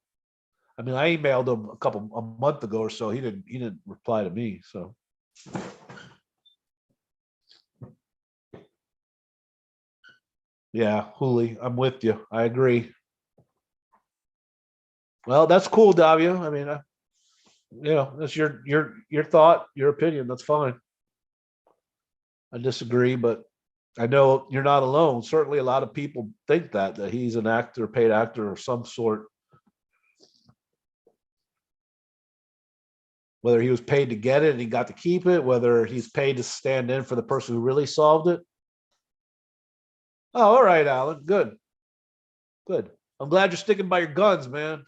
I mean, I emailed him a month ago or so. He didn't reply to me. So yeah, Hooli, I'm with you. I agree. Well, that's cool, Davia. I mean, that's your thought, your opinion. That's fine. I disagree, but I know you're not alone. Certainly, a lot of people think that he's an actor, paid actor of some sort. Whether he was paid to get it and he got to keep it, whether he's paid to stand in for the person who really solved it. Oh, all right, Alan. Good, good. I'm glad you're sticking by your guns, man.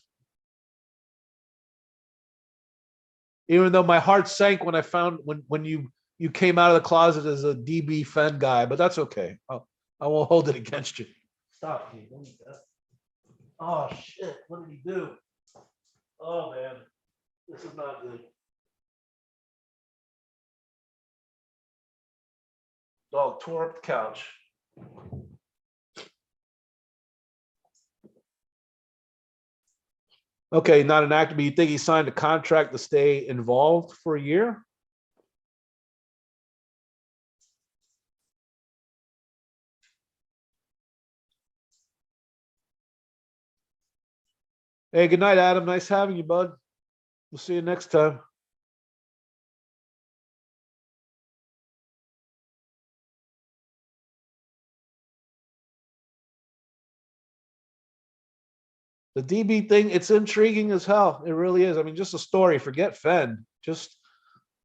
Even though my heart sank when I found when you came out of the closet as a DB Fenn guy, but that's okay. I won't hold it against you. Stop, Pete. Oh shit! What did he do? Oh man, this is not good. Dog tore up the couch. Okay, not an actor, but you think he signed a contract to stay involved for a year? Hey, good night, Adam. Nice having you, bud. We'll see you next time. The DB thing, it's intriguing as hell. It really is. I mean, just a story. Forget Fenn. Just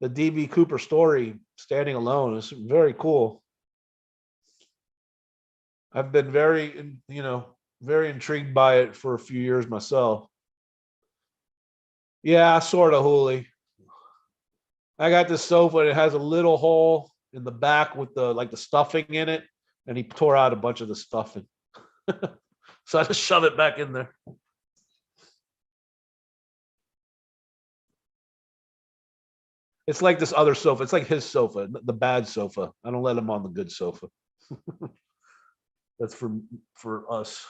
the DB Cooper story standing alone is very cool. I've been very intrigued by it for a few years myself. Yeah, sort of, Hooli. I got this sofa and it has a little hole in the back with the stuffing in it, and he tore out a bunch of the stuffing. So I just shove it back in there. It's like this other sofa. It's like his sofa, the bad sofa. I don't let him on the good sofa. That's for us.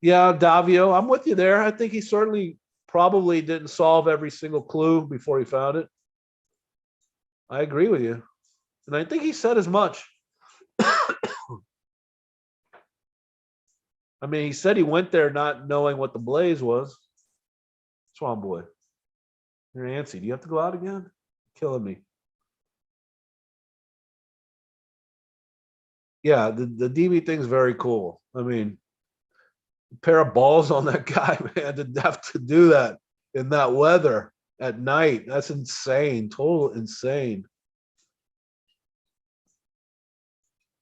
Yeah, Davio, I'm with you there. I think he certainly probably didn't solve every single clue before he found it. I agree with you. And I think he said as much. I mean, he said he went there not knowing what the blaze was. Swan boy. You're antsy. Do you have to go out again? Killing me. yeah, the DB thing's very cool. I mean, a pair of balls on that guy, man, to have to do that in that weather at night. That's insane. Total insane.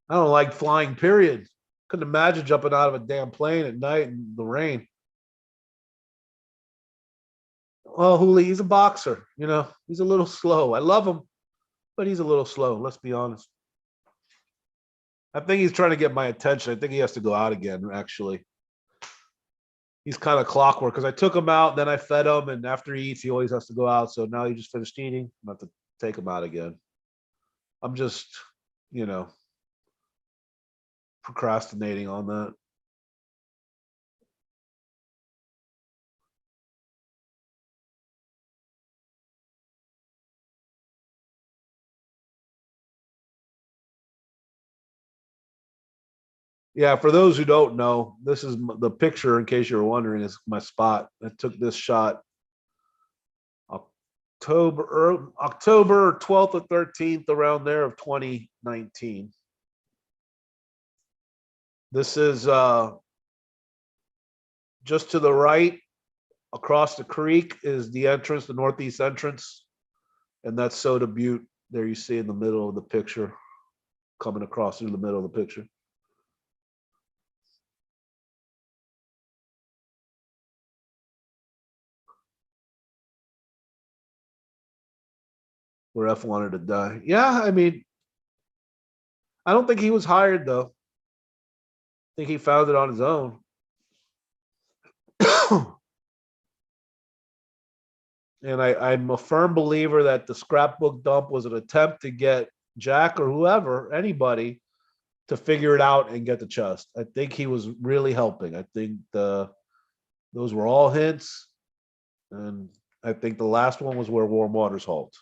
I don't like flying, period. Couldn't imagine jumping out of a damn plane at night in the rain. Well, Hooley, he's a boxer. You know, he's a little slow. I love him, but he's a little slow. Let's be honest. I think he's trying to get my attention. I think he has to go out again, actually. He's kind of clockwork because I took him out, then I fed him, and after he eats, he always has to go out. So now he just finished eating. I'm about to take him out again. I'm just, you know, procrastinating on that. Yeah, for those who don't know, this is the picture. In case you were wondering, is my spot. I took this shot October 12th or 13th, around there of 2019. This is just to the right, across the creek, is the entrance, the northeast entrance, and that's Soda Butte. There you see in the middle of the picture, coming across through the middle of the picture. Where F wanted to die. Yeah, I mean, I don't think he was hired though. I think he found it on his own. And I'm a firm believer that the scrapbook dump was an attempt to get Jack or whoever, anybody, to figure it out and get the chest. I think he was really helping. I think those were all hints, and I think the last one was where warm waters halt.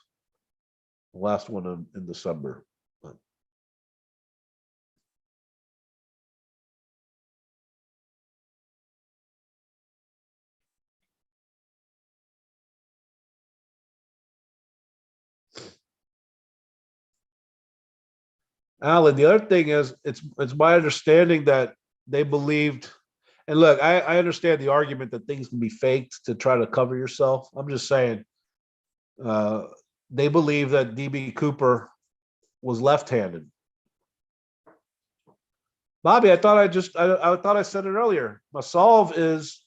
The last one in December. But Alan, the other thing is, it's my understanding that they believed. And look, I understand the argument that things can be faked to try to cover yourself. I'm just saying, uh, they believe that DB Cooper was left-handed. Bobby, I thought I said it earlier. My solve is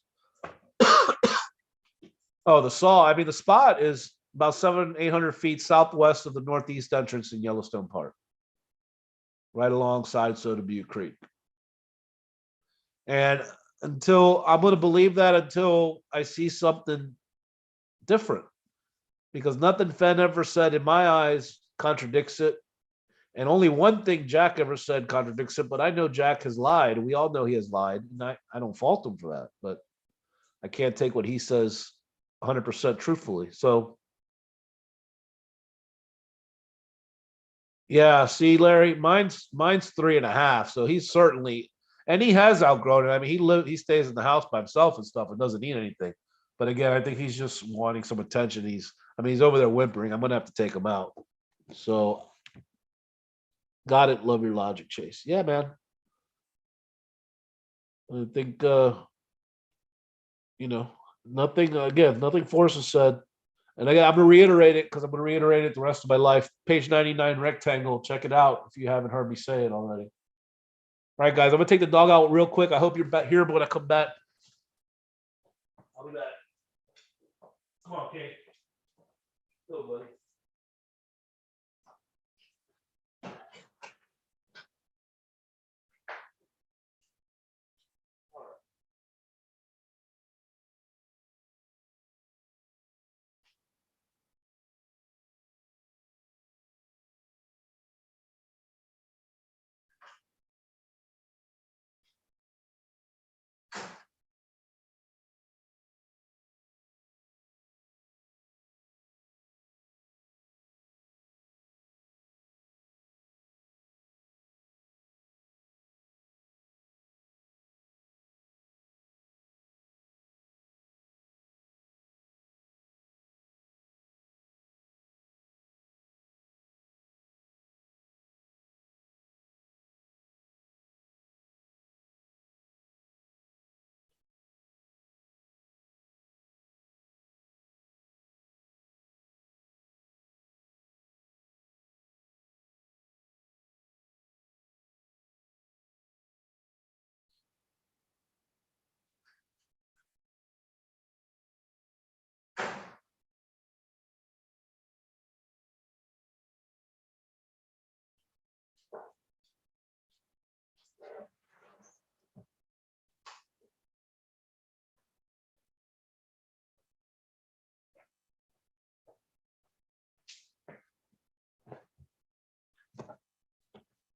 the saw. I mean, the spot is about 700-800 feet southwest of the northeast entrance in Yellowstone Park, right alongside Soda Butte Creek. And until I'm going to believe that until I see something different, because nothing Fenn ever said in my eyes contradicts it. And only one thing Jack ever said contradicts it, but I know Jack has lied. We all know he has lied, and I don't fault him for that, but I can't take what he says 100% truthfully. So, yeah, see, Larry, mine's 3.5. So he's certainly, and he has outgrown it. I mean, he stays in the house by himself and stuff and doesn't eat anything. But again, I think he's just wanting some attention. He's over there whimpering. I'm gonna have to take him out. So, got it. Love your logic, Chase. Yeah, man. I think you know, nothing again, nothing Forrest has said. And I'm gonna reiterate it because I'm gonna reiterate it the rest of my life. Page 99 rectangle. Check it out if you haven't heard me say it already. All right, guys, I'm gonna take the dog out real quick. I hope you're back here when I come back. I'll be back. Come on, Kate. Go, buddy.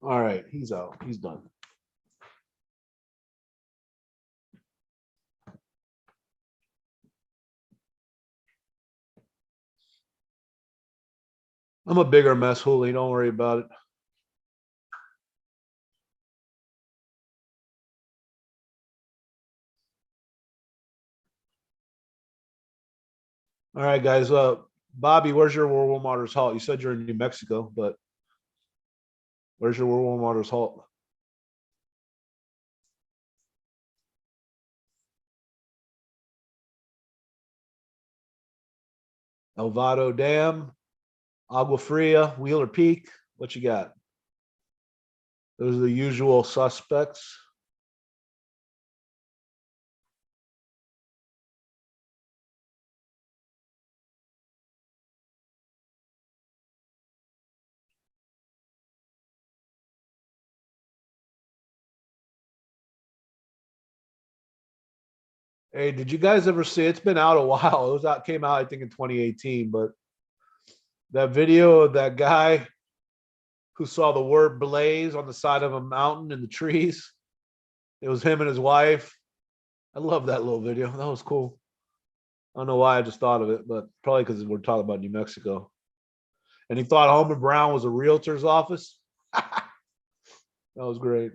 All right, he's out. He's done. I'm a bigger mess, Hooli. Don't worry about it. All right, guys. Bobby, where's your War Motors halt? You said you're in New Mexico, but where's your War Motors halt? Elvado Dam, Agua Fria, Wheeler Peak. What you got? Those are the usual suspects. Hey, did you guys ever see? It's been out a while. It was out, came out, I think, in 2018. But that video of that guy who saw the word blaze on the side of a mountain in the trees. It was him and his wife. I love that little video. That was cool. I don't know why I just thought of it, but probably because we're talking about New Mexico. And he thought Homer Brown was a realtor's office. That was great.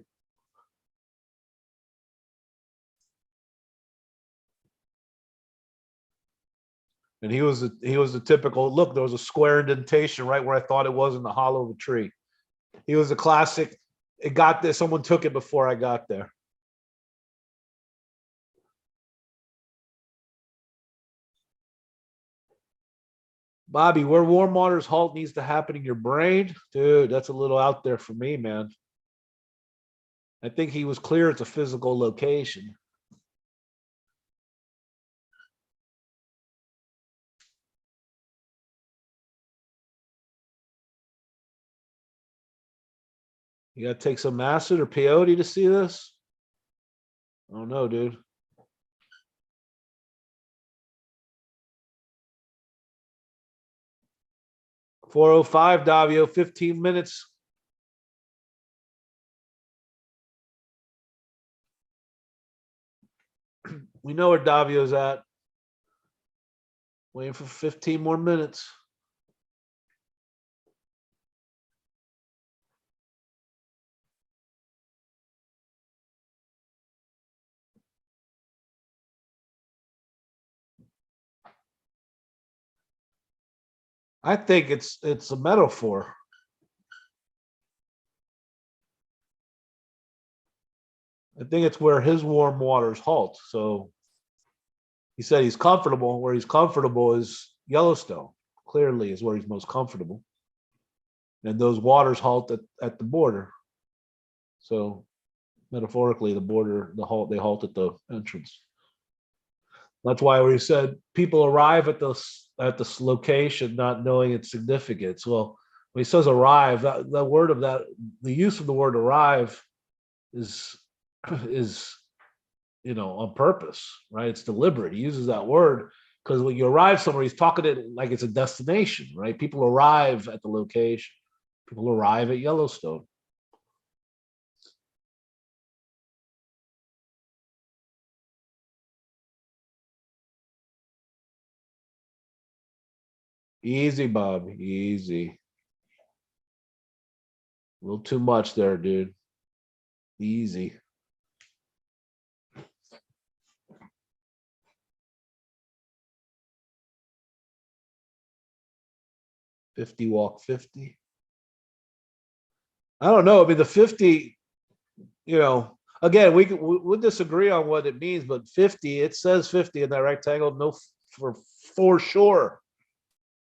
And he was the typical look. There was a square indentation right where I thought it was in the hollow of a tree. He was a classic. It got there. Someone took it before I got there. Bobby, where warm water's halt needs to happen in your brain, dude. That's a little out there for me, man. I think he was clear it's a physical location. You got to take some acid or peyote to see this. I don't know, dude. 4:05, Davio, 15 minutes. We know where Davio's at. Waiting for 15 more minutes. I think it's a metaphor. I think it's where his warm waters halt. So he said he's comfortable. Where he's comfortable is Yellowstone. Clearly, is where he's most comfortable. And those waters halt at the border. So metaphorically, the border, they halt at the entrance. That's why we said people arrive at this location not knowing its significance. Well, when he says arrive, that word of that, the use of the word arrive is is on purpose, right? It's deliberate. He uses that word because when you arrive somewhere, he's talking it like it's a destination, right? People arrive at the location. People arrive at Yellowstone. Easy, Bob. Easy. A little too much there, dude. Easy. 50 walk 50. I don't know. I mean, the 50, again, we disagree on what it means, but 50, it says 50 in that rectangle. No, for sure.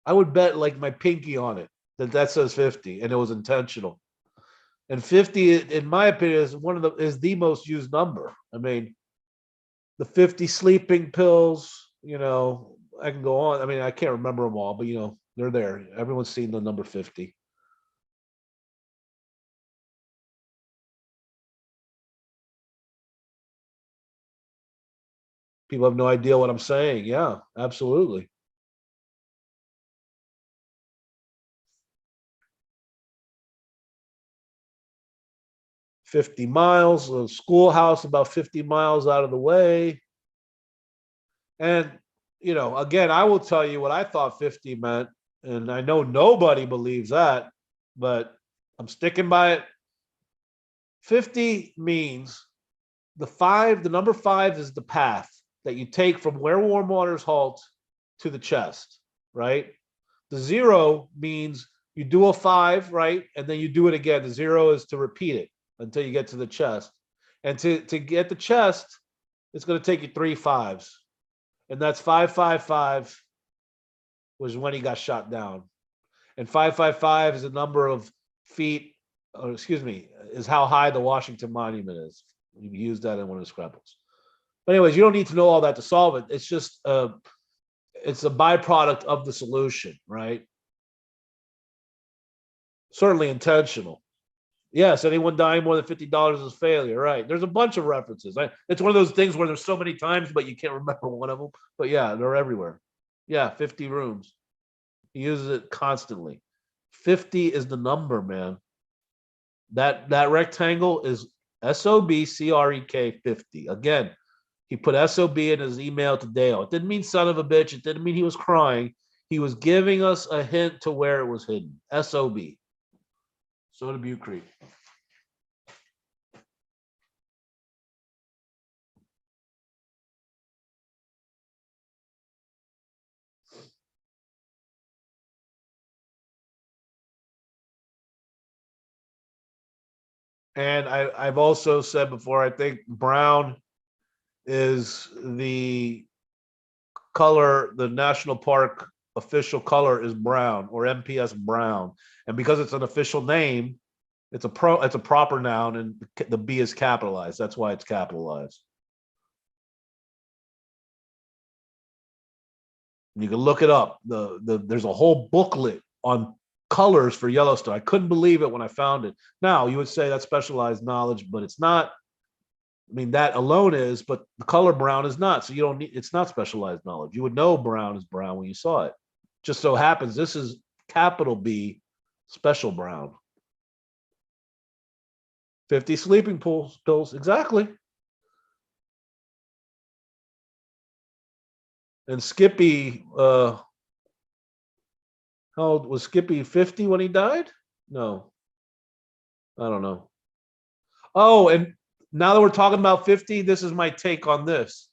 I would bet like my pinky on it that says 50 and it was intentional. And 50, in my opinion, is the most used number. I mean, the 50 sleeping pills, I can go on. I mean, I can't remember them all, but they're there. Everyone's seen the number 50. People have no idea what I'm saying. Yeah, absolutely. 50 miles, a schoolhouse about 50 miles out of the way. And, again, I will tell you what I thought 50 meant. And I know nobody believes that, but I'm sticking by it. 50 means the number 5 is the path that you take from where warm waters halt to the chest, right? The 0 means you do a 5, right? And then you do it again. The 0 is to repeat it until you get to the chest. And to get the chest, it's going to take you 3 5s. And that's 555 was when he got shot down. And 555 is the number of feet, or excuse me, is how high the Washington Monument is. We used that in one of the scrapbooks. But anyways, you don't need to know all that to solve it. It's just it's a byproduct of the solution, right? Certainly intentional. Yes, anyone dying more than $50 is failure, right? There's a bunch of references. It's one of those things where there's so many times, but you can't remember one of them. But yeah, they're everywhere. Yeah, 50 rooms. He uses it constantly. 50 is the number, man. That rectangle is SOBCREK 50. Again, he put SOB in his email to Dale. It didn't mean son of a bitch. It didn't mean he was crying. He was giving us a hint to where it was hidden. SOB. Soda Butte Creek. And I've also said before, I think brown is the color, the national park official color is brown, or MPS brown. And because it's an official name, it's a proper noun, and the B is capitalized. That's why it's capitalized. You can look it up. There's a whole booklet on colors for Yellowstone. I couldn't believe it when I found it. Now you would say that's specialized knowledge, but it's not. I mean, that alone is, but the color brown is not. So you don't need. It's not specialized knowledge. You would know brown is brown when you saw it. Just so happens this is capital B, special brown. 50 sleeping pills, exactly. And Skippy, how old was Skippy? 50 when he died? No, I don't know. Oh, and now that we're talking about 50, this is my take on this.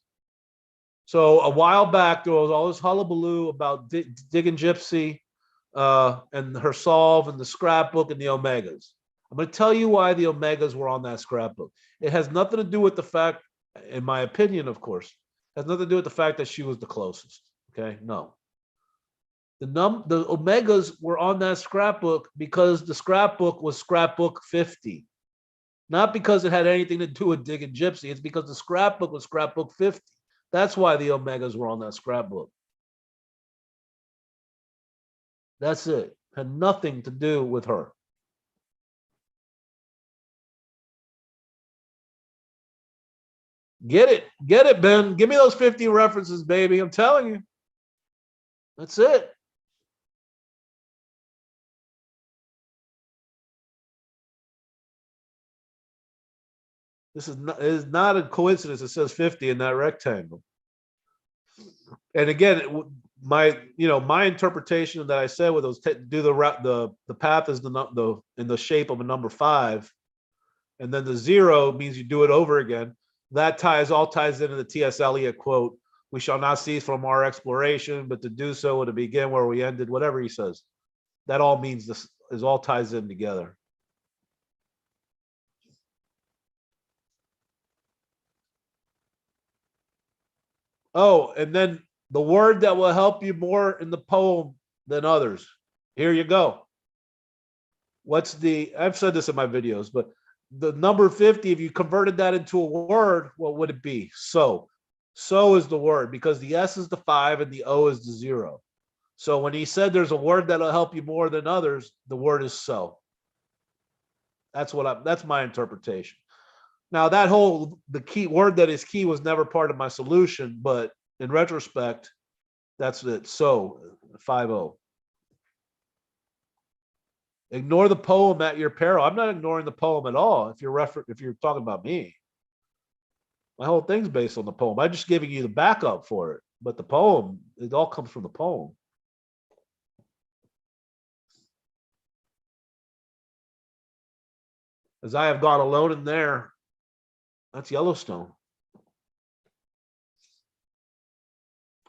So a while back, there was all this hullabaloo about Digging Gypsy and her solve and the scrapbook and the Omegas. I'm going to tell you why the Omegas were on that scrapbook. It has nothing to do with the fact, in my opinion, of course, it has nothing to do with the fact that she was the closest. Okay, no. The Omegas were on that scrapbook because the scrapbook was scrapbook 50. Not because it had anything to do with Digging Gypsy. It's because the scrapbook was scrapbook 50. That's why the Omegas were on that scrapbook. That's it. Had nothing to do with her. Get it, Ben. Give me those 50 references, baby. I'm telling you. That's it. This is not a coincidence. It says 50 in that rectangle. And again, my interpretation that I said with those do the path is the in the shape of a number 5, and then the 0 means you do it over again. That all ties into the T.S. Eliot quote: "We shall not cease from our exploration, but to do so to begin where we ended." Whatever he says, that all means this is all ties in together. Oh, and then the word that will help you more in the poem than others. Here you go. I've said this in my videos, but the number 50, if you converted that into a word, what would it be? So is the word, because the S is the 5 and the O is the 0. So when he said there's a word that'll help you more than others, the word is so. That's my interpretation. Now the key word that is key was never part of my solution, but in retrospect, that's it. So 5-0. Ignore the poem at your peril. I'm not ignoring the poem at all. If you're talking about me, my whole thing's based on the poem. I'm just giving you the backup for it. But the poem, it all comes from the poem. As I have gone alone in there, that's Yellowstone.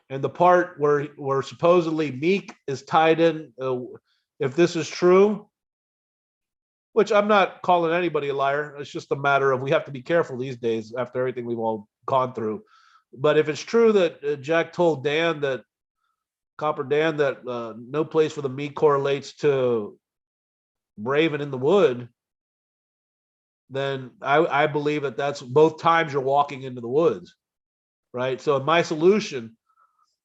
And the part where supposedly Meek is tied in, if this is true, which I'm not calling anybody a liar. It's just a matter of we have to be careful these days after everything we've all gone through. But if it's true that Jack told Dan that Copper Dan that no place for the Meek correlates to Raven in the wood, then I believe that that's both times you're walking into the woods, right? So in my solution,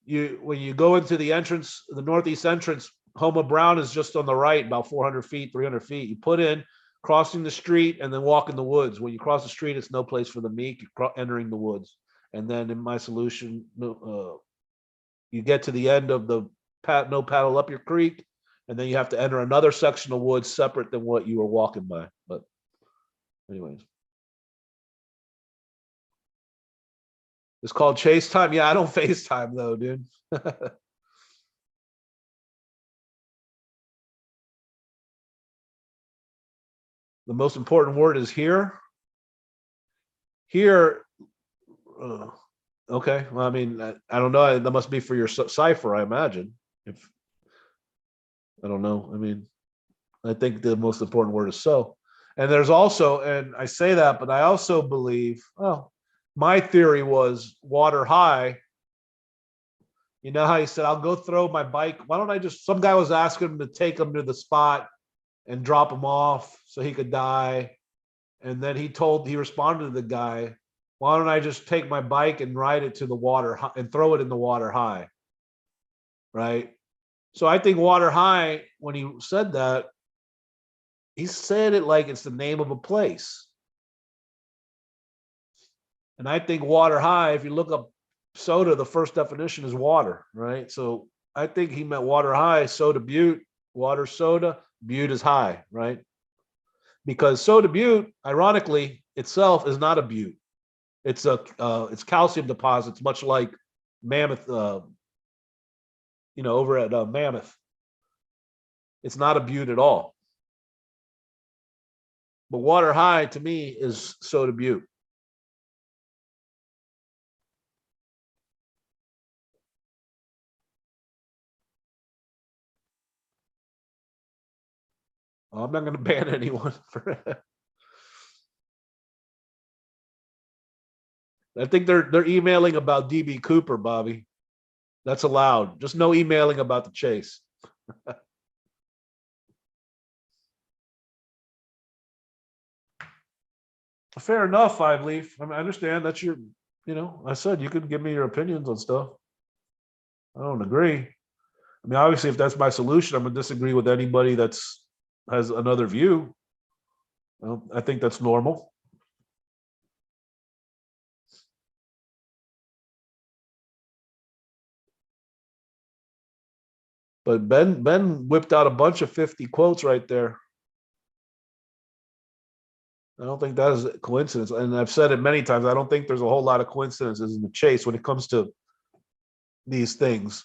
when you go into the entrance, the northeast entrance, Homa Brown is just on the right, about 400 feet, 300 feet. You put in crossing the street and then walk in the woods. When you cross the street, it's no place for the Meek. You're entering the woods. And then in my solution, you get to the end of the no paddle up your creek, and then you have to enter another section of woods separate than what you were walking by. But anyways. It's called Chase Time. Yeah, I don't FaceTime though, dude. The most important word is here. Here. Okay. Well, I mean, I don't know. That must be for your cipher, I imagine. If I don't know. I mean, I think the most important word is so. And there's also, and I say that, but I also believe, well, my theory was water high. You know how he said, I'll go throw my bike. Why don't I just, some guy was asking him to take him to the spot and drop him off so he could die. And then he responded to the guy, why don't I just take my bike and ride it to the water and throw it in the water high? Right. So I think water high, when he said that, he said it like it's the name of a place. And I think water high, if you look up soda, the first definition is water, right? So I think he meant water high, soda butte, water soda, butte is high, right? Because soda butte, ironically, itself is not a butte. It's it's calcium deposits, much like Mammoth, over at Mammoth. It's not a butte at all. But water high to me is soda butte. I'm not going to ban anyone for it. I think they're emailing about DB Cooper, Bobby. That's allowed. Just no emailing about the chase. Fair enough, Five Leaf. I mean, I understand that's your, I said you could give me your opinions on stuff. I don't agree. I mean, obviously, if that's my solution, I'm gonna disagree with anybody that's has another view. I think that's normal. But Ben whipped out a bunch of 50 quotes right there. I don't think that is a coincidence. And I've said it many times. I don't think there's a whole lot of coincidences in the chase when it comes to these things.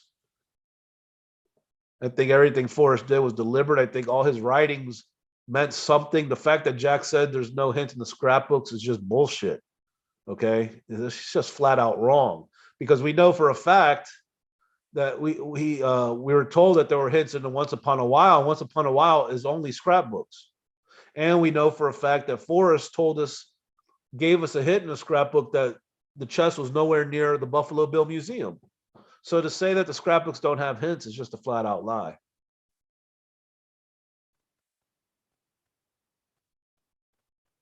I think everything Forrest did was deliberate. I think all his writings meant something. The fact that Jack said there's no hint in the scrapbooks is just bullshit. Okay, it's just flat out wrong, because we know for a fact that we were told that there were hints in the Once Upon a While. Once Upon a While is only scrapbooks, and we know for a fact that Forrest gave us a hint in the scrapbook that the chest was nowhere near the Buffalo Bill Museum. So to say that the scrapbooks don't have hints is just a flat out lie.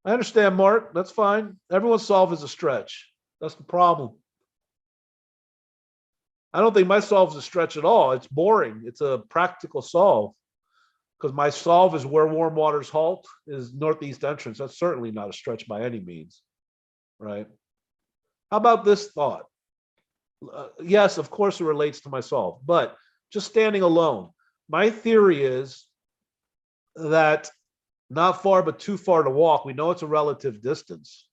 I understand, Mark. That's fine. Everyone's solve is a stretch. That's the problem. I don't think my solve is a stretch at all. It's boring. It's a practical solve, because my solve is where warm waters halt is northeast entrance. That's certainly not a stretch by any means, right? How about this thought? Yes, of course it relates to my solve, but just standing alone, my theory is that not far, but too far to walk. We know it's a relative distance,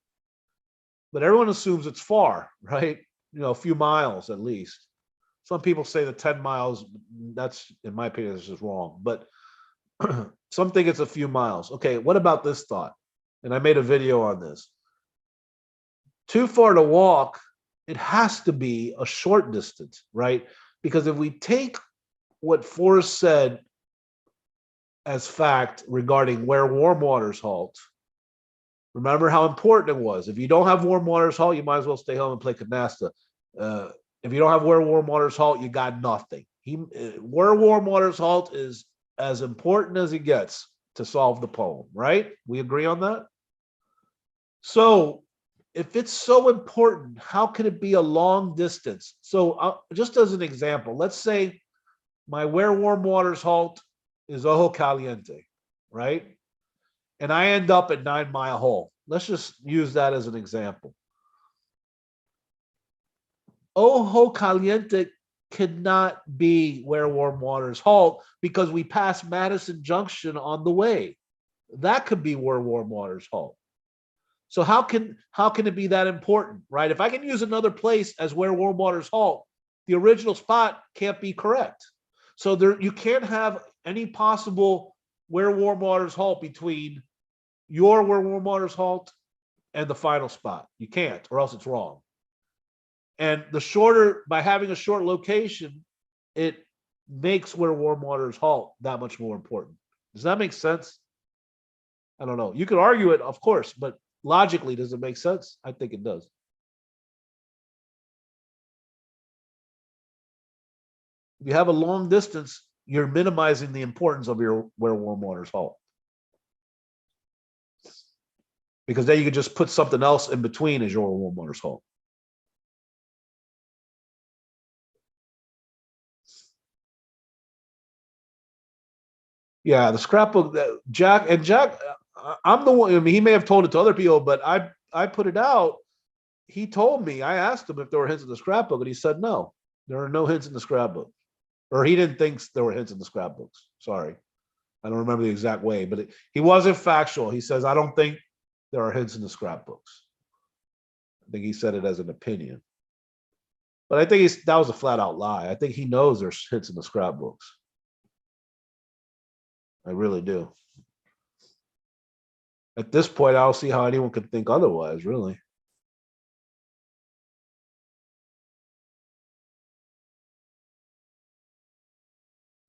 but everyone assumes it's far, right? A few miles at least. Some people say the 10 miles, that's, in my opinion, this is wrong, but some think it's a few miles. Okay, what about this thought? And I made a video on this. Too far to walk, it has to be a short distance, right? Because if we take what Forrest said as fact regarding where warm waters halt, remember how important it was. If you don't have warm waters halt, you might as well stay home and play canasta. If you don't have where warm waters halt, you got nothing. Where warm waters halt is as important as it gets to solve the poem, right? We agree on that? So if it's so important, how can it be a long distance? So just as an example, let's say my where warm waters halt is Ojo Caliente, right? And I end up at 9 Mile Hole. Let's just use that as an example. Ojo Caliente cannot be where warm waters halt because we pass Madison Junction on the way. That could be where warm waters halt. So how can it be that important, right? If I can use another place as where warm waters halt, the original spot can't be correct. So you can't have any possible where warm waters halt between your where warm waters halt and the final spot. You can't, or else it's wrong. And by having a short location, it makes where warm waters halt that much more important. Does that make sense? I don't know. You could argue it, of course, but logically, does it make sense? I think it does. If you have a long distance, you're minimizing the importance of your where warm waters halt. Because then you could just put something else in between as your warm waters halt. Yeah, the scrapbook that Jack, I'm the one. I mean, he may have told it to other people, but I put it out. He told me. I asked him if there were hints in the scrapbook, and he said no. There are no hints in the scrapbook, or he didn't think there were hints in the scrapbooks. Sorry, I don't remember the exact way, but he wasn't factual. He says I don't think there are hints in the scrapbooks. I think he said it as an opinion, but I think that was a flat out lie. I think he knows there's hints in the scrapbooks. I really do. At this point, I don't see how anyone could think otherwise, really.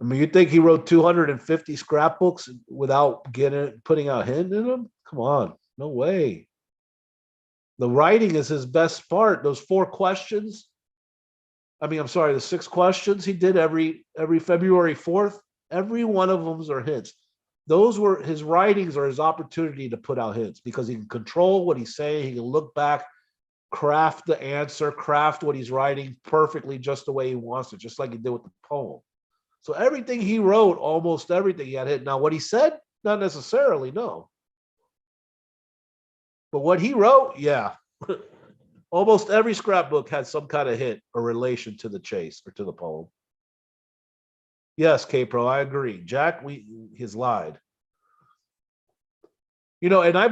I mean, you think he wrote 250 scrapbooks without putting out hints in them? Come on, no way. The writing is his best part. Those 4 questions. I mean, I'm sorry, the 6 questions he did every February 4th. Every one of them are hints. Those were his writings, or his opportunity to put out hints, because he can control what he's saying. He can look back, craft the answer, craft what he's writing perfectly just the way he wants it, just like he did with the poem. So everything he wrote, almost everything he had hit. Now, what he said, not necessarily, no. But what he wrote, yeah. Almost every scrapbook had some kind of hint or relation to the chase or to the poem. Yes, K-Pro, I agree. Jack, he's lied. And I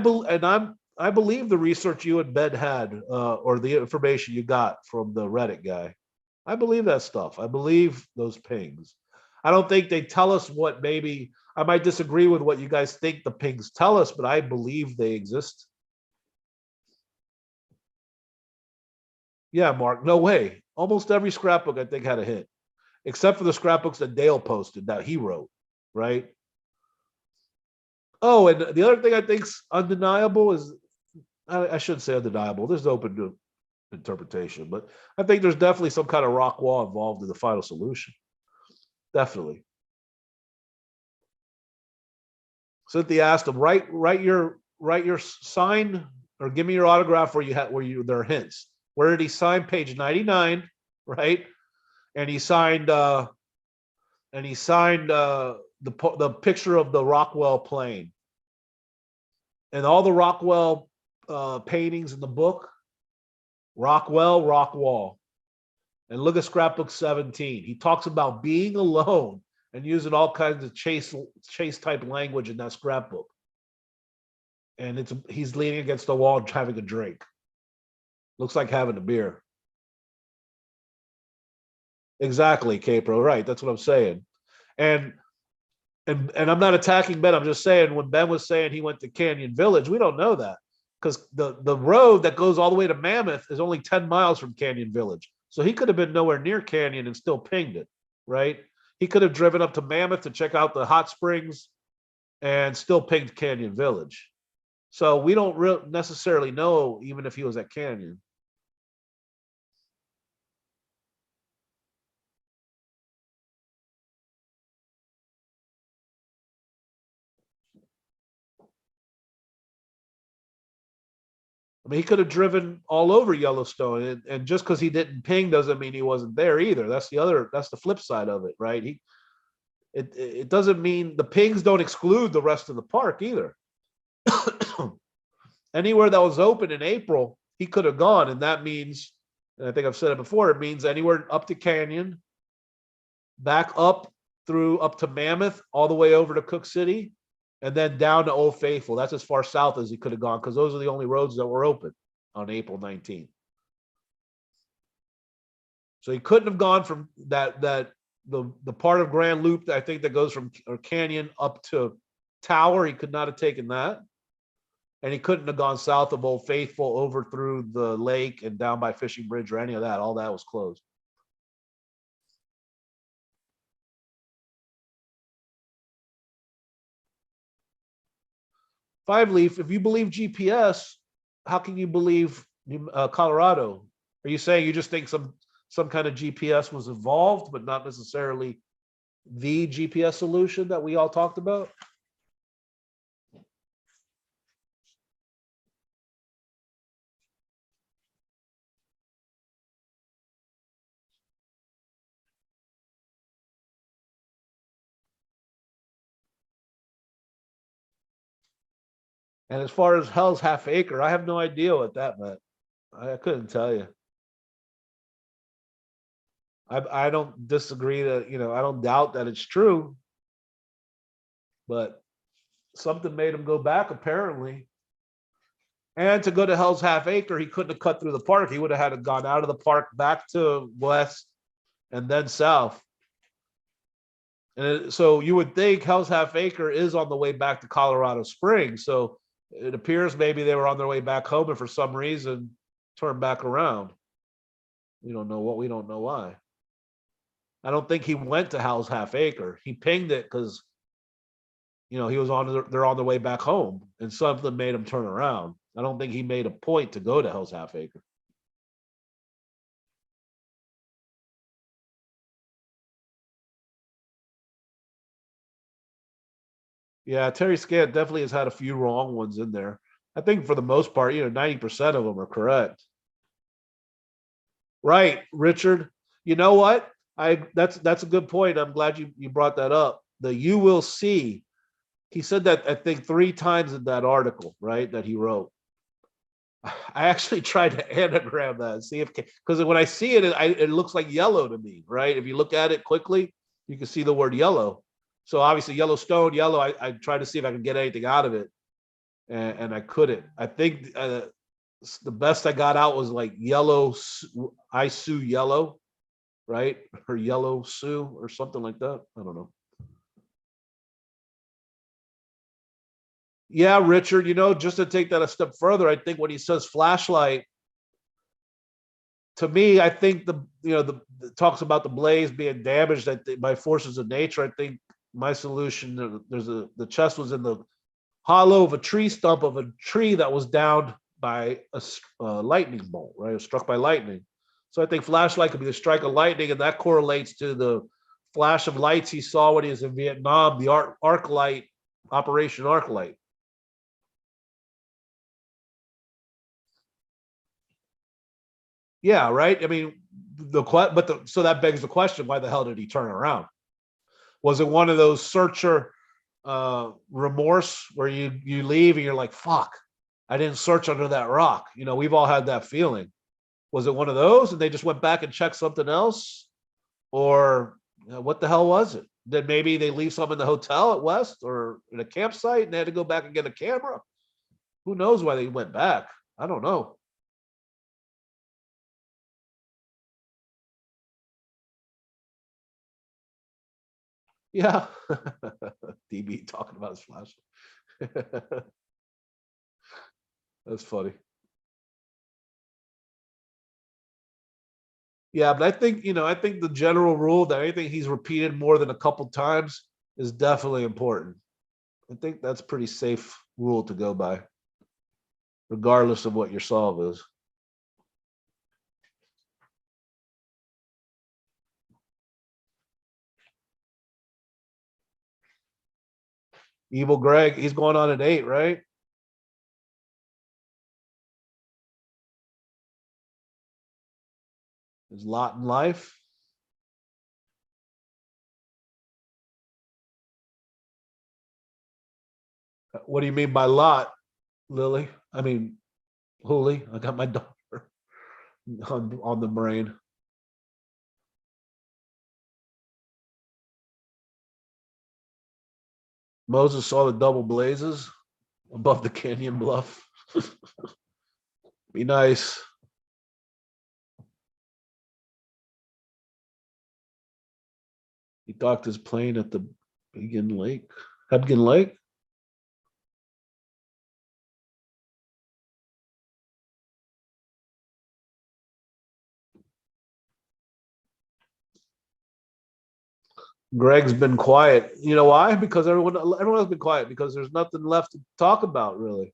believe the research you and Ben had, or the information you got from the Reddit guy. I believe that stuff. I believe those pings. I don't think they tell us what, maybe I might disagree with what you guys think the pings tell us, but I believe they exist. Yeah, Mark, no way. Almost every scrapbook I think had a hint, except for the scrapbooks that Dale posted that he wrote, right? Oh, and the other thing I think's undeniable is, I shouldn't say undeniable. There's open to interpretation, but I think there's definitely some kind of rock wall involved in the final solution. Definitely. Cynthia asked him, write your sign, or give me your autograph where there are hints. Where did he sign? Page 99, right? And he signed the picture of the Rockwell plane. And all the Rockwell paintings in the book, Rockwell, Rockwall. And look at scrapbook 17. He talks about being alone and using all kinds of chase type language in that scrapbook. And he's leaning against the wall and having a drink. Looks like having a beer. Exactly, Capro. Right. That's what I'm saying. And I'm not attacking Ben. I'm just saying when Ben was saying he went to Canyon Village, we don't know that because the road that goes all the way to Mammoth is only 10 miles from Canyon Village. So he could have been nowhere near Canyon and still pinged it, right? He could have driven up to Mammoth to check out the hot springs and still pinged Canyon Village. So we don't necessarily know even if he was at Canyon. I mean, he could have driven all over Yellowstone, and just because he didn't ping doesn't mean he wasn't there either. That's the flip side of it, right? It doesn't mean the pings don't exclude the rest of the park either. Anywhere that was open in April, he could have gone, and that means, and I think I've said it before, it means anywhere up to Canyon, back up to Mammoth, all the way over to Cook City, and then down to Old Faithful. That's as far south as he could have gone because those are the only roads that were open on April 19th. So he couldn't have gone from the part of Grand Loop that I think that goes from Canyon up to Tower. He could not have taken that. And he couldn't have gone south of Old Faithful over through the lake and down by Fishing Bridge or any of that. All that was closed. Five Leaf, if you believe GPS, how can you believe Colorado? Are you saying you just think some kind of GPS was evolved, but not necessarily the GPS solution that we all talked about? And as far as Hell's Half Acre, I have no idea what that meant. I couldn't tell you. I don't disagree that, I don't doubt that it's true, but something made him go back apparently. And to go to Hell's Half Acre, he couldn't have cut through the park. He would have had to gone out of the park back to west and then south. And so you would think Hell's Half Acre is on the way back to Colorado Springs. So it appears maybe they were on their way back home and for some reason turned back around. We don't know why. I don't think he went to Hell's Half Acre. He pinged it because he was they're on their way back home and something made him turn around. I don't think he made a point to go to Hell's Half Acre. Yeah, Terry Scant definitely has had a few wrong ones in there. I think for the most part, 90% of them are correct. Right, Richard. You know what? That's a good point. I'm glad you brought that up. The you will see. He said that I think 3 times in that article, right, that he wrote. I actually tried to anagram that and see if because when I see it, it looks like yellow to me, right? If you look at it quickly, you can see the word yellow. So obviously Yellowstone, yellow. I tried to see if I could get anything out of it, and I couldn't. I think the best I got out was like yellow. I sue yellow, right? Or yellow sue or something like that. I don't know. Yeah, Richard, just to take that a step further, I think when he says flashlight, to me, I think the talks about the blaze being damaged by forces of nature. I think my solution, the chest was in the hollow of a tree stump of a tree that was downed by a lightning bolt, right? It was struck by lightning. So I think flashlight could be the strike of lightning, and that correlates to the flash of lights he saw when he was in Vietnam, the arc light, Operation Arc Light. Yeah, right. I mean, so that begs the question: why the hell did he turn around? Was it one of those searcher remorse where you leave and you're like, "Fuck, I didn't search under that rock." We've all had that feeling. Was it one of those, and they just went back and checked something else, or what the hell was it? Then maybe they leave some in the hotel at West or in a campsite and they had to go back and get a camera. Who knows why they went back? I don't know. Yeah. DB talking about his flashlight. That's funny. Yeah, but I think, I think the general rule that anything he's repeated more than a couple times is definitely important. I think that's pretty safe rule to go by, regardless of what your solve is. Evil Greg, he's going on an 8, right? His lot in life. What do you mean by lot, Lily? I mean, Hooli. I got my daughter on the brain. Moses saw the double blazes above the canyon bluff. Be nice. He docked his plane at the Begin Lake. Hebgen Lake? Greg's been quiet. You know why? Because everyone has been quiet because there's nothing left to talk about, really.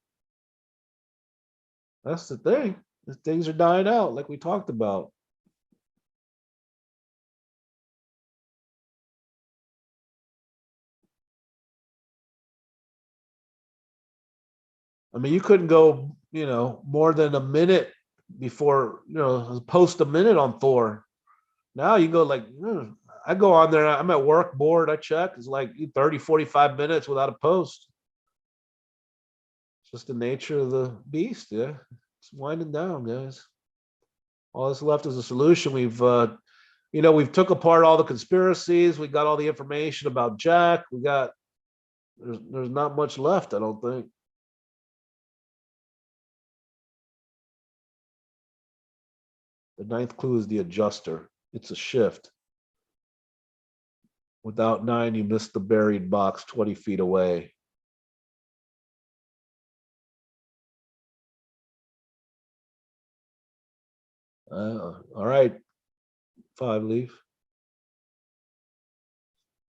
That's the thing. The things are dying out, like we talked about. I mean, you couldn't go, more than a minute before, post a minute on Thor. Now you go like, I go on there, I'm at work, bored, I check. It's like 30, 45 minutes without a post. It's just the nature of the beast. Yeah. It's winding down, guys. All that's left is a solution. We've took apart all the conspiracies. We got all the information about Jack. There's not much left, I don't think. The ninth clue is the adjuster. It's a shift. Without 9, you missed the buried box 20 feet away. All right, 5 leaf.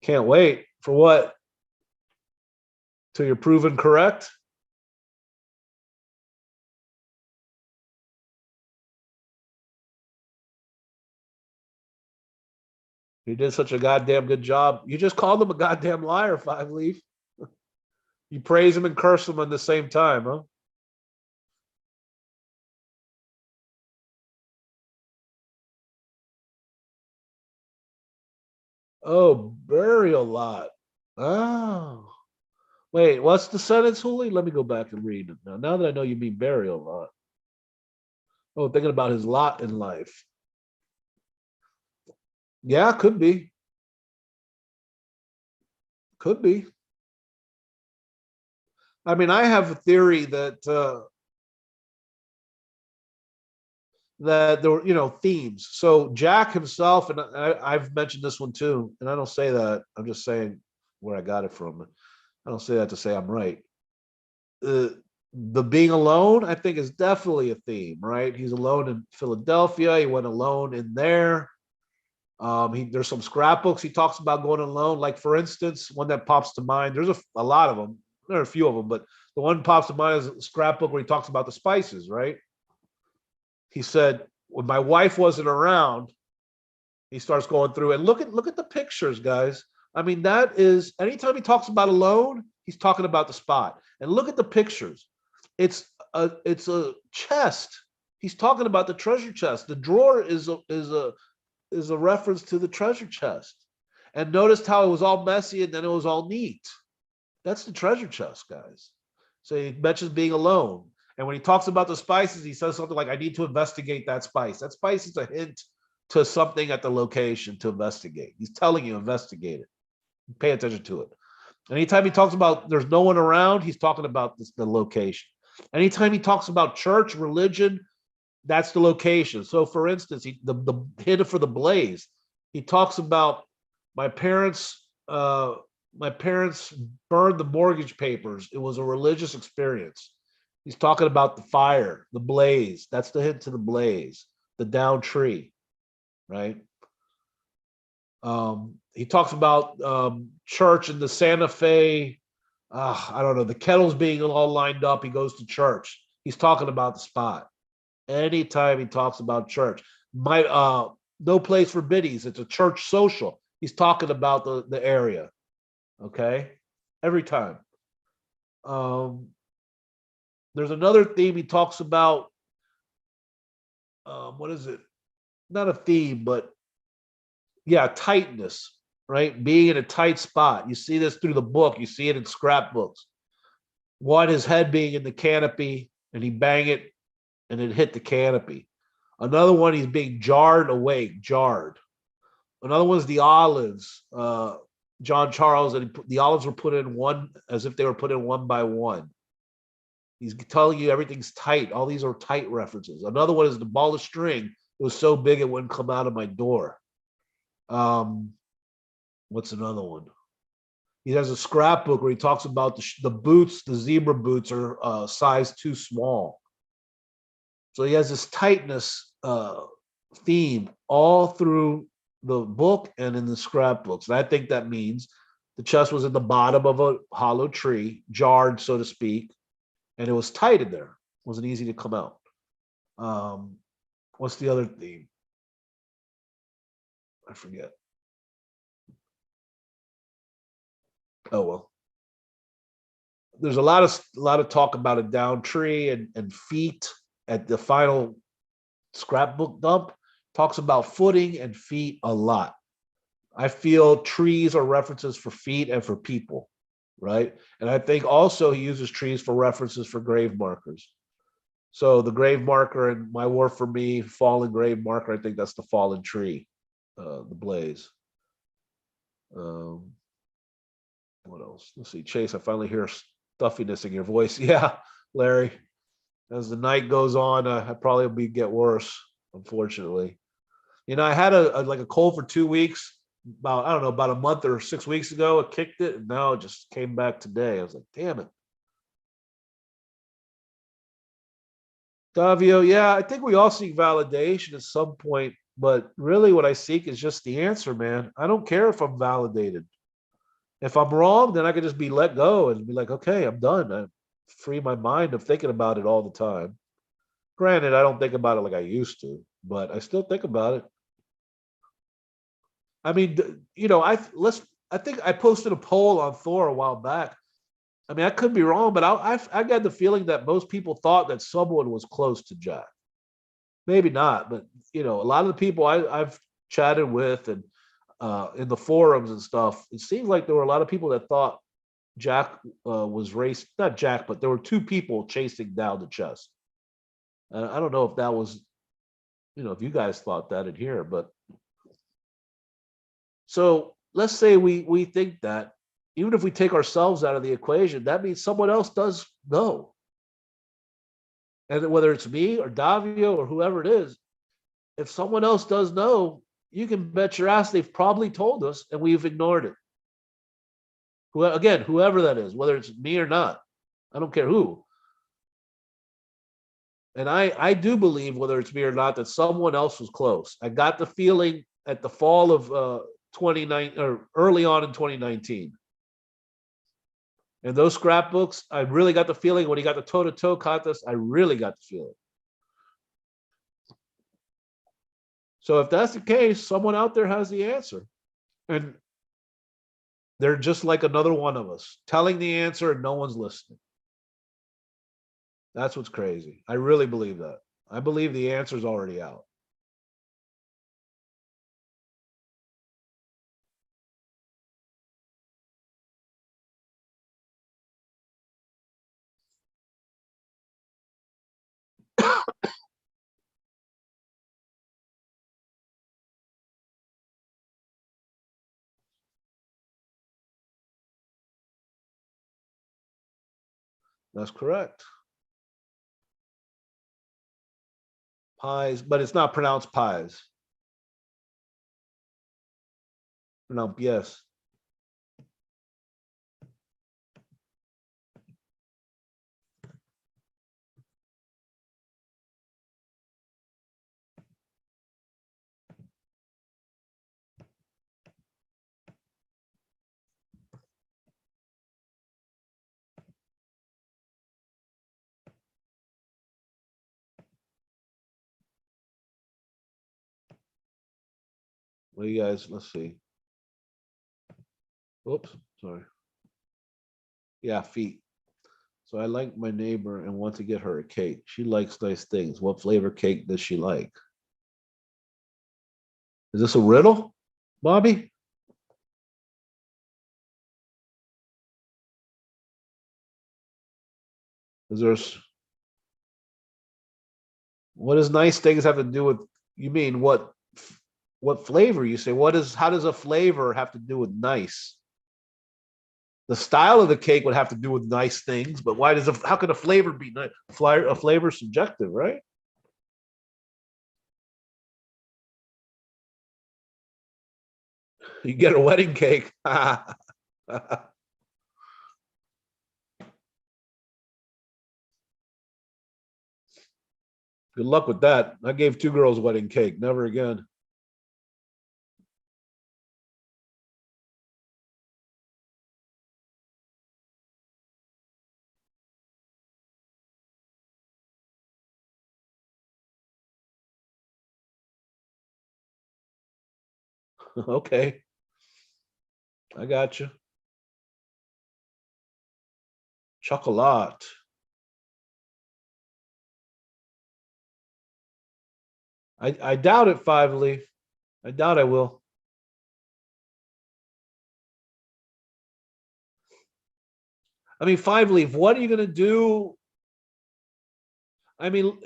Can't wait for what? Till you're proven correct. You did such a goddamn good job. You just called him a goddamn liar, 5 leaf. You praise him and curse him at the same time, huh? Oh, burial lot. Oh. Wait, what's the sentence, Hooli? Let me go back and read it now. Now that I know you mean burial lot. Oh, thinking about his lot in life. Yeah, could be. Could be. I mean, I have a theory that there were, themes. So Jack himself, and I've mentioned this one too, and I don't say that. I'm just saying where I got it from. I don't say that to say I'm right. Uh, the being alone, I think, is definitely a theme, right? He's alone in Philadelphia. He went alone in there. There's some scrapbooks he talks about going alone. Like, for instance, one that pops to mind. There's a lot of them. There are a few of them, but the one pops to mind is a scrapbook where he talks about the spices, right? He said, when my wife wasn't around, he starts going through and look at the pictures, guys. I mean, that is anytime he talks about alone, he's talking about the spot. And look at the pictures. It's a chest. He's talking about the treasure chest. The drawer is a reference to the treasure chest. And noticed how it was all messy and then it was all neat. That's the treasure chest, guys. So he mentions being alone. And when he talks about the spices, he says something like, I need to investigate that spice. That spice is a hint to something at the location to investigate. He's telling you, investigate it. Pay attention to it. Anytime he talks about there's no one around, he's talking about the location. Anytime he talks about church, religion, that's the location. So, for instance, the hit for the blaze, he talks about my parents. My parents burned the mortgage papers. It was a religious experience. He's talking about the fire, the blaze. That's the hint to the blaze, the down tree, right? He talks about church in the Santa Fe. I don't know, the kettles being all lined up. He goes to church. He's talking about the spot. Anytime he talks about church, no place for biddies. It's a church social. He's talking about the area. Okay, every time. Um, there's another theme he talks about. What is it? Not a theme, but yeah, tightness, right? Being in a tight spot. You see this through the book. You see it in scrapbooks. One, his head being in the canopy, and he bang it, and it hit the canopy. Another one, he's being jarred awake, jarred. Another one's the olives. John Charles, and the olives were put in one as if they were put in one by one. He's telling you everything's tight. All these are tight references. Another one is the ball of string. It was so big it wouldn't come out of my door. What's another one? He has a scrapbook where he talks about the boots. The zebra boots are size too small. So he has this tightness theme all through the book and in the scrapbooks. And I think that means the chest was at the bottom of a hollow tree, jarred, so to speak, and it was tight in there. It wasn't easy to come out. What's the other theme? I forget. Oh well. There's a lot of talk about a down tree and feet at the final scrapbook dump. Talks about footing and feet a lot. I feel trees are references for feet and for people, right? And I think also he uses trees for references for grave markers. So the grave marker in My War for Me, fallen grave marker, I think that's the fallen tree, the blaze. Um, what else? Let's see, Chase. I finally hear stuffiness in your voice. Yeah, Larry. As the night goes on, I probably will be get worse, unfortunately. I had like a cold for 2 weeks. About I don't know, about a month or 6 weeks ago, it kicked it, and now it just came back today. I was like, damn it. Davio, yeah, I think we all seek validation at some point, but really what I seek is just the answer, man. I don't care if I'm validated. If I'm wrong, then I can just be let go and be like, okay, I'm done. I free my mind of thinking about it all the time. Granted, I don't think about it like I used to, but I still think about it. I mean, I think I posted a poll on Thor a while back. I mean, I could be wrong, but I got the feeling that most people thought that someone was close to Jack. Maybe not, but a lot of the people I've chatted with and in the forums and stuff, it seems like there were a lot of people that thought Jack was raced. Not Jack, but there were two people chasing down the chest. I don't know if that was, if you guys thought that in here, but so let's say we think that even if we take ourselves out of the equation, that means someone else does know. And whether it's me or Davio or whoever it is, if someone else does know, you can bet your ass they've probably told us and we've ignored it. Again, whoever that is, whether it's me or not, I don't care who. And I do believe, whether it's me or not, that someone else was close. I got the feeling at the fall of 29 or early on in 2019. And those scrapbooks, I really got the feeling when he got the toe-to-toe contest, I really got the feeling. So if that's the case, someone out there has the answer. And they're just like another one of us, telling the answer and no one's listening. That's what's crazy. I really believe that. I believe the answer is already out. That's correct. Pies, but it's not pronounced pies. Pronounced yes. What do you guys? Let's see. Oops, sorry. Yeah, feet. So I like my neighbor and want to get her a cake. She likes nice things. What flavor cake does she like? Is this a riddle, Bobby? Is there? What does nice things have to do with? You mean what? What flavor? You say? What is? How does a flavor have to do with nice? The style of the cake would have to do with nice things, but why does? How could a flavor be nice? A flavor is subjective, right? You get a wedding cake. Good luck with that. I gave two girls wedding cake. Never again. Okay, I got you. Chocolate. I doubt it, Five Leaf. I doubt I will. I mean, Five Leaf, what are you going to do? I mean,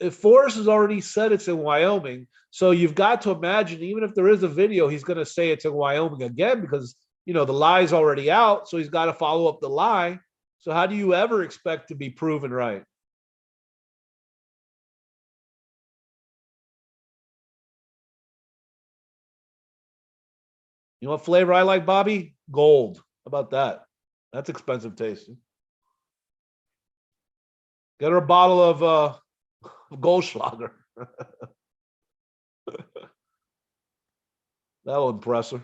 if Forrest has already said it's in Wyoming, so you've got to imagine, even if there is a video, he's going to say it's in Wyoming again because, the lie's already out. So he's got to follow up the lie. So how do you ever expect to be proven right? You know what flavor I like, Bobby? Gold. How about that? That's expensive tasting. Get her a bottle of Goldschlager. That'll impress her.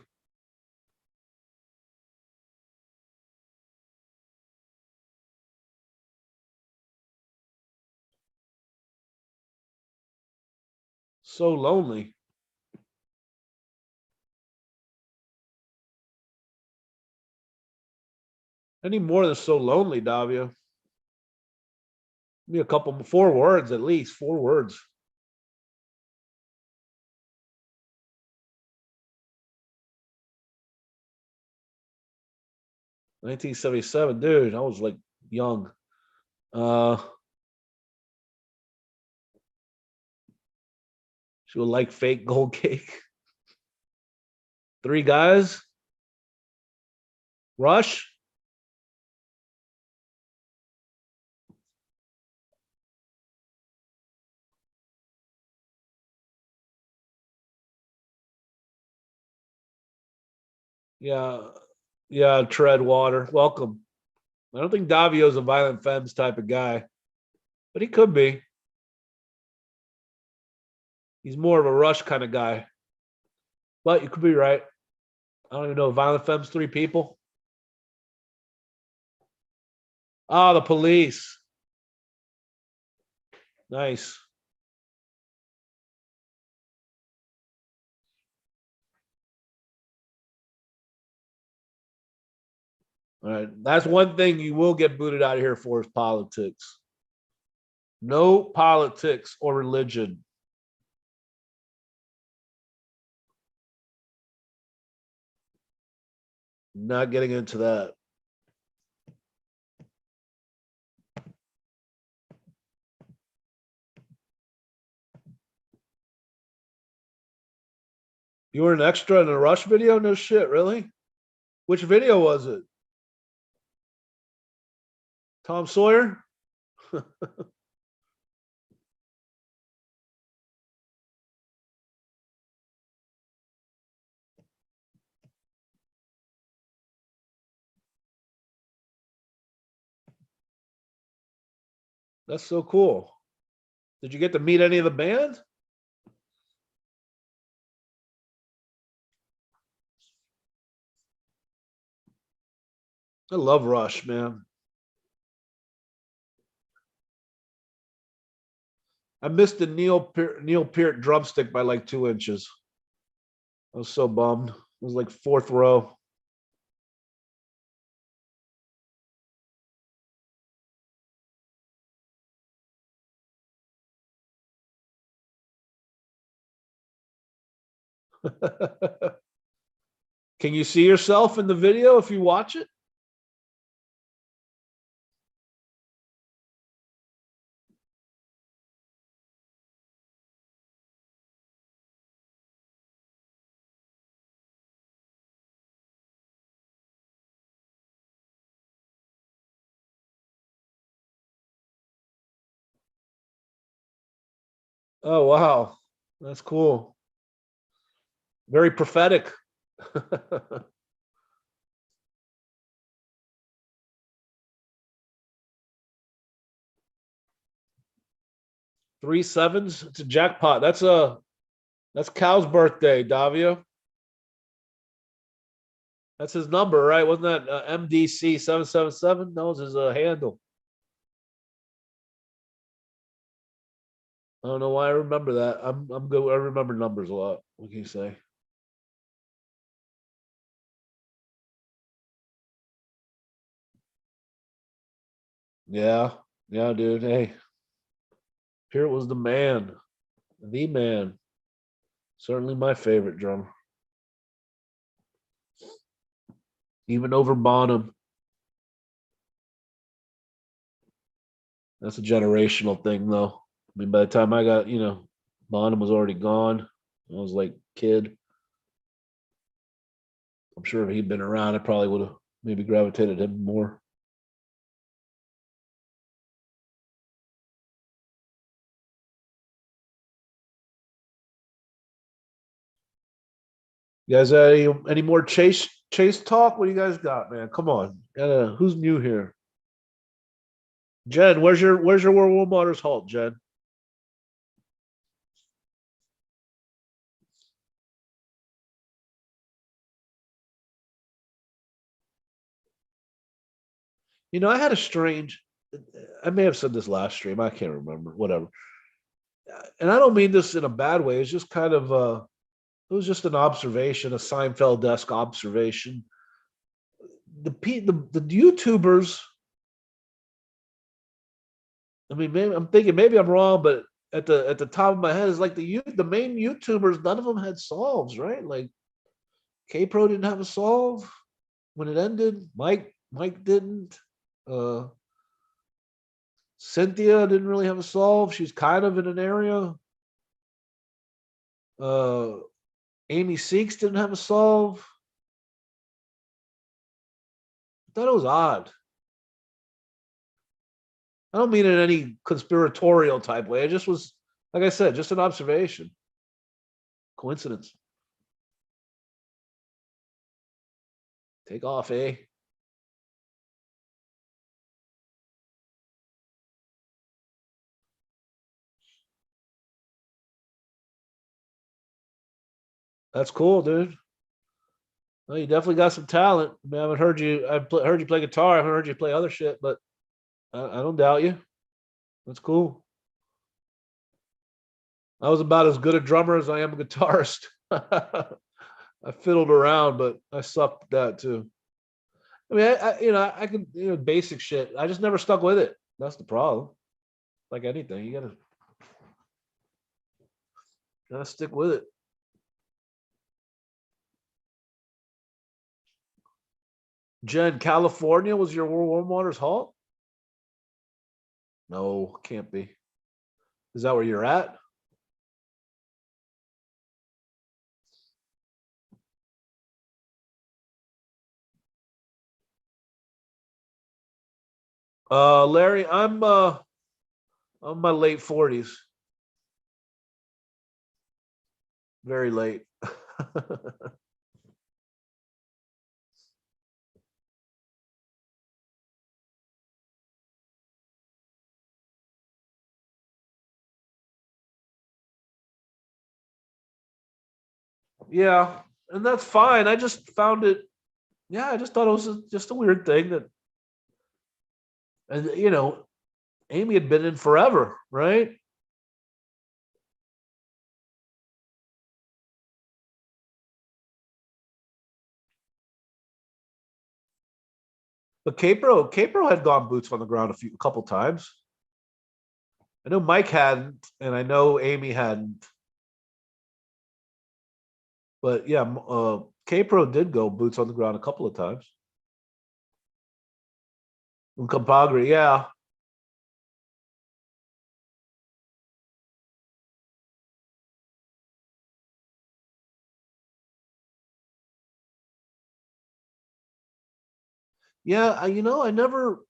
So lonely. Any more than so lonely, Davio. Give me a couple, 4 words at least. 4 words. 1977, dude. I was like young. Uh, she would like fake gold cake. Three guys. Rush. Yeah, yeah. Tread water. Welcome. I don't think Davio's a violent femmes type of guy, but he could be. He's more of a Rush kind of guy. But you could be right. I don't even know. Violent femmes, 3 people. Ah, the police. Nice. All right. That's one thing you will get booted out of here for is politics. No politics or religion. Not getting into that. You were an extra in a Rush video? No shit, really? Which video was it? Tom Sawyer? That's so cool. Did you get to meet any of the band? I love Rush, man. I missed the Neil Peart drumstick by like 2 inches. I was so bummed. It was like fourth row. Can you see yourself in the video if you watch it? Oh wow, that's cool. Very prophetic. 3 sevens. It's a jackpot. That's Cal's birthday, Davio. That's his number, right? Wasn't that MDC 777? That was his handle. I don't know why I remember that. I'm good. I remember numbers a lot. What can you say? Yeah, yeah, dude. Hey, Peart was the man. Certainly my favorite drummer, even over Bonham. That's a generational thing, though. I mean, by the time I got, Bonham was already gone. I was like kid. I'm sure if he'd been around, I probably would have maybe gravitated him more. You guys, any more Chase talk? What do you guys got, man? Come on, who's new here? Jen, where's your World Motors halt, Jen? I had a strange. I may have said this last stream. I can't remember. Whatever. And I don't mean this in a bad way. It's just kind of it was just an observation, a Seinfeld-esque observation. The YouTubers. I mean, maybe I'm thinking maybe I'm wrong, but at the top of my head is like the main YouTubers. None of them had solves, right? Like K Pro didn't have a solve when it ended. Mike didn't. Uh, Cynthia didn't really have a solve. She's kind of in an area. Uh, Amy Seeks didn't have a solve. I thought it was odd. I don't mean in any conspiratorial type way. It just was, like I said, just an observation. Coincidence. Take off, eh? That's cool, dude. Well, you definitely got some talent. I mean, I haven't heard you. Heard you play guitar. I haven't heard you play other shit, but I don't doubt you. That's cool. I was about as good a drummer as I am a guitarist. I fiddled around, but I sucked at that too. I mean, I can, basic shit. I just never stuck with it. That's the problem. Like anything, you gotta stick with it. Jen, California was your warm waters halt? No, can't be. Is that where you're at? Larry, I'm my late 40s, very late. Yeah, and that's fine. I just found it. Yeah, I just thought it was just a weird thing that, and Amy had been in forever, right? But Capro had gone boots on the ground a couple times. I know Mike hadn't, and I know Amy hadn't. But yeah, Capro did go boots on the ground a couple of times. And Campagri, yeah, yeah. I never.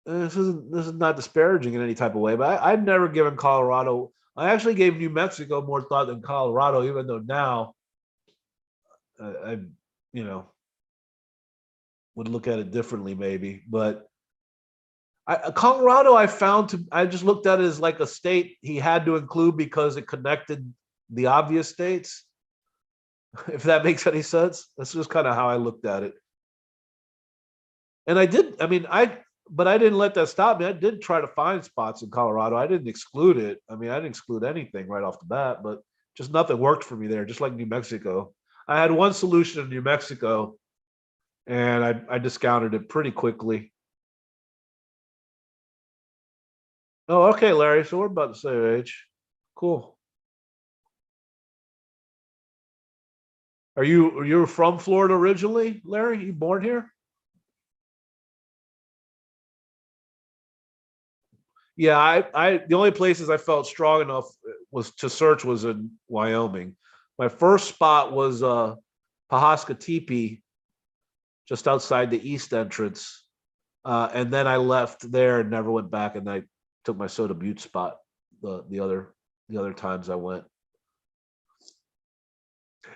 This is not disparaging in any type of way, but I've never given Colorado. I actually gave New Mexico more thought than Colorado, even though now I you know, would look at it differently, maybe. But Colorado, I just looked at it as like a state he had to include because it connected the obvious states. If that makes any sense, that's just kind of how I looked at it. And I did. I mean, but I didn't let that stop me. I did try to find spots in Colorado. I didn't exclude it. I mean, I didn't exclude anything right off the bat, but just nothing worked for me there. Just like New Mexico, I had one solution in New Mexico, and I discounted it pretty quickly. Oh, okay, Larry. So we're about the same age. Cool. Are you from Florida originally, Larry? You born here? Yeah, I the only places I felt strong enough was to search was in Wyoming. My first spot was Pahaska Teepee, just outside the east entrance. And then I left there and never went back, and I took my Soda Butte spot the other times I went.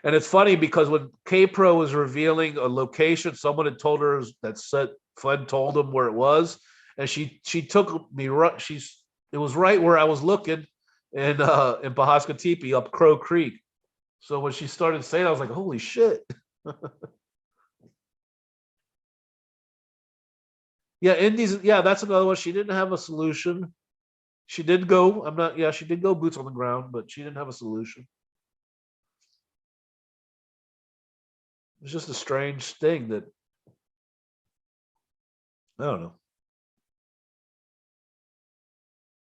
And it's funny because when K Pro was revealing a location, someone had told her that said Flynn told him where it was, and she took me right. It was right where I was looking in Pahaska Teepee up Crow Creek. So when she started saying, I was like, "Holy shit!" Yeah, Indies. Yeah, that's another one. She didn't have a solution. She did go. I'm not. Yeah, she did go boots on the ground, but she didn't have a solution. It's just a strange thing that I don't know.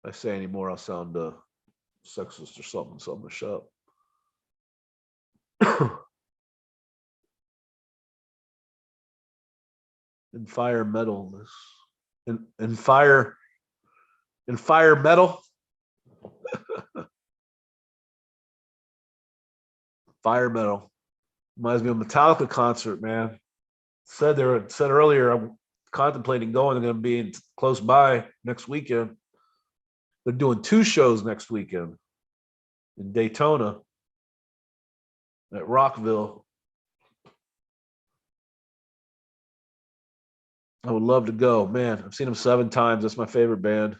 If I say anymore, I'll sound sexist or something. So I'm gonna shut up. And fire metal, this and fire metal, fire metal reminds me of a Metallica concert, man. Said earlier, I'm contemplating going. They're going to be close by next weekend. They're doing two shows next weekend in Daytona at Rockville. I would love to go, man. I've seen them 7 times. That's my favorite band,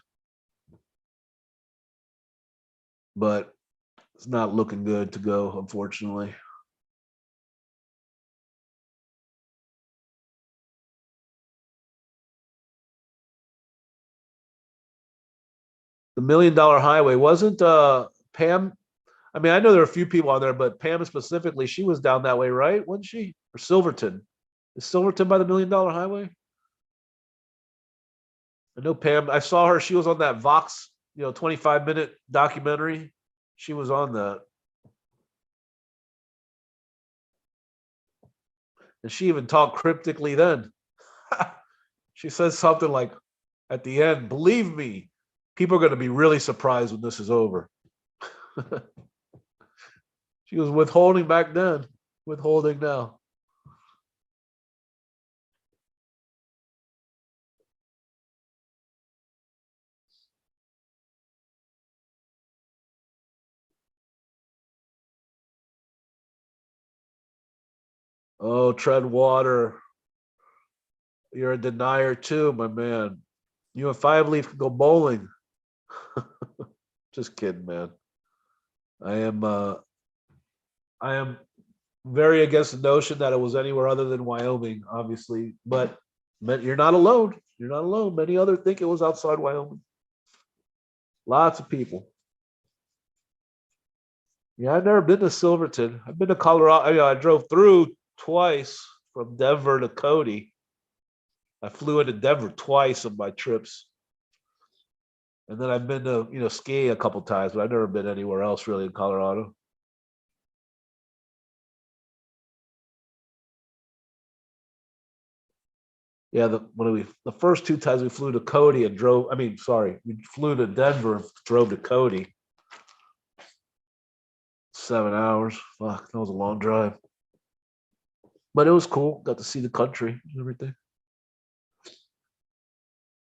but it's not looking good to go, unfortunately. The $1 Million Highway wasn't Pam. I mean, I know there are a few people on there, but Pam specifically, she was down that way, right? Wasn't she? Or Silverton? Is Silverton by the $1 Million Highway? I know Pam. I saw her. She was on that Vox, 25-minute documentary. She was on that, and she even talked cryptically then. She says something like, "At the end, believe me, people are going to be really surprised when this is over." She was withholding back then, withholding now. Oh, tread water. You're a denier too, my man. You and Five Leaf can go bowling. Just kidding, man. I am I am very against the notion that it was anywhere other than Wyoming, obviously. But you're not alone. You're not alone. Many others think it was outside Wyoming. Lots of people. Yeah, I've never been to Silverton. I've been to Colorado. I drove through twice from Denver to Cody. I flew into Denver twice on my trips. And then I've been to, skiing a couple times, but I've never been anywhere else really in Colorado. Yeah, the first two times we flew to Cody and drove. I mean, sorry, we flew to Denver and drove to Cody. 7 hours. Fuck, that was a long drive, but it was cool. Got to see the country and everything.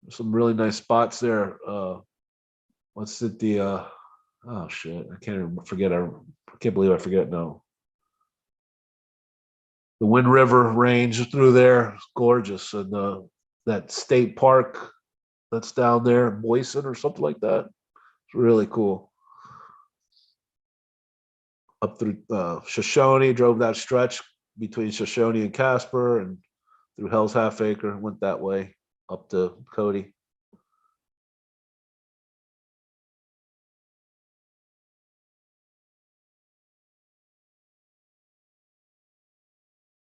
Some really nice spots there. What's it? The oh shit, I can't even forget. I can't believe I forget now. The Wind River Range through there, it's gorgeous, and that state park that's down there, Boyson or something like that. It's really cool. Up through Shoshone, drove that stretch between Shoshone and Casper, and through Hell's Half Acre, went that way up to Cody.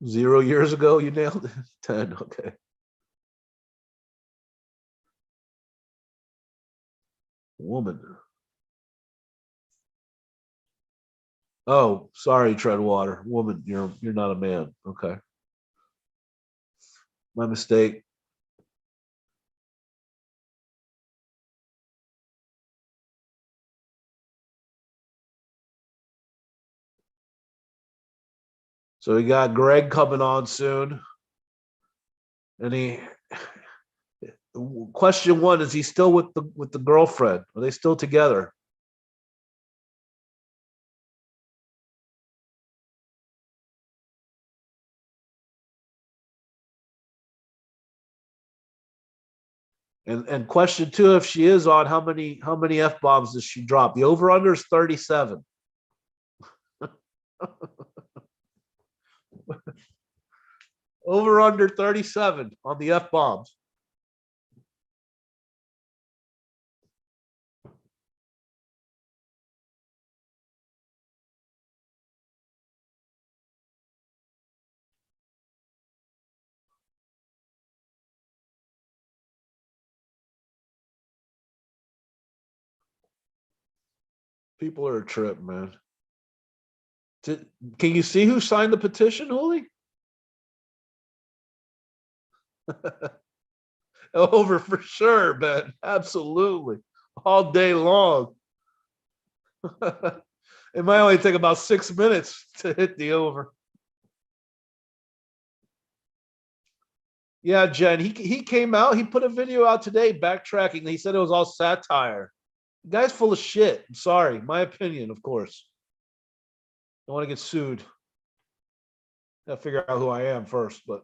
0 years ago, you nailed it. 10, okay. Woman. Oh, sorry, Treadwater. Woman, you're not a man. Okay. My mistake. So we got Greg coming on soon. And question one, is he still with the girlfriend? Are they still together? And question two, if she is on, how many F bombs does she drop? The over under is 37. Over under 37 on the F bombs. People are a trip, man. Can you see who signed the petition, Holy? Over for sure, man. Absolutely. All day long. It might only take about 6 minutes to hit the over. Yeah, Jen, he came out, he put a video out today backtracking. He said it was all satire. The guy's full of shit. I'm sorry. My opinion, of course. I want to get sued. Gotta figure out who I am first, but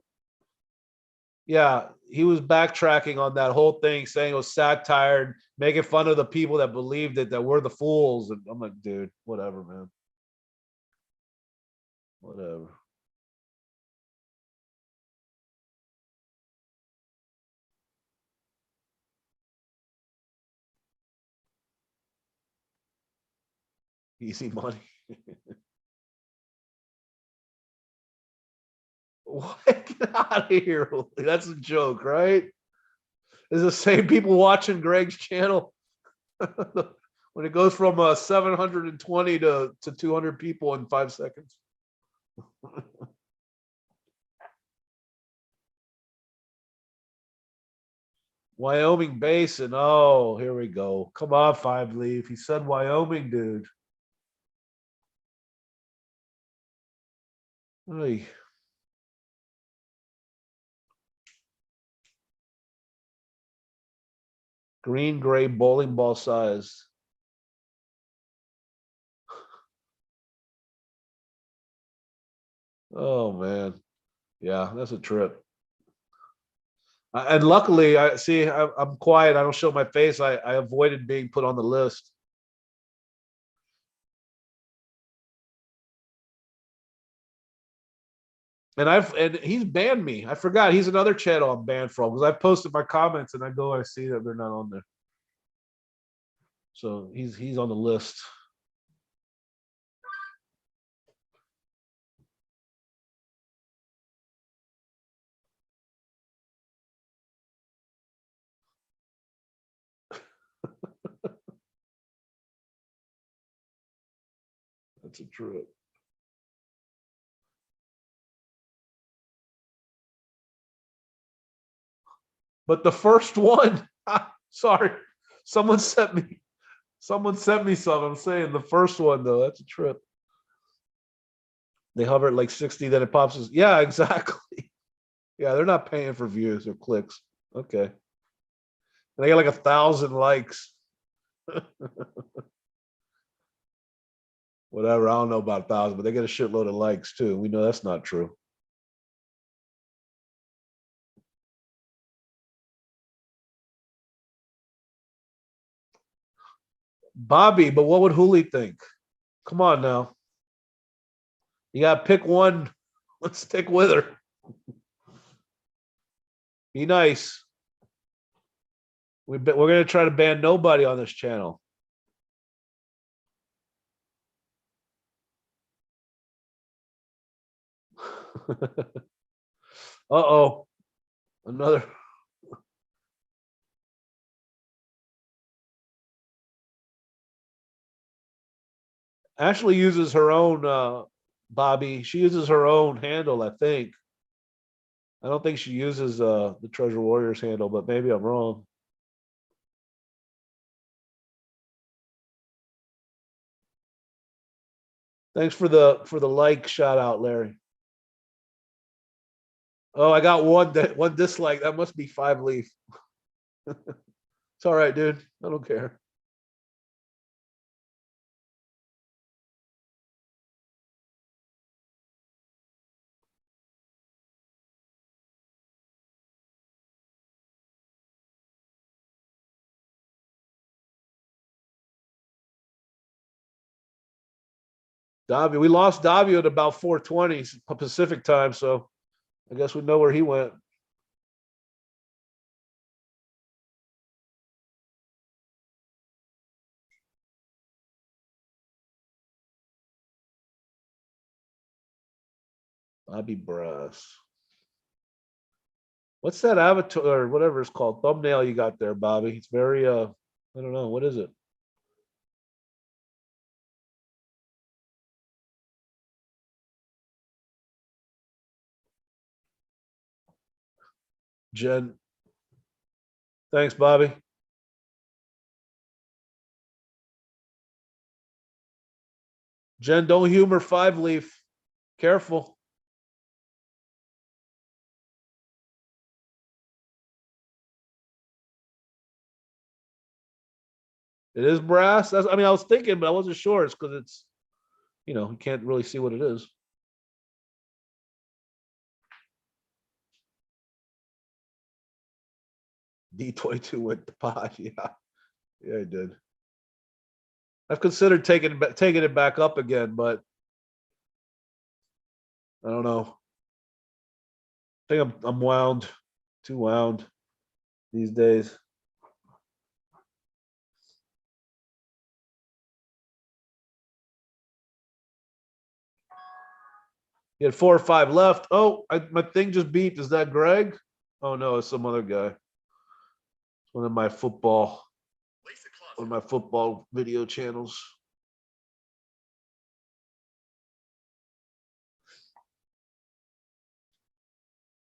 yeah, he was backtracking on that whole thing, saying it was satire, making fun of the people that believed it, that we're the fools. And I'm like, dude, whatever, man. Whatever. Easy money. What? Get out of here. That's a joke, right? It's the same people watching Greg's channel. When it goes from 720 to 200 people in 5 seconds. Wyoming Basin. Oh, here we go. Come on, Five Leaf. He said Wyoming, dude. Oy. Green, gray, bowling ball size. Oh, man. Yeah, that's a trip. And luckily, I see I'm quiet. I don't show my face. I avoided being put on the list. And he's banned me. I forgot he's another channel I'm banned from because I posted my comments and I go I see that they're not on there. So he's on the list. That's a trip. But the first one, sorry, someone sent me someone sent me some. I'm saying the first one though, that's a trip. They hover at like 60, then it pops. Yeah, exactly. Yeah, they're not paying for views or clicks. Okay. And they got like 1,000 likes. Whatever. I don't know about 1,000, but they get a shitload of likes too. We know that's not true. Bobby, but what would Hooli think? Come on now. You got to pick one. Let's stick with her. Be nice. We're going to try to ban nobody on this channel. Uh-oh. Another. Ashley uses her own, Bobby. She uses her own handle, I think. I don't think she uses the Treasure Warriors handle, but maybe I'm wrong. Thanks for the like shout out, Larry. Oh, I got one dislike. That must be 5 leaf. It's all right, dude. I don't care. Davio, we lost Davio at about 4:20 Pacific time, so I guess we know where he went. Bobby Brass. What's that avatar or whatever it's called thumbnail you got there, Bobby? It's very I don't know, what is it? Jen. Thanks, Bobby. Jen, don't humor 5 leaf. Careful. It is brass. I mean, I was thinking, but I wasn't sure. It's because it's, you can't really see what it is. D22 went to pot. Yeah, yeah, I did. I've considered taking it back up again, but I don't know. I think I'm wound, too wound these days. You had 4 or 5 left. Oh, my thing just beeped. Is that Greg? Oh no, it's some other guy. It's one of my football video channels.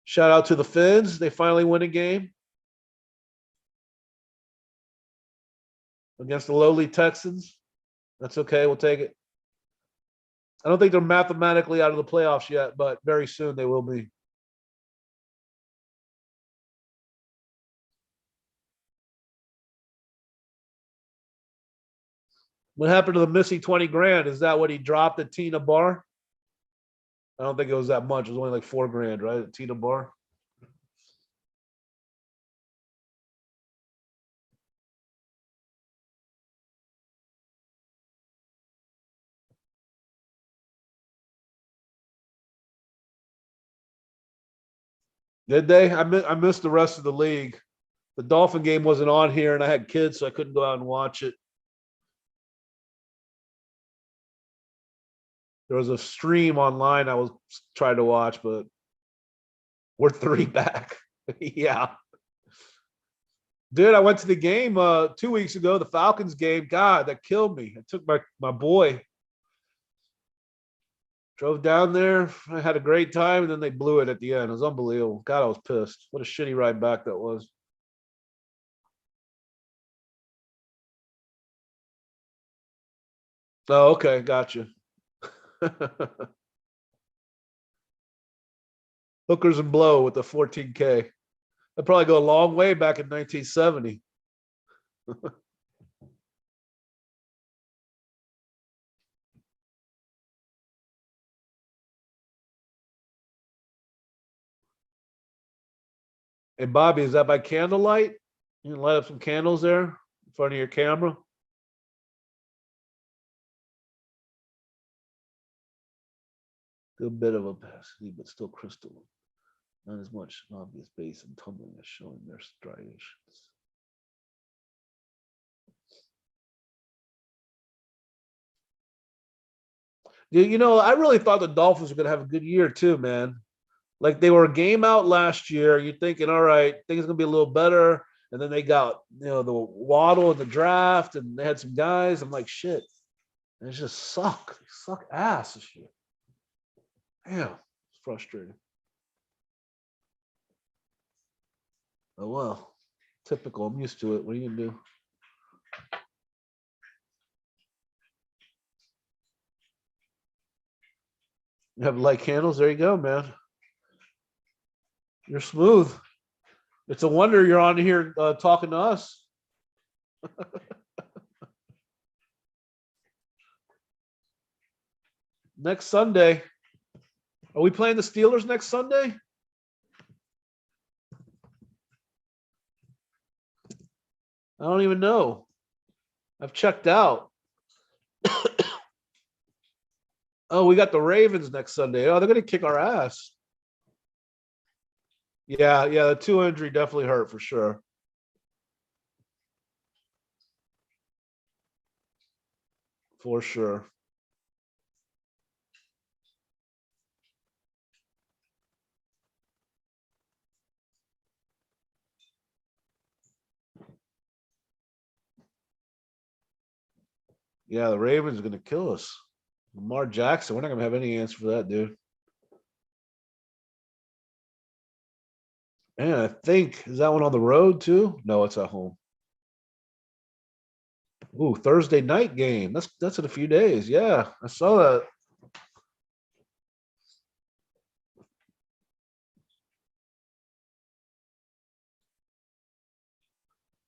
Shout out to the Finns. They finally win a game against the lowly Texans. That's okay. We'll take it. I don't think they're mathematically out of the playoffs yet, but very soon they will be. What happened to the missing 20 grand? Is that what he dropped at Tina Bar? I don't think it was that much. It was only like $4,000, right? At Tita Bar. Did they? I missed the rest of the league. The Dolphin game wasn't on here, and I had kids, so I couldn't go out and watch it. There was a stream online I was trying to watch, but we're 3 back. Yeah. Dude, I went to the game 2 weeks ago, the Falcons game. God, that killed me. I took my boy, drove down there. I had a great time, and then they blew it at the end. It was unbelievable. God, I was pissed. What a shitty ride back that was. Oh, okay, gotcha. Hookers and blow with the 14K. That'd probably go a long way back in 1970. And Bobby, is that by candlelight? You can light up some candles there in front of your camera. Good bit of opacity, but still crystalline. Not as much obvious base and tumbling as showing their striations. You know, I really thought the Dolphins were going to have a good year too, man. Like they were a game out last year. You're thinking, all right, things are going to be a little better. And then they got, the Waddle in the draft and they had some guys. I'm like, shit, they just suck. They suck ass this year. Damn, it's frustrating. Oh, well, typical. I'm used to it. What are you going to do? You have light candles. There you go, man. You're smooth. It's a wonder you're on here talking to us. Next Sunday. Are we playing the Steelers next Sunday? I don't even know. I've checked out. Oh, we got the Ravens next Sunday. Oh, they're going to kick our ass. Yeah, the 2 injury definitely hurt for sure. For sure. Yeah, the Ravens are going to kill us. Lamar Jackson, we're not going to have any answer for that, dude. And I think, is that one on the road too? No, it's at home. Ooh, Thursday night game. That's in a few days. Yeah, I saw that.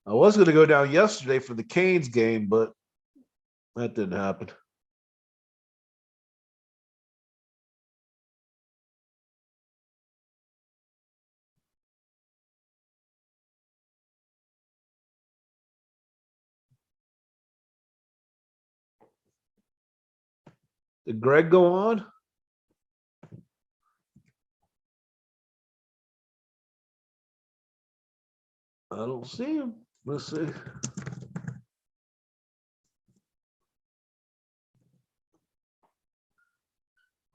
I was going to go down yesterday for the Canes game, but that didn't happen. Did Greg go on? I don't see him. Let's see.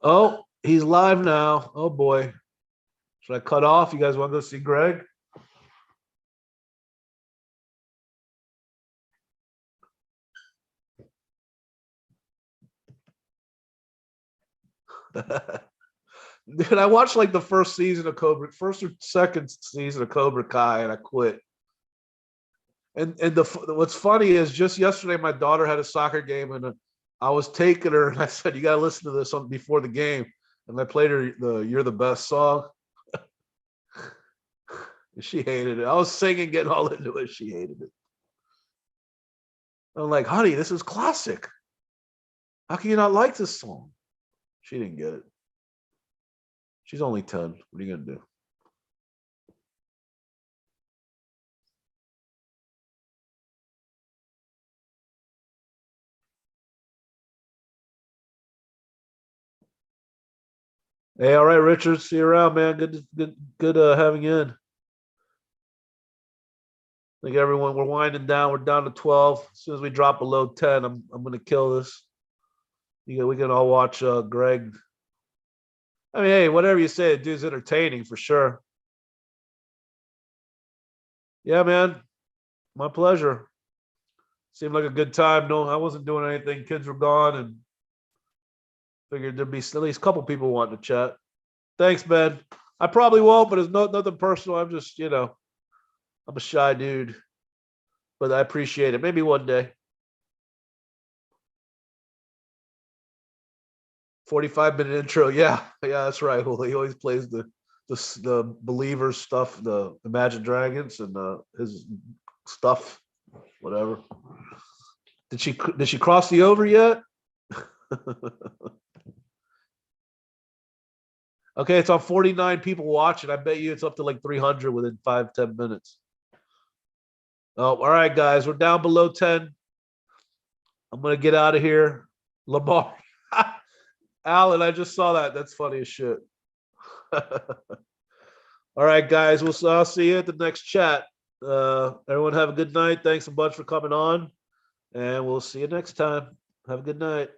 Oh, he's live now. Oh boy. Should I cut off? You guys want to go see Greg? Dude, I watched like the first or second season of Cobra Kai, and I quit. And what's funny is just yesterday my daughter had a soccer game, and I was taking her, and I said, "You got to listen to this before the game." And I played her the "You're the Best" song. She hated it. I was singing, getting all into it. She hated it. I'm like, "Honey, this is classic. How can you not like this song?" She didn't get it. She's only 10. What are you gonna do? Hey, all right, Richard. See you around, man. Good having you in. I think everyone we're winding down. We're down to 12. As soon as we drop below 10, I'm gonna kill this. We can all watch Greg. I mean, hey, whatever you say, the dude's entertaining for sure. Yeah, man. My pleasure. Seemed like a good time. No, I wasn't doing anything. Kids were gone and figured there'd be at least a couple people wanting to chat. Thanks, Ben. I probably won't, but it's nothing personal. I'm just, I'm a shy dude, but I appreciate it. Maybe one day. 45-minute intro. Yeah, yeah, that's right. Well, he always plays the believers stuff, the Imagine Dragons, and his stuff, whatever. Did she cross the over yet? Okay, it's on 49 people watching. I bet you it's up to like 300 within 5-10 minutes. Oh, all right, guys, we're down below 10. I'm gonna get out of here. Lamar, Alan, I just saw that. That's funny as shit. All right, guys, I'll see you at the next chat. Everyone have a good night. Thanks a bunch for coming on, and we'll see you next time. Have a good night.